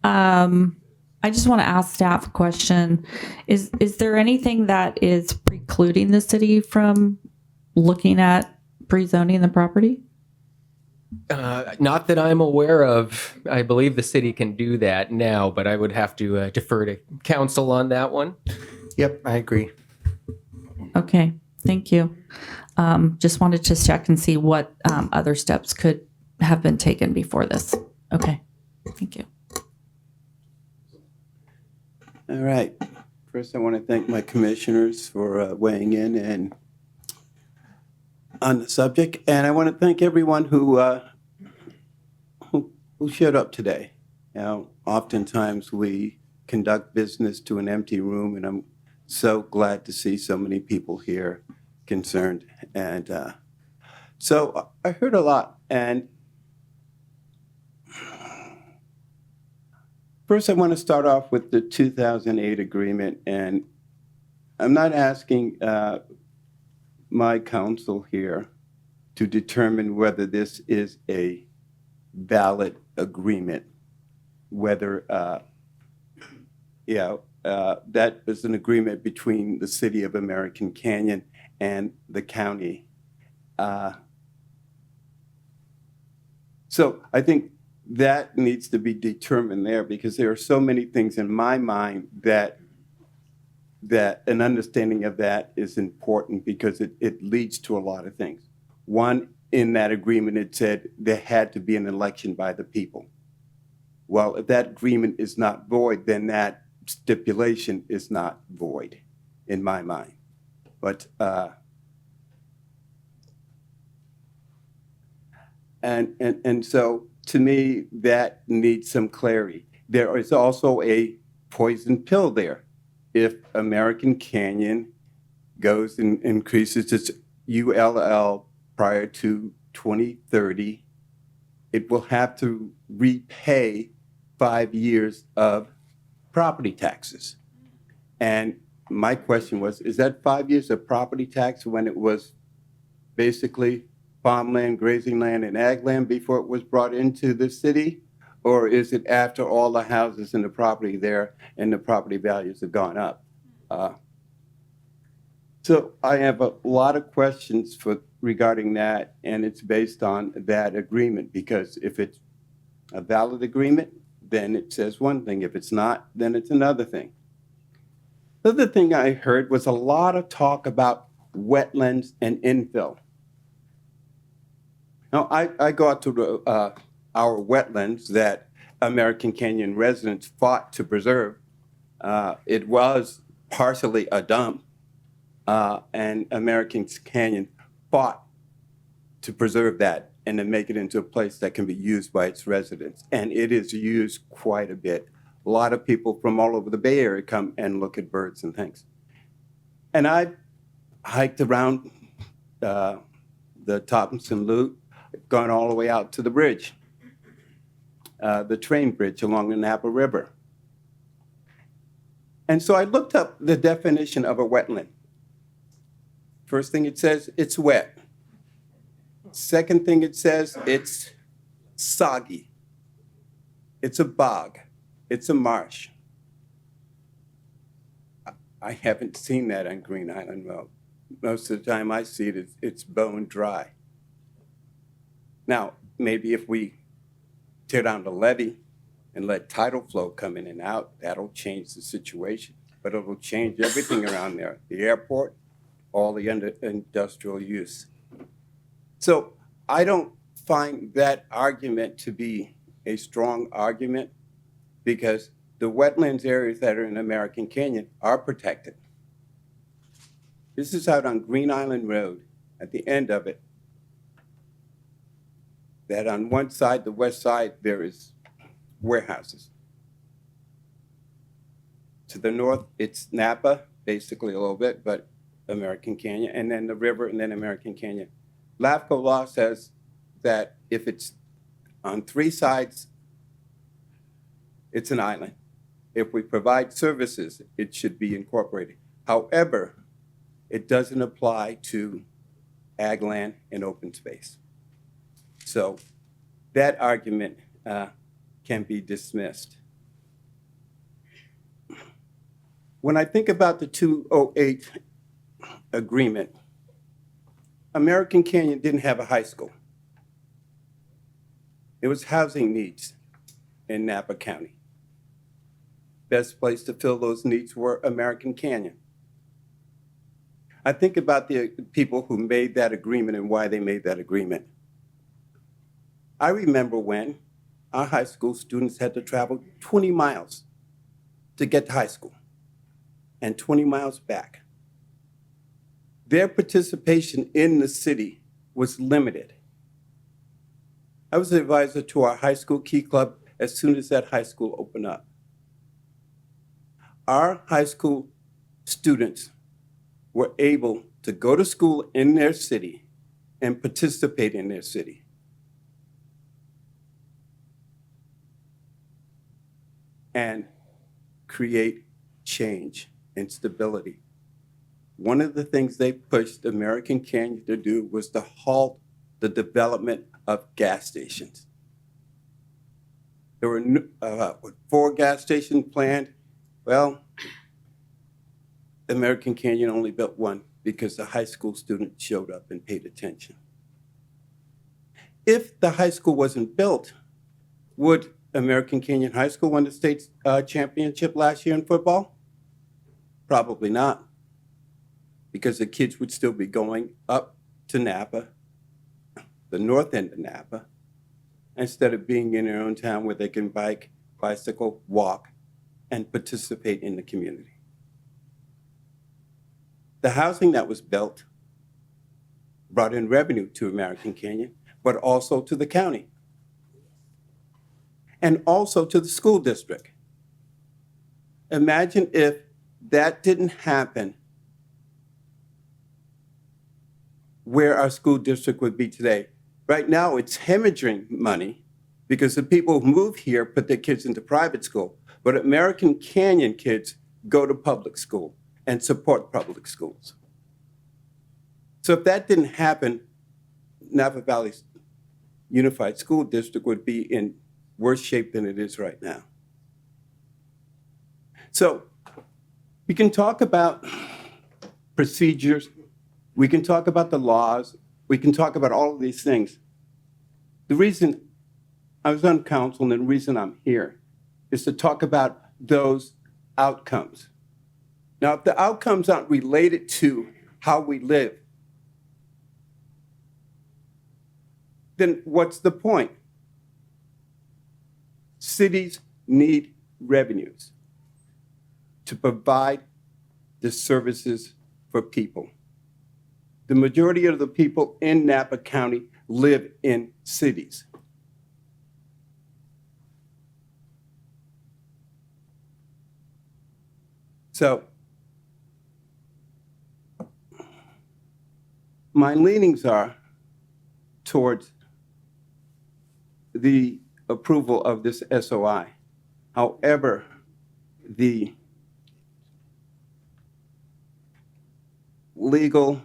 I just want to ask staff a question. Is there anything that is precluding the city from looking at pre-zoning the property? Not that I'm aware of. I believe the city can do that now, but I would have to defer to council on that one. Yep, I agree. Okay, thank you. Just wanted to check and see what other steps could have been taken before this. Okay, thank you. All right. First, I want to thank my commissioners for weighing in and on the subject, and I want to thank everyone who showed up today. Oftentimes we conduct business to an empty room, and I'm so glad to see so many people here concerned. And so I heard a lot, and first, I want to start off with the 2008 agreement, and I'm not asking my counsel here to determine whether this is a valid agreement, whether, that is an agreement between the city of American Canyon and the county. So I think that needs to be determined there, because there are so many things in my mind that an understanding of that is important, because it leads to a lot of things. One, in that agreement, it said there had to be an election by the people. Well, if that agreement is not void, then that stipulation is not void in my mind. But and so to me, that needs some clarity. There is also a poison pill there. If American Canyon goes and increases its ULL prior to 2030, it will have to repay 5 years of property taxes. And my question was, is that 5 years of property tax when it was basically farmland, grazing land, and ag land before it was brought into the city? Or is it after all the houses and the property there and the property values have gone up? So I have a lot of questions regarding that, and it's based on that agreement, because if it's a valid agreement, then it says one thing. If it's not, then it's another thing. The other thing I heard was a lot of talk about wetlands and infill. Now, I go out to our wetlands that American Canyon residents fought to preserve. It was partially a dump, and American Canyon fought to preserve that and to make it into a place that can be used by its residents. And it is used quite a bit. A lot of people from all over the Bay Area come and look at birds and things. And I hiked around the Thompson Loop, gone all the way out to the bridge. the train bridge along the Napa River. And so I looked up the definition of a wetland. First thing it says, it's wet. Second thing it says, it's soggy. It's a bog. It's a marsh. I haven't seen that on Green Island Road. Most of the time I see it, it's bone dry. Now, maybe if we tear down the levee and let tidal flow come in and out, that'll change the situation. But it'll change everything around there, the airport, all the industrial use. So I don't find that argument to be a strong argument because the wetlands areas that are in American Canyon are protected. This is out on Green Island Road, at the end of it, that on one side, the west side, there is warehouses. To the north, it's Napa, basically a little bit, but American Canyon, and then the river, and then American Canyon. LAFCO law says that if it's on three sides, it's an island. If we provide services, it should be incorporated. However, it doesn't apply to ag land and open space. So that argument can be dismissed. When I think about the 208 agreement, American Canyon didn't have a high school. It was housing needs in Napa County. Best place to fill those needs were American Canyon. I think about the people who made that agreement and why they made that agreement. I remember when our high school students had to travel 20 miles to get to high school and 20 miles back. Their participation in the city was limited. I was an advisor to our high school key club as soon as that high school opened up. Our high school students were able to go to school in their city and participate in their city. And create change and stability. One of the things they pushed American Canyon to do was to halt the development of gas stations. There were 4 gas stations planned. Well, American Canyon only built 1 because the high school students showed up and paid attention. If the high school wasn't built, would American Canyon High School win the state championship last year in football? Probably not, because the kids would still be going up to Napa, the north end of Napa, instead of being in their own town where they can bike, bicycle, walk, and participate in the community. The housing that was built brought in revenue to American Canyon, but also to the county, and also to the school district. Imagine if that didn't happen, where our school district would be today. Right now, it's hemorrhaging money because the people who move here put their kids into private school, but American Canyon kids go to public school and support public schools. So if that didn't happen, Napa Valley Unified School District would be in worse shape than it is right now. So we can talk about procedures, we can talk about the laws, we can talk about all of these things. The reason I was on council and the reason I'm here is to talk about those outcomes. Now, if the outcomes aren't related to how we live, then what's the point? Cities need revenues to provide the services for people. The majority of the people in Napa County live in cities. So, my leanings are towards the approval of this SOI. However, the legal,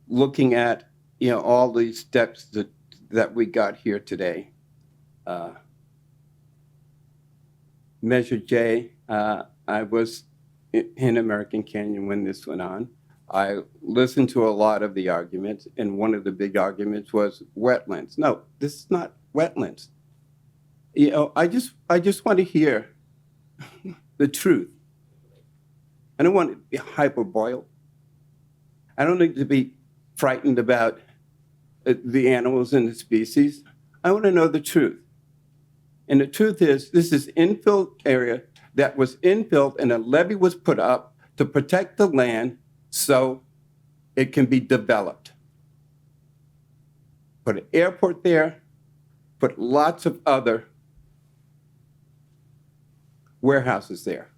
looking at, all these steps that we got here today. Measure J, I was in American Canyon when this went on. I listened to a lot of the arguments, and one of the big arguments was wetlands. No, this is not wetlands. I just want to hear the truth. I don't want to be hyperboiled. I don't need to be frightened about the animals and the species. I want to know the truth. And the truth is, this is infill area that was infilled, and a levee was put up to protect the land so it can be developed. Put an airport there, put lots of other warehouses there.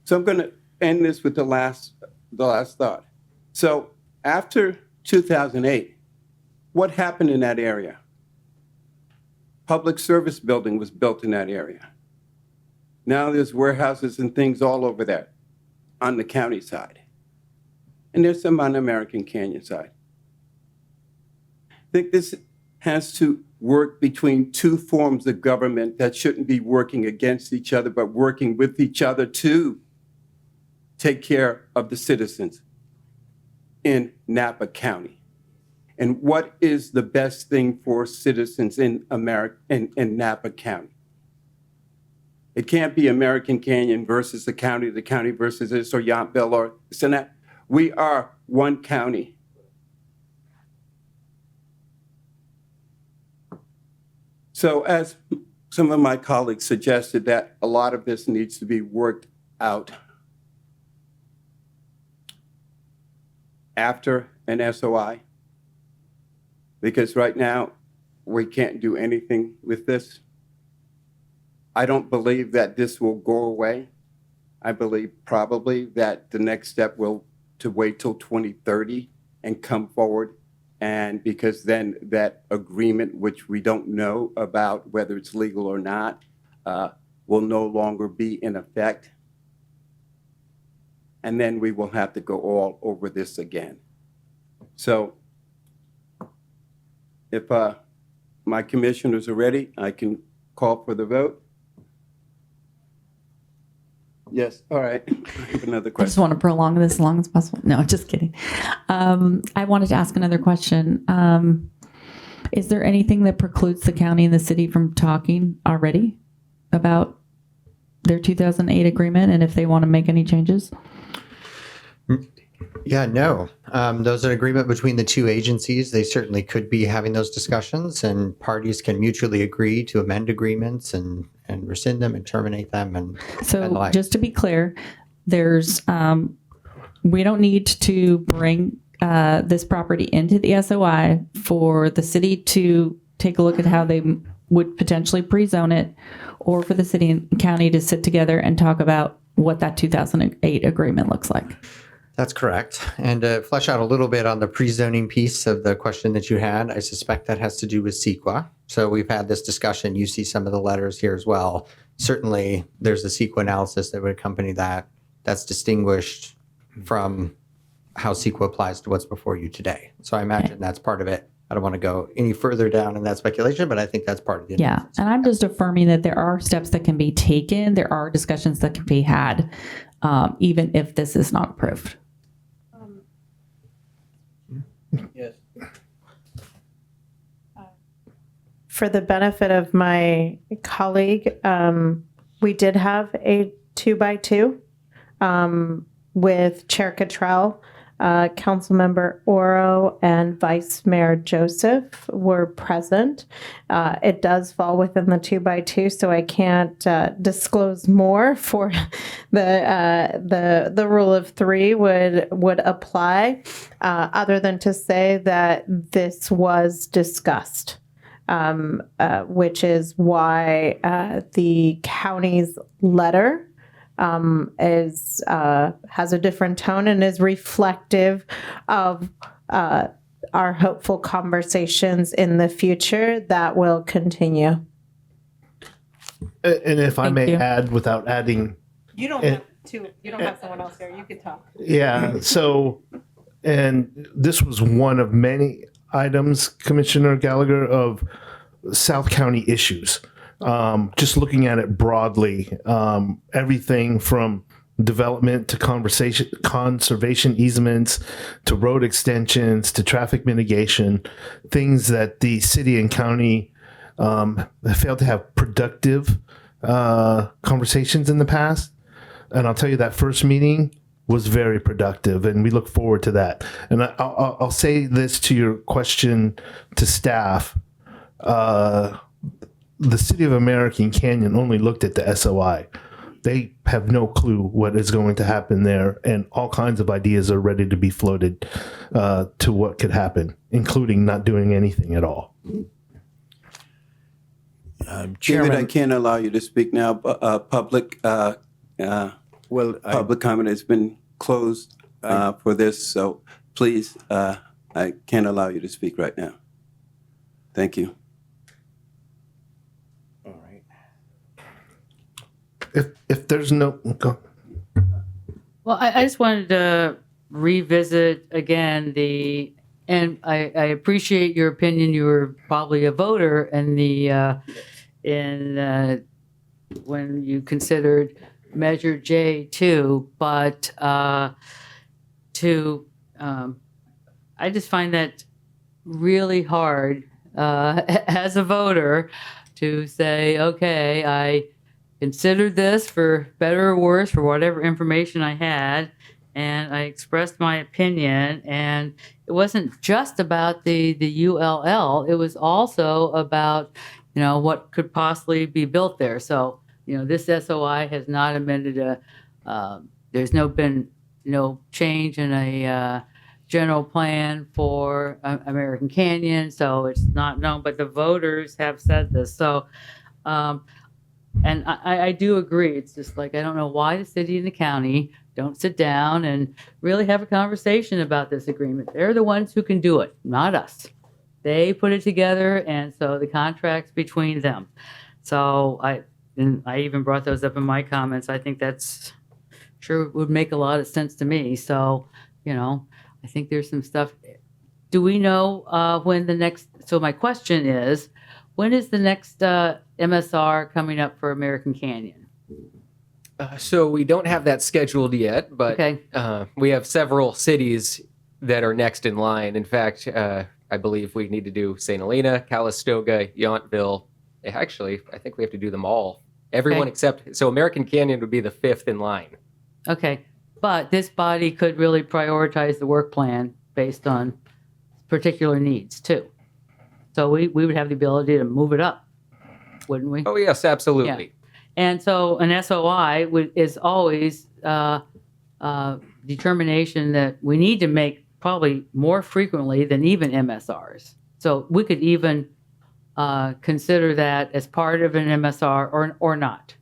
So I'm going to end this with the last thought. So after 2008, what happened in that area? Public service building was built in that area. Now there's warehouses and things all over there on the county side. And there's some on the American Canyon side. I think this has to work between two forms of government that shouldn't be working against each other, but working with each other to take care of the citizens in Napa County. And what is the best thing for citizens in America, in Napa County? It can't be American Canyon versus the county versus this, or Yountville, or Senate. We are one county. So as some of my colleagues suggested, that a lot of this needs to be worked out after an SOI. Because right now, we can't do anything with this. I don't believe that this will go away. I believe probably that the next step will to wait till 2030 and come forward. And because then that agreement, which we don't know about whether it's legal or not, will no longer be in effect. And then we will have to go all over this again. So if my commissioners are ready, I can call for the vote. Yes, all right. I have another I just question. want to prolong this as long as possible. No, just kidding. I wanted to ask another question. Is there anything that precludes the county and the city from talking already about their 2008 agreement and if they want to make any changes? Yeah, no. Those are an agreement between the two agencies. They certainly could be having those discussions, and parties can mutually agree to amend agreements and rescind them and terminate them. And So and the like. just to be clear, there's we don't need to bring this property into the SOI for the city to take a look at how they would potentially pre-zone it, or for the city and county to sit together and talk about what that 2008 agreement looks like. That's correct. And to flesh out a little bit on the pre-zoning piece of the question that you had, I suspect that has to do with CEQA. So we've had this discussion. You see some of the letters here as well. Certainly, there's a CEQA analysis that would accompany that. That's distinguished from how CEQA applies to what's before you today. So I imagine that's part of it. I don't want to go any further down in that speculation, but I think that's part of the Yeah, and I'm just affirming that there are steps that can be taken. There are discussions that can be had, even if this is not approved. Yes. For the benefit of my colleague, we did have a 2x2 with Chair Cottrell, Councilmember Oro, and Vice Mayor Joseph were present. It does fall within the 2x2, so I can't disclose more. For the rule of three would apply, other than to say that this was discussed. Which is why the county's letter has a different tone and is reflective of are hopeful conversations in the future that will continue. And if I Thank may you. add, without adding, You don't And- have to. You don't have someone else here. You can talk. yeah. So, and this was one of many items, Commissioner Gallagher, of South County issues. Just looking at it broadly, everything from development to conservation easements to road extensions to traffic mitigation, things that the city and county have failed to have productive conversations in the past. And I'll tell you that first meeting was very productive, and we look forward to that. And I'll say this to your question to staff. The city of American Canyon only looked at the SOI. They have no clue what is going to happen there, and all kinds of ideas are ready to be floated to what could happen, including not doing anything at all. David, I can't allow you to speak now. Public public comment has been closed for this, so please, I can't allow you to speak right now. Thank you. If there's no, go. Well, I just wanted to revisit again and I appreciate your opinion. You were probably a voter in when you considered Measure J2, but I just find that really hard as a voter to say, okay, I considered this for better or worse, for whatever information I had, and I expressed my opinion. And it wasn't just about the ULL; it was also about what could possibly be built there. So this SOI has not amended there's been no change in a general plan for American Canyon, so it's not known. But the voters have said this, so. And I do agree. It's just like, I don't know why the city and the county don't sit down and really have a conversation about this agreement. They're the ones who can do it, not us. They put it together, and so the contract's between them. So I even brought those up in my comments. I think that's sure would make a lot of sense to me. So, I think there's some stuff. Do we know when the next, so my question is, when is the next MSR coming up for American Canyon? So we don't have that scheduled yet, but we have several cities that are next in line. In fact, I believe we need to do St. Helena, Calistoga, Yountville. Actually, I think we have to do them all. Everyone except, so American Canyon would be the fifth in line. Okay, but this body could really prioritize the work plan based on particular needs too. So we would have the ability to move it up, wouldn't we? Oh, yes, absolutely. Yeah. And so an SOI is always determination that we need to make probably more frequently than even MSRs. So we could even consider that as part of an MSR or not.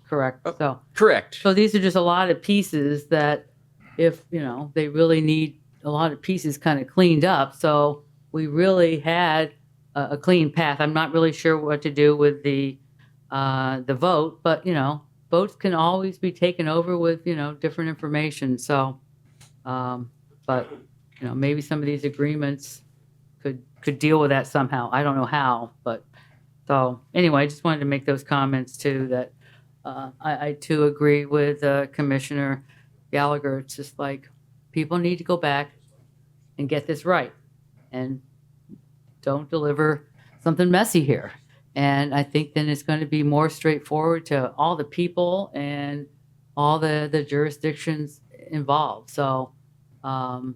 Correct? Correct. So these are just a lot of pieces that if, they really need a lot of pieces kind of cleaned up. So we really had a clean path. I'm not really sure what to do with the vote, but votes can always be taken over with different information. So, but maybe some of these agreements could deal with that somehow. I don't know how, but so anyway, I just wanted to make those comments too. That I too agree with Commissioner Gallagher. It's just like people need to go back and get this right, and don't deliver something messy here. And I think then it's going to be more straightforward to all the people and all the jurisdictions involved. So I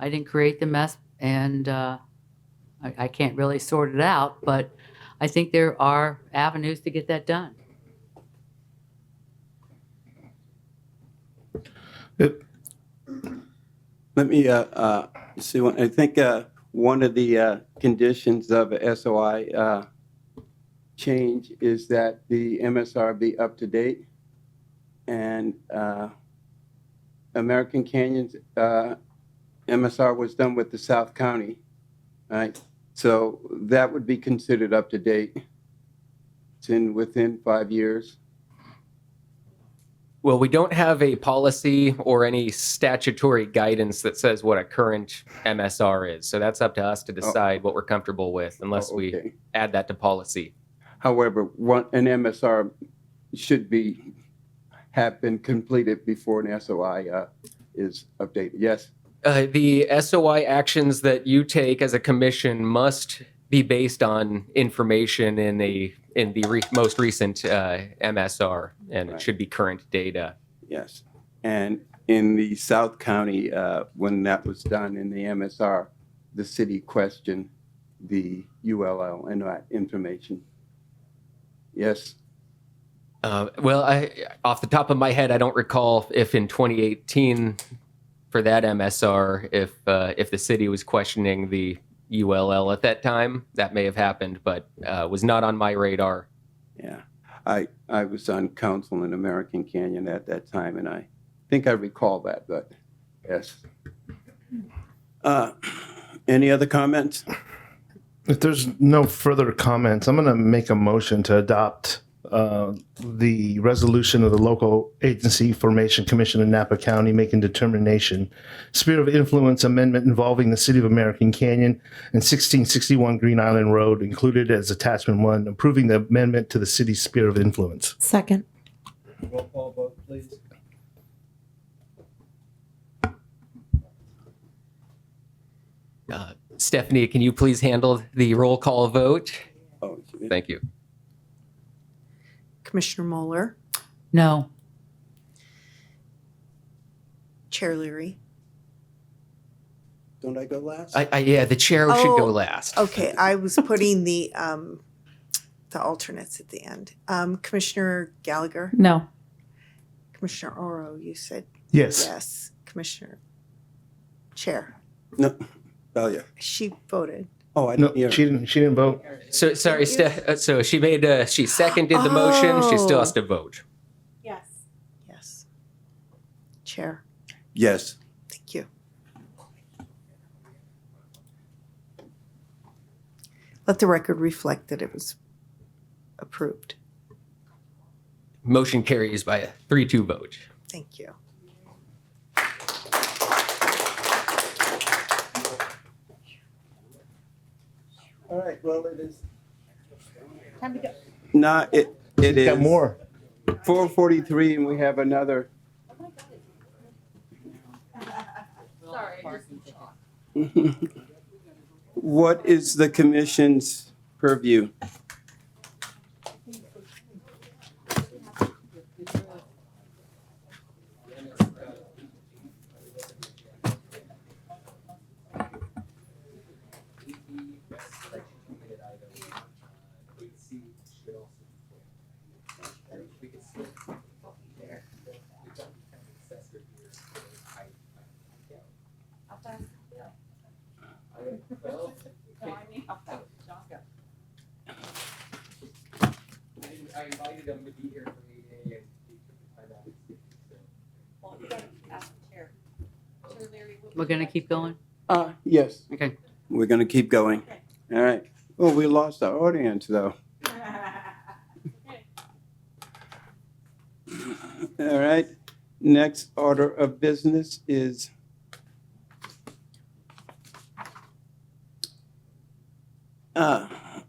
didn't create the mess, and I can't really sort it out, but I think there are avenues to get that done. Let me see. I think one of the conditions of a SOI change is that the MSR be up to date, and American Canyon's MSR was done with the South County All right, so that would be considered up to date. It's within 5 years. Well, we don't have a policy or any statutory guidance that says what a current MSR is. So that's up to us to decide what we're comfortable with, unless we add that to policy. However, an MSR should have been completed before an SOI is updated. Yes. The SOI actions that you take as a commission must be based on information in the most recent MSR, and it should be current data. Yes. And in the South County, when that was done in the MSR, the city questioned the ULL and that information. Yes. Well, off the top of my head, I don't recall if in 2018 for that MSR, if the city was questioning the ULL at that time. That may have happened, but was not on my radar. Yeah. I was on council in American Canyon at that time, and I think I recall that, but yes. Any other comments? If there's no further comments, I'm going to make a motion to adopt the resolution of the Local Agency Formation Commission in Napa County making determination, sphere of influence amendment involving the City of American Canyon and 1661 Green Island Road included as attachment 1, approving the amendment to the city's sphere of influence. Second. Roll call vote, please. Stephanie, can you please handle the roll call vote? Oh, thank you. Commissioner Moeller, No. Chair Leary. Don't I go last? Yeah, the chair should go last. Okay, I was putting the alternates at the end. Commissioner Gallagher, No. Commissioner Oro, you said Yes. yes. Commissioner Chair, No. Oh, yeah. she voted. Oh, I No, didn't hear. she didn't vote. So sorry, so she seconded the motion. She still has to vote. Yes. Yes. Chair, Yes. thank you. Let the record reflect that it was approved. Motion carries by a 3-2 vote. Thank you. All right, well, it is. Time to go. Nah, it is. Got more. 4:43, and we have another. What is the commission's purview? I invited them to be here for the meeting and We're going to keep going? Yes. Okay. We're going to keep going. All right. Well, we lost our audience, though. All right. Next order of business is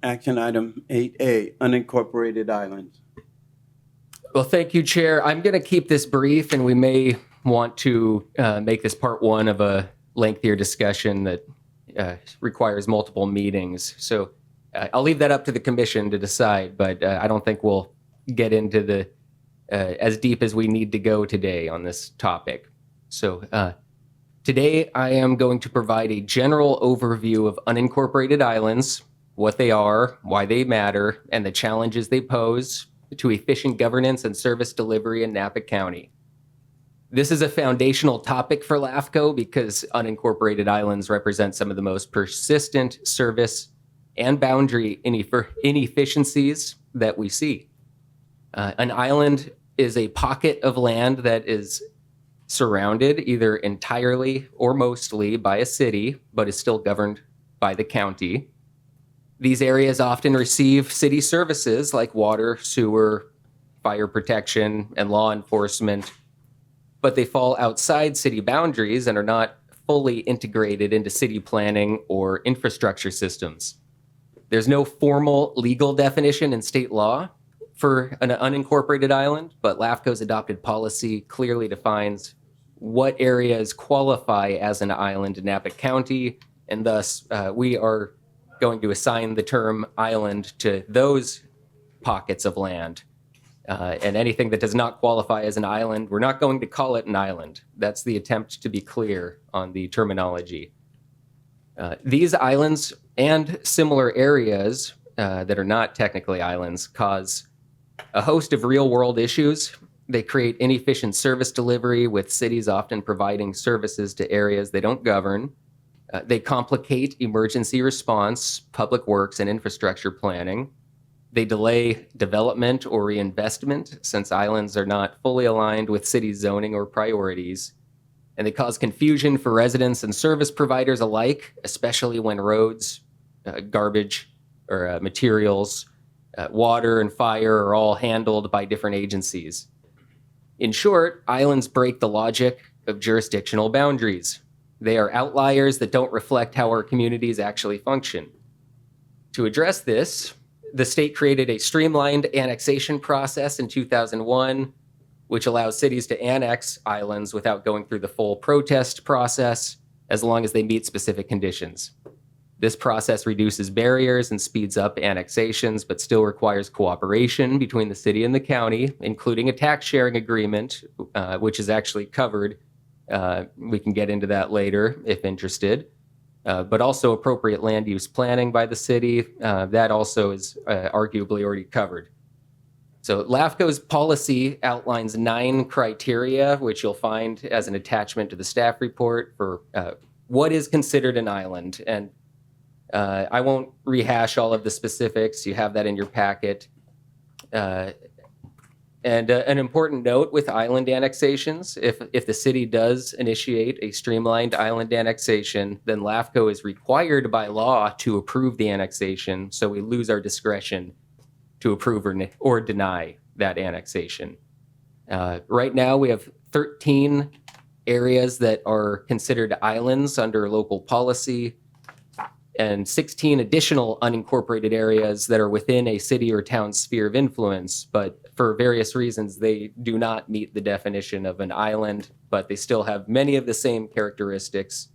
action item 8A, unincorporated islands. Well, thank you, Chair. I'm going to keep this brief, and we may want to make this part one of a lengthier discussion that requires multiple meetings. So I'll leave that up to the commission to decide, but I don't think we'll get into the as deep as we need to go today on this topic. So today I am going to provide a general overview of unincorporated islands, what they are, why they matter, and the challenges they pose to efficient governance and service delivery in Napa County. This is a foundational topic for LAFCO because unincorporated islands represent some of the most persistent service and boundary inefficiencies that we see. An island is a pocket of land that is surrounded either entirely or mostly by a city, but is still governed by the county. These areas often receive city services like water, sewer, fire protection, and law enforcement, but they fall outside city boundaries and are not fully integrated into city planning or infrastructure systems. There's no formal legal definition in state law for an unincorporated island, but LAFCO's adopted policy clearly defines what areas qualify as an island in Napa County, and thus we are going to assign the term island to those pockets of land. And anything that does not qualify as an island, we're not going to call it an island. That's the attempt to be clear on the terminology. These islands and similar areas that are not technically islands cause a host of real-world issues. They create inefficient service delivery, with cities often providing services to areas they don't govern. They complicate emergency response, public works, and infrastructure planning. They delay development or reinvestment, since islands are not fully aligned with city zoning or priorities. And they cause confusion for residents and service providers alike, especially when roads, garbage, or materials, water, and fire are all handled by different agencies. In short, islands break the logic of jurisdictional boundaries. They are outliers that don't reflect how our communities actually function. To address this, the state created a streamlined annexation process in 2001, which allows cities to annex islands without going through the full protest process, as long as they meet specific conditions. This process reduces barriers and speeds up annexations, but still requires cooperation between the city and the county, including a tax sharing agreement, which is actually covered. We can get into that later if interested. But also appropriate land use planning by the city. That also is arguably already covered. So LAFCO's policy outlines 9 criteria, which you'll find as an attachment to the staff report for what is considered an island. And I won't rehash all of the specifics. You have that in your packet. And an important note with island annexations, if the city does initiate a streamlined island annexation, then LAFCO is required by law to approve the annexation, so we lose our discretion to approve or deny that annexation. Right now, we have 13 areas that are considered islands under local policy, and 16 additional unincorporated areas that are within a city or town sphere of influence, but for various reasons, they do not meet the definition of an island, but they still have many of the same characteristics.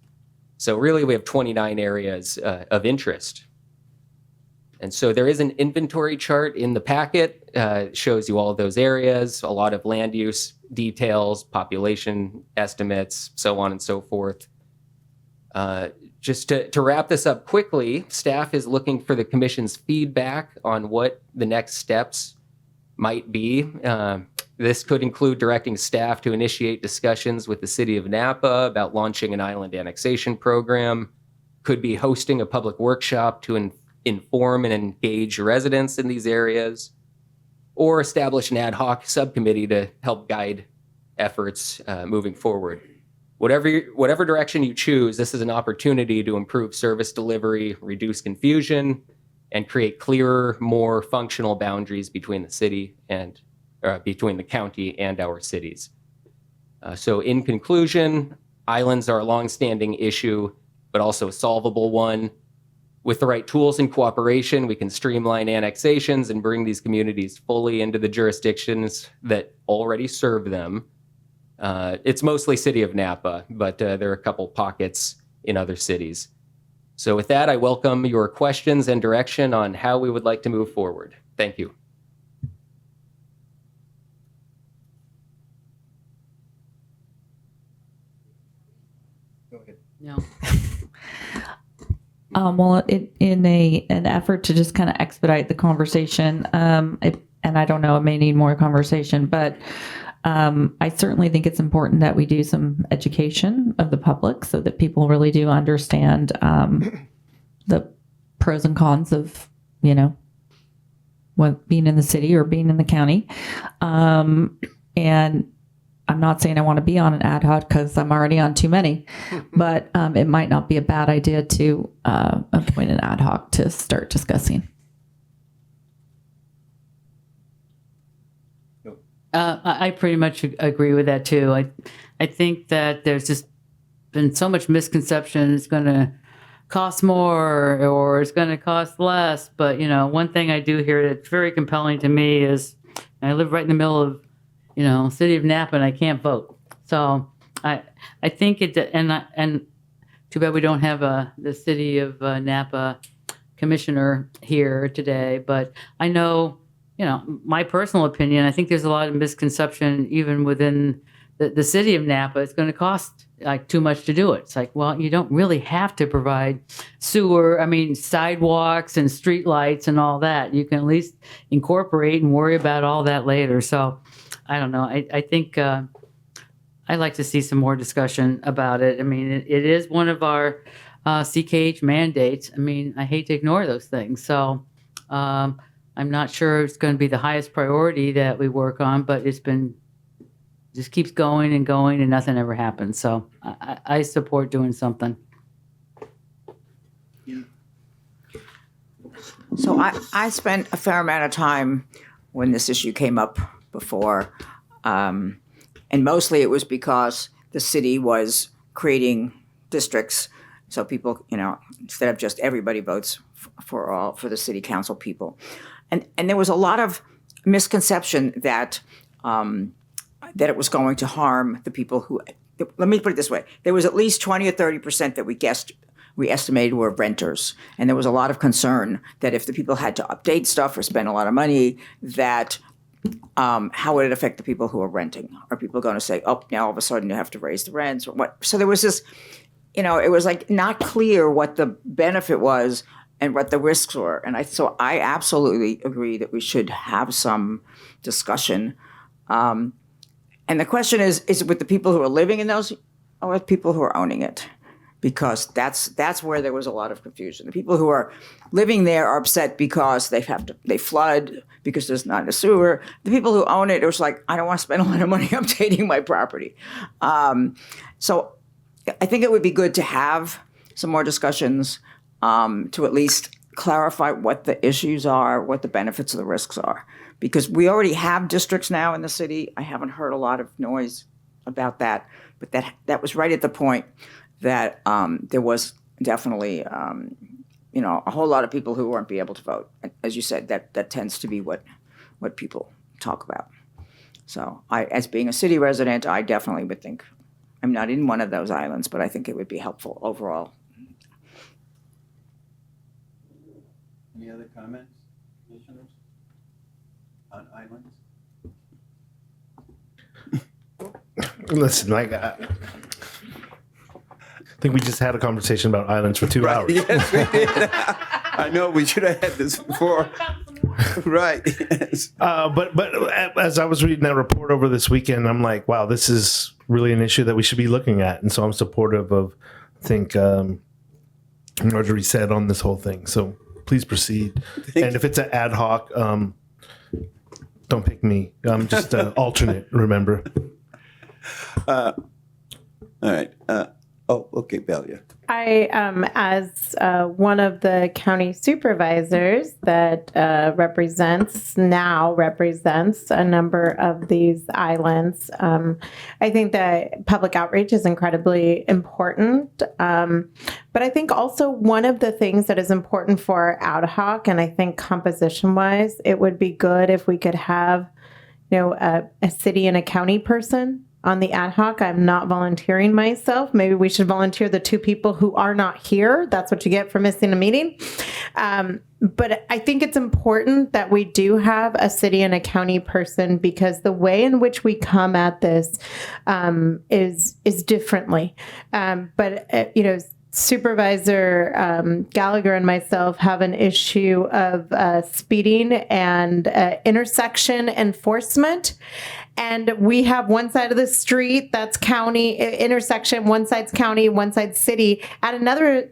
So really, we have 29 areas of interest. And so there is an inventory chart in the packet. It shows you all of those areas, a lot of land use details, population estimates, so on and so forth. Just to wrap this up quickly, staff is looking for the commission's feedback on what the next steps might be. This could include directing staff to initiate discussions with the city of Napa about launching an island annexation program, could be hosting a public workshop to inform and engage residents in these areas, or establish an ad hoc subcommittee to help guide efforts moving forward. Whatever direction you choose, this is an opportunity to improve service delivery, reduce confusion, and create clearer, more functional boundaries between the city and between the county and our cities. So in conclusion, islands are a longstanding issue, but also a solvable one. With the right tools and cooperation, we can streamline annexations and bring these communities fully into the jurisdictions that already serve them. It's mostly city of Napa, but there are a couple pockets in other cities. So with that, I welcome your questions and direction on how we would like to move forward. Thank you. No. Well, in an effort to just kind of expedite the conversation, and I don't know, it may need more conversation, but I certainly think it's important that we do some education of the public so that people really do understand the pros and cons of, what being in the city or being in the county. And I'm not saying I want to be on an ad hoc because I'm already on too many, but it might not be a bad idea to appoint an ad hoc to start discussing. I pretty much agree with that too. I think that there's just been so much misconception. It's going to cost more or it's going to cost less. But, you know, one thing I do hear that's very compelling to me is I live right in the middle of, you know, city of Napa and I can't vote. So I think it, and too bad we don't have the city of Napa commissioner here today, but I know, you know, my personal opinion, I think there's a lot of misconception even within the city of Napa. It's going to cost like too much to do it. It's like, well, you don't really have to provide sidewalks and street lights and all that. You can at least incorporate and worry about all that later. So I don't know. I think I'd like to see some more discussion about it. I mean, it is one of our CKH mandates. I mean, I hate to ignore those things. So I'm not sure it's going to be the highest priority that we work on, but it's been just keeps going and going and nothing ever happens. So I support doing something. So I spent a fair amount of time when this issue came up before, and mostly it was because the city was creating districts. So people, you know, instead of just everybody votes for the city council people. And there was a lot of misconception that that it was going to harm the people who, let me put it this way, there was at least 20 or 30% that we estimated were renters. And there was a lot of concern that if the people had to update stuff or spend a lot of money, that how would it affect the people who are renting? Are people going to say, oh, now all of a sudden you have to raise the rents or what? So there was this, you know, it was like not clear what the benefit was and what the risks were. And so I absolutely agree that we should have some discussion. And the question is it with the people who are living in those or with people who are owning it? Because that's where there was a lot of confusion. The people who are living there are upset because they flood because there's not a sewer. The people who own it was like, I don't want to spend a lot of money updating my property. So I think it would be good to have some more discussions to at least clarify what the issues are, what the benefits of the risks are. Because we already have districts now in the city. I haven't heard a lot of noise about that, but that was right at the point that there was definitely, you know, a whole lot of people who weren't be able to vote. As you said, that tends to be what people talk about. So as being a city resident, I definitely would think, I'm not in one of those islands, but I think it would be helpful overall. Any other comments, commissioners, on islands? Listen, like, I think we just had a conversation about islands for 2 hours. Yes, we did. I know we should have had this before. Right. Yes. But as I was reading that report over this weekend, I'm like, wow, this is really an issue that we should be looking at. And so I'm supportive of, I think, Marjorie said on this whole thing. So please proceed. And if it's an ad hoc, don't pick me. I'm just an alternate, remember. All right. Okay, Belia. I, as one of the county supervisors that represents a number of these islands, I think that public outreach is incredibly important. But I think also one of the things that is important for ad hoc, and I think composition-wise, it would be good if we could have, you know, a city and a county person on the ad hoc. I'm not volunteering myself. Maybe we should volunteer the two people who are not here. That's what you get for missing a meeting. But I think it's important that we do have a city and a county person, because the way in which we come at this is differently. But you know, Supervisor Gallagher and myself have an issue of speeding and intersection enforcement. And we have one side of the street that's county intersection, one side's county, one side's city. At another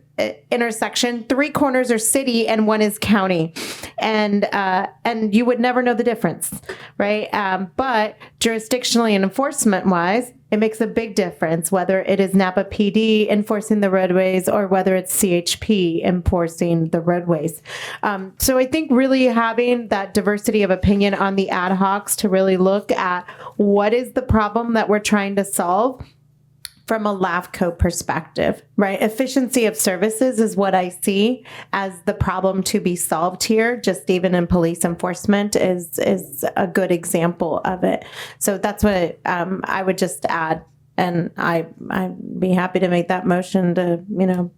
intersection, 3 corners are city and 1 is county, and you would never know the difference, right? But jurisdictionally and enforcement wise, it makes a big difference whether it is Napa PD enforcing the roadways or whether it's CHP enforcing the roadways. So I think really having that diversity of opinion on the ad hocs to really look at what is the problem that we're trying to solve from a LAFCO perspective, right? Efficiency of services is what I see as the problem to be solved here. Just even in police enforcement is a good example of it. So that's what I would just add, and I'd be happy to make that motion to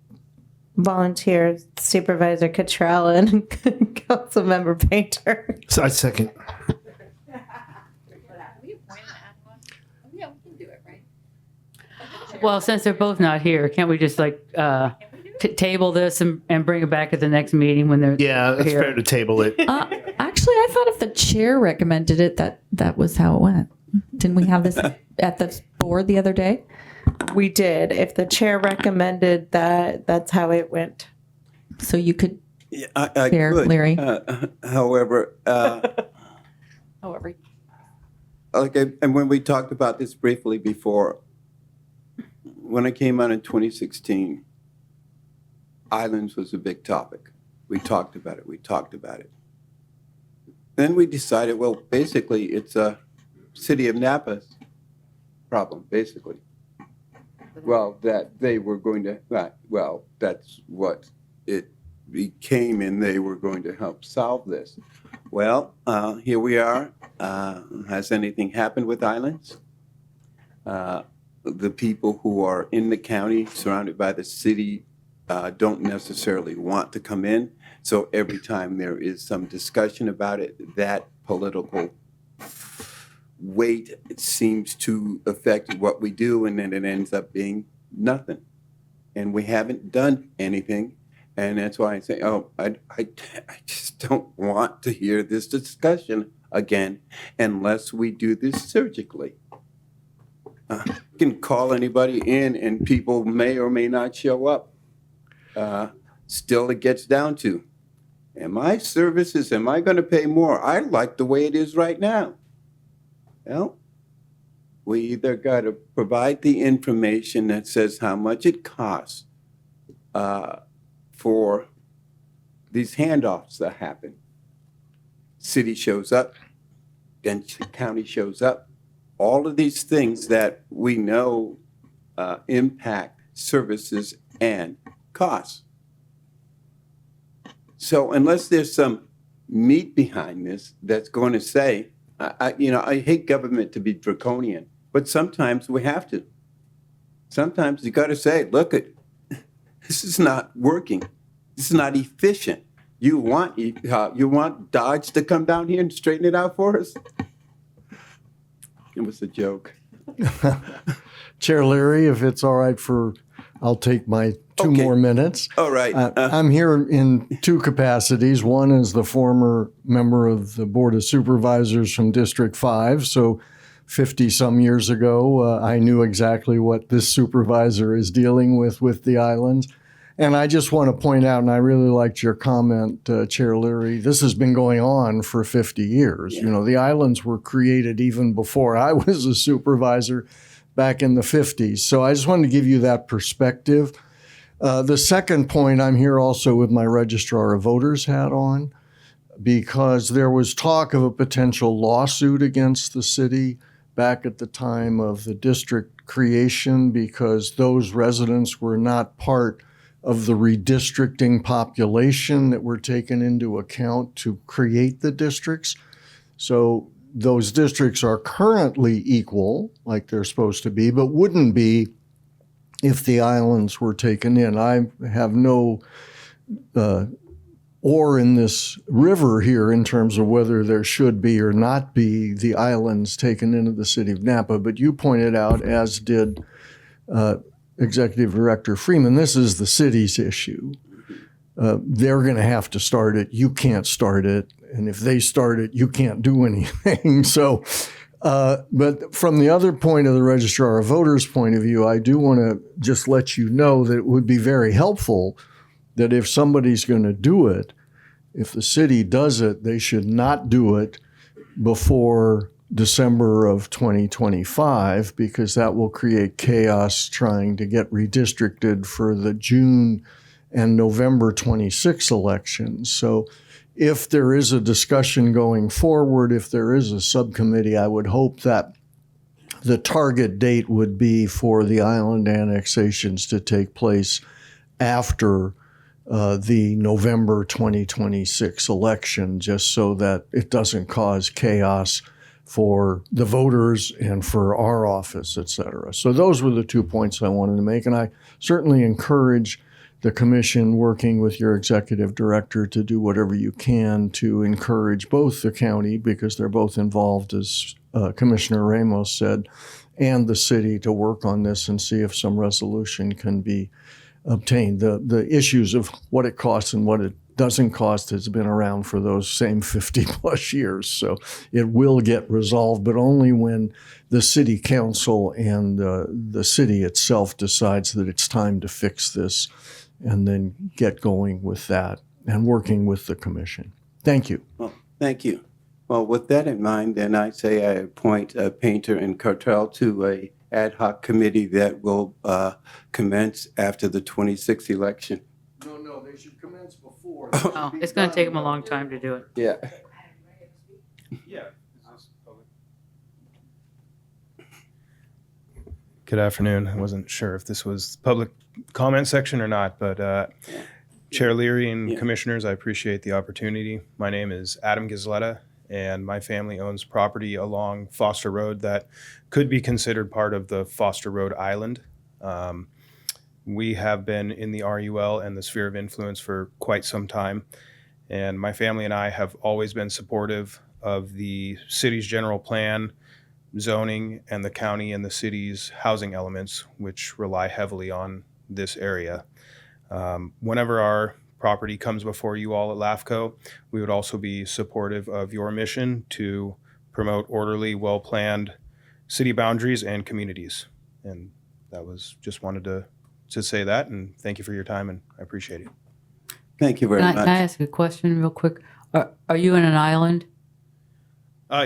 volunteer Supervisor Cottrell and Councilmember Painter. So I second. Well, since they're both not here, can't we just table this and bring it back at the next meeting when they're That's here? fair to table it. Actually, I thought if the chair recommended it, that was how it went. Didn't we have this at the board the other day? We did. If the chair recommended that, that's how it went. So you could I Chair could. Leary. However, However. and when we talked about this briefly before, when I came out in 2016, islands was a big topic. We talked about it. Then we decided, well, basically, it's a city of Napa's problem, basically. Well, that they were going to, well, that's what it became, and they were going to help solve this. Well, here we are. Has anything happened with islands? The people who are in the county, surrounded by the city, don't necessarily want to come in. So every time there is some discussion about it, that political weight seems to affect what we do, and then it ends up being nothing. And we haven't done anything. And that's why I say, I just don't want to hear this discussion again unless we do this surgically. You can call anybody in and people may or may not show up. Still, it gets down to, am I going to pay more? I like the way it is right now. Well, we either got to provide the information that says how much it costs for these handoffs that happen. City shows up, then county shows up. All of these things that we know impact services and costs. So unless there's some meat behind this that's going to say, I hate government to be draconian, but sometimes we have to. Sometimes you got to say, look, this is not working. This is not efficient. You want Dodge to come down here and straighten it out for us? It was a joke. Chair Leary, if it's all right I'll take my two more minutes. All right. I'm here in two capacities. One is the former member of the Board of Supervisors from District 5. So 50-some years ago, I knew exactly what this supervisor is dealing with the islands. And I just want to point out, and I really liked your comment, Chair Leary, this has been going on for 50 years. Yeah. The islands were created even before I was a supervisor back in the 50s. So I just wanted to give you that perspective. The second point, I'm here also with my Registrar of Voters hat on, because there was talk of a potential lawsuit against the city back at the time of the district creation because those residents were not part of the redistricting population that were taken into account to create the districts. So those districts are currently equal, like they're supposed to be, but wouldn't be if the islands were taken in. I have no oar in this river here in terms of whether there should be or not be the islands taken into the city of Napa, but you pointed out, as did Executive Director Freeman, this is the city's issue. They're going to have to start it. You can't start it. And if they start it, you can't do anything. So But from the other point of the registrar of voters' point of view, I do want to just let you know that it would be very helpful that if somebody's going to do it, if the city does it, they should not do it before December of 2025, because that will create chaos trying to get redistricted for the June and November 26 elections. So if there is a discussion going forward, if there is a subcommittee, I would hope that the target date would be for the island annexations to take place after the November 2026 election, just so that it doesn't cause chaos for the voters and for our office, et cetera. So those were the 2 points I wanted to make, and I certainly encourage the commission, working with your executive director, to do whatever you can to encourage both the county, because they're both involved, as Commissioner Ramos said, and the city to work on this and see if some resolution can be obtained. The issues of what it costs and what it doesn't cost has been around for those same 50 plus years. So it will get resolved, but only when the city council and the city itself decides that it's time to fix this, and then get going with that and working with the commission. Thank you. Well, thank you. Well, with that in mind, then I say I appoint Painter and Cartel to a ad hoc committee that will commence after the 26th election. No, they should commence before. Oh, it's going to take them a long time to do it. Yeah. Yeah. Good afternoon. I wasn't sure if this was public comment section or not, but Chair Leary and Commissioners, I appreciate the opportunity. My name is Adam Gizletta, and my family owns property along Foster Road that could be considered part of the Foster Road Island. We have been in the RUL and the sphere of influence for quite some time, and my family and I have always been supportive of the city's general plan, zoning, and the county and the city's housing elements, which rely heavily on this area. Whenever our property comes before you all at LAFCO, we would also be supportive of your mission to promote orderly, well-planned city boundaries and communities. And that was just wanted to say that, and thank you for your time, and I appreciate it. Thank you very much. Can I ask a question real quick? Are you in an island?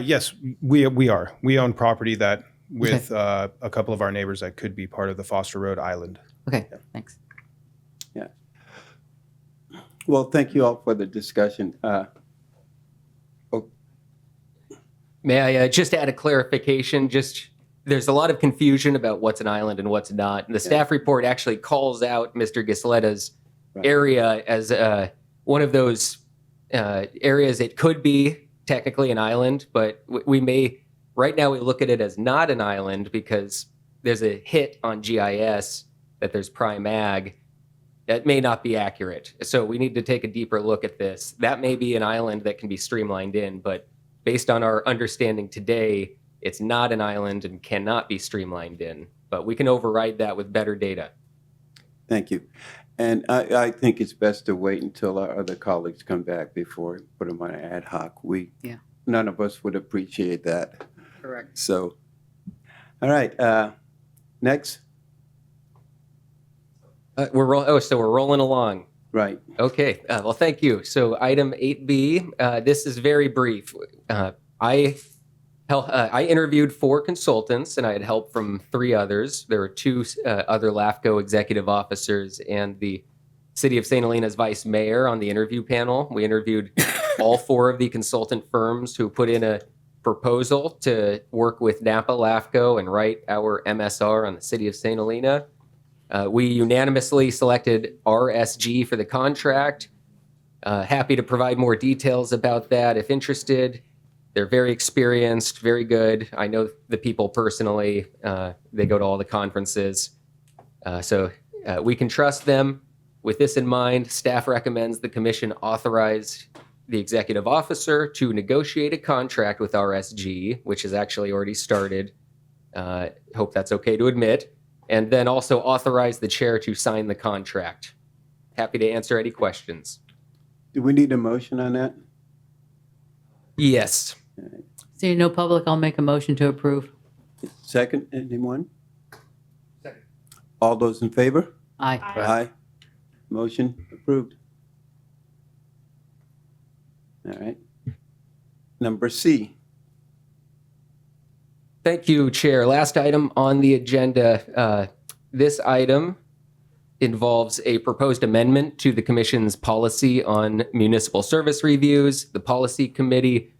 Yes, we are. We own property that with a couple of our neighbors that could be part of the Foster Road Island. Okay, thanks. Yeah. Well, thank you all for the discussion. May I just add a clarification? There's a lot of confusion about what's an island and what's not. And the staff report actually calls out Mr. Gisletta's area as one of those areas it could be technically an island, but right now we look at it as not an island because there's a hit on GIS that there's prime ag. That may not be accurate. So we need to take a deeper look at this. That may be an island that can be streamlined in, but based on our understanding today, it's not an island and cannot be streamlined in. But we can override that with better data. Thank you. And I think it's best to wait until our other colleagues come back before we put them on an ad hoc. None of us would appreciate that. Correct. So, all right. Next. We're rolling along. Right. Okay. Well, thank you. So item 8B, this is very brief. I interviewed 4 consultants, and I had help from 3 others. There were 2 other LAFCO executive officers and the City of St. Helena's vice mayor on the interview panel. We interviewed all 4 of the consultant firms who put in a proposal to work with Napa LAFCO and write our MSR on the City of St. Helena. We unanimously selected RSG for the contract. Happy to provide more details about that if interested. They're very experienced, very good. I know the people personally. They go to all the conferences. So we can trust them. With this in mind, staff recommends the commission authorize the executive officer to negotiate a contract with RSG, which has actually already started. Hope that's okay to admit. And then also authorize the chair to sign the contract. Happy to answer any questions. Do we need a motion on that? Yes. Seeing no public, I'll make a motion to approve. Second, anyone? Second. All those in favor? Aye. Aye. Motion approved. All right. Number C. Thank you, Chair. Last item on the agenda. This item involves a proposed amendment to the Commission's policy on municipal service reviews. The Policy Committee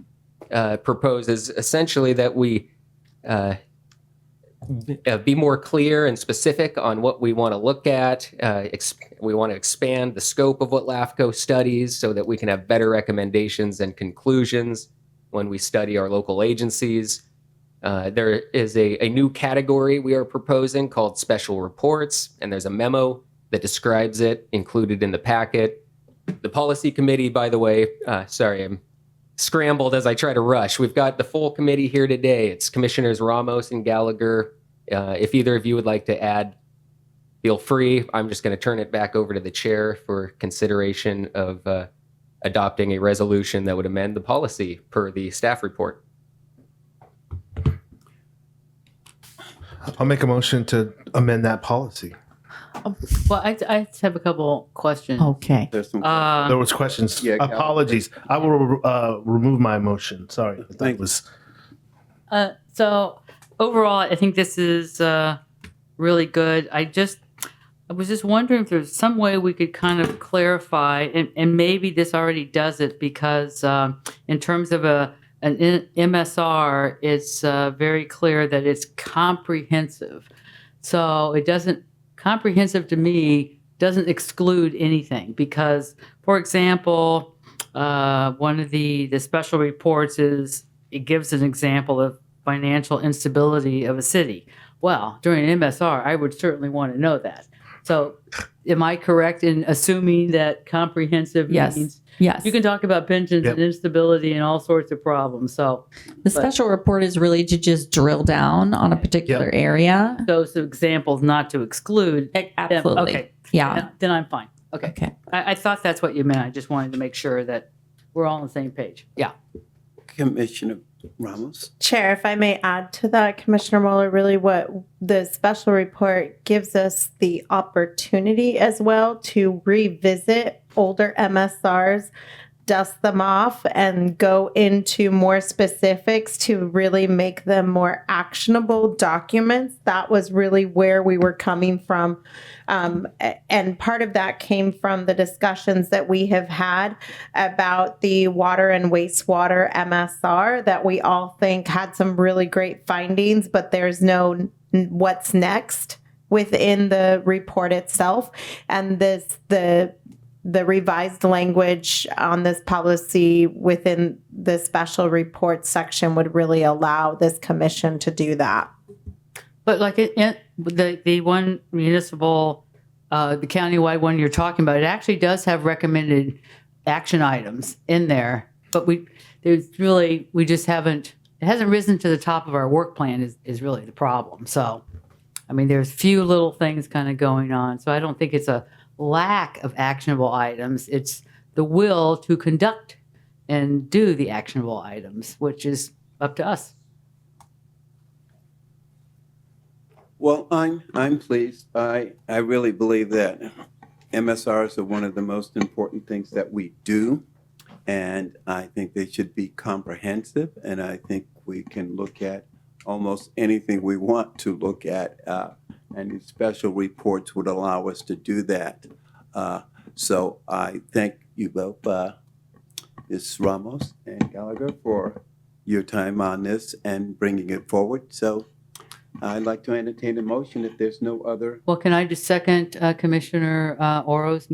proposes essentially that we be more clear and specific on what we want to look at. We want to expand the scope of what LAFCO studies so that we can have better recommendations and conclusions when we study our local agencies. There is a new category we are proposing called special reports, and there's a memo that describes it included in the packet. The Policy Committee, by the way, sorry, I'm scrambled as I try to rush. We've got the full committee here today. It's Commissioners Ramos and Gallagher. If either of you would like to add, feel free. I'm just going to turn it back over to the chair for consideration of adopting a resolution that would amend the policy per the staff report. I'll make a motion to amend that policy. Well, I just have a couple questions. Okay. There's some. There was questions. Yeah, Cal. Apologies. I will remove my motion. Sorry. That was. So overall, I think this is really good. I was just wondering if there's some way we could kind of clarify, and maybe this already does it, because in terms of an MSR, it's very clear that it's comprehensive. So it doesn't, comprehensive to me doesn't exclude anything, because, for example, one of the special reports is, it gives an example of financial instability of a city. Well, during an MSR, I would certainly want to know that. So am I correct in assuming that comprehensive means? Yes. You can talk about pensions and instability and all sorts of problems. So The special report is really to just drill down on a particular area. those examples not to exclude. Absolutely. Okay. Yeah. Then I'm fine. Okay. I thought that's what you meant. I just wanted to make sure that we're all on the same page. Yeah. Commissioner Ramos. Chair, if I may add to that, Commissioner Mueller, really what the special report gives us the opportunity as well to revisit older MSRs, dust them off, and go into more specifics to really make them more actionable documents. That was really where we were coming from. And part of that came from the discussions that we have had about the water and wastewater MSR that we all think had some really great findings, but there's no what's next within the report itself. And the revised language on this policy within the special report section would really allow this commission to do that. But like the one municipal, the countywide one you're talking about, it actually does have recommended action items in there. But we just haven't, it hasn't risen to the top of our work plan is really the problem. So, I mean, there's few little things kind of going on. So I don't think it's a lack of actionable items. It's the will to conduct and do the actionable items, which is up to us. Well, I'm pleased. I really believe that MSRs are one of the most important things that we do, and I think they should be comprehensive, and I think we can look at almost anything we want to look at, and these special reports would allow us to do that. So I thank you both, Ms. Ramos and Gallagher, for your time on this and bringing it forward. So I'd like to entertain a motion if there's no other. Well, can I just second Commissioner Oro's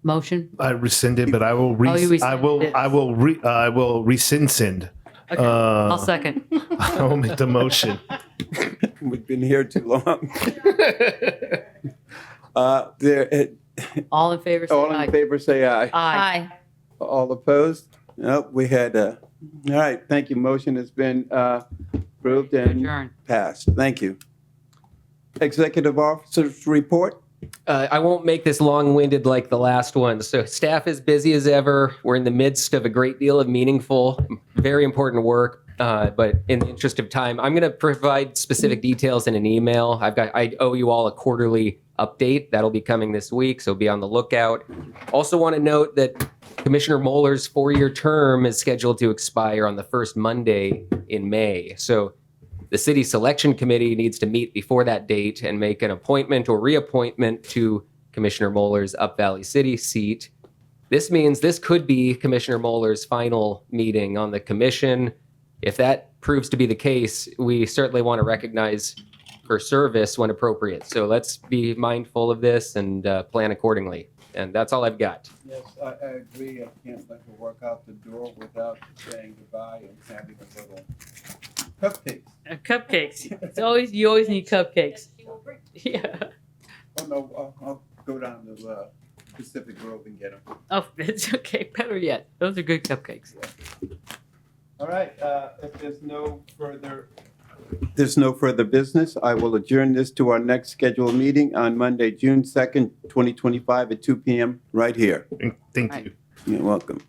motion? I rescinded, but I will. I will rescind. Okay, I'll second. I will make the motion. We've been here too long. All in favor say all aye. in favor say aye. Aye. All opposed? Nope, we had all right, thank you. Motion has been approved and Adjourn. passed. Thank you. Executive officers report. I won't make this long-winded like the last one. So staff is busy as ever. We're in the midst of a great deal of meaningful, very important work. But in the interest of time, I'm going to provide specific details in an email. I owe you all a quarterly update. That'll be coming this week, so be on the lookout. Also want to note that Commissioner Moeller's 4-year term is scheduled to expire on the first Monday in May. So the city selection committee needs to meet before that date and make an appointment or reappointment to Commissioner Moeller's Up Valley City seat. This means this could be Commissioner Moeller's final meeting on the commission. If that proves to be the case, we certainly want to recognize her service when appropriate. So let's be mindful of this and plan accordingly. And that's all I've got. Yes, I agree. I can't let her walk out the door without saying goodbye and having a little cupcakes. Cupcakes. It's always you always need cupcakes. Yeah. Oh, no, I'll go down to Pacific Grove and get them. Oh, it's okay. Better yet, those are good cupcakes. All right, if there's no further business, I will adjourn this to our next scheduled meeting on Monday, June 2nd, 2025 at 2 p.m. right here. Thank you. You're welcome.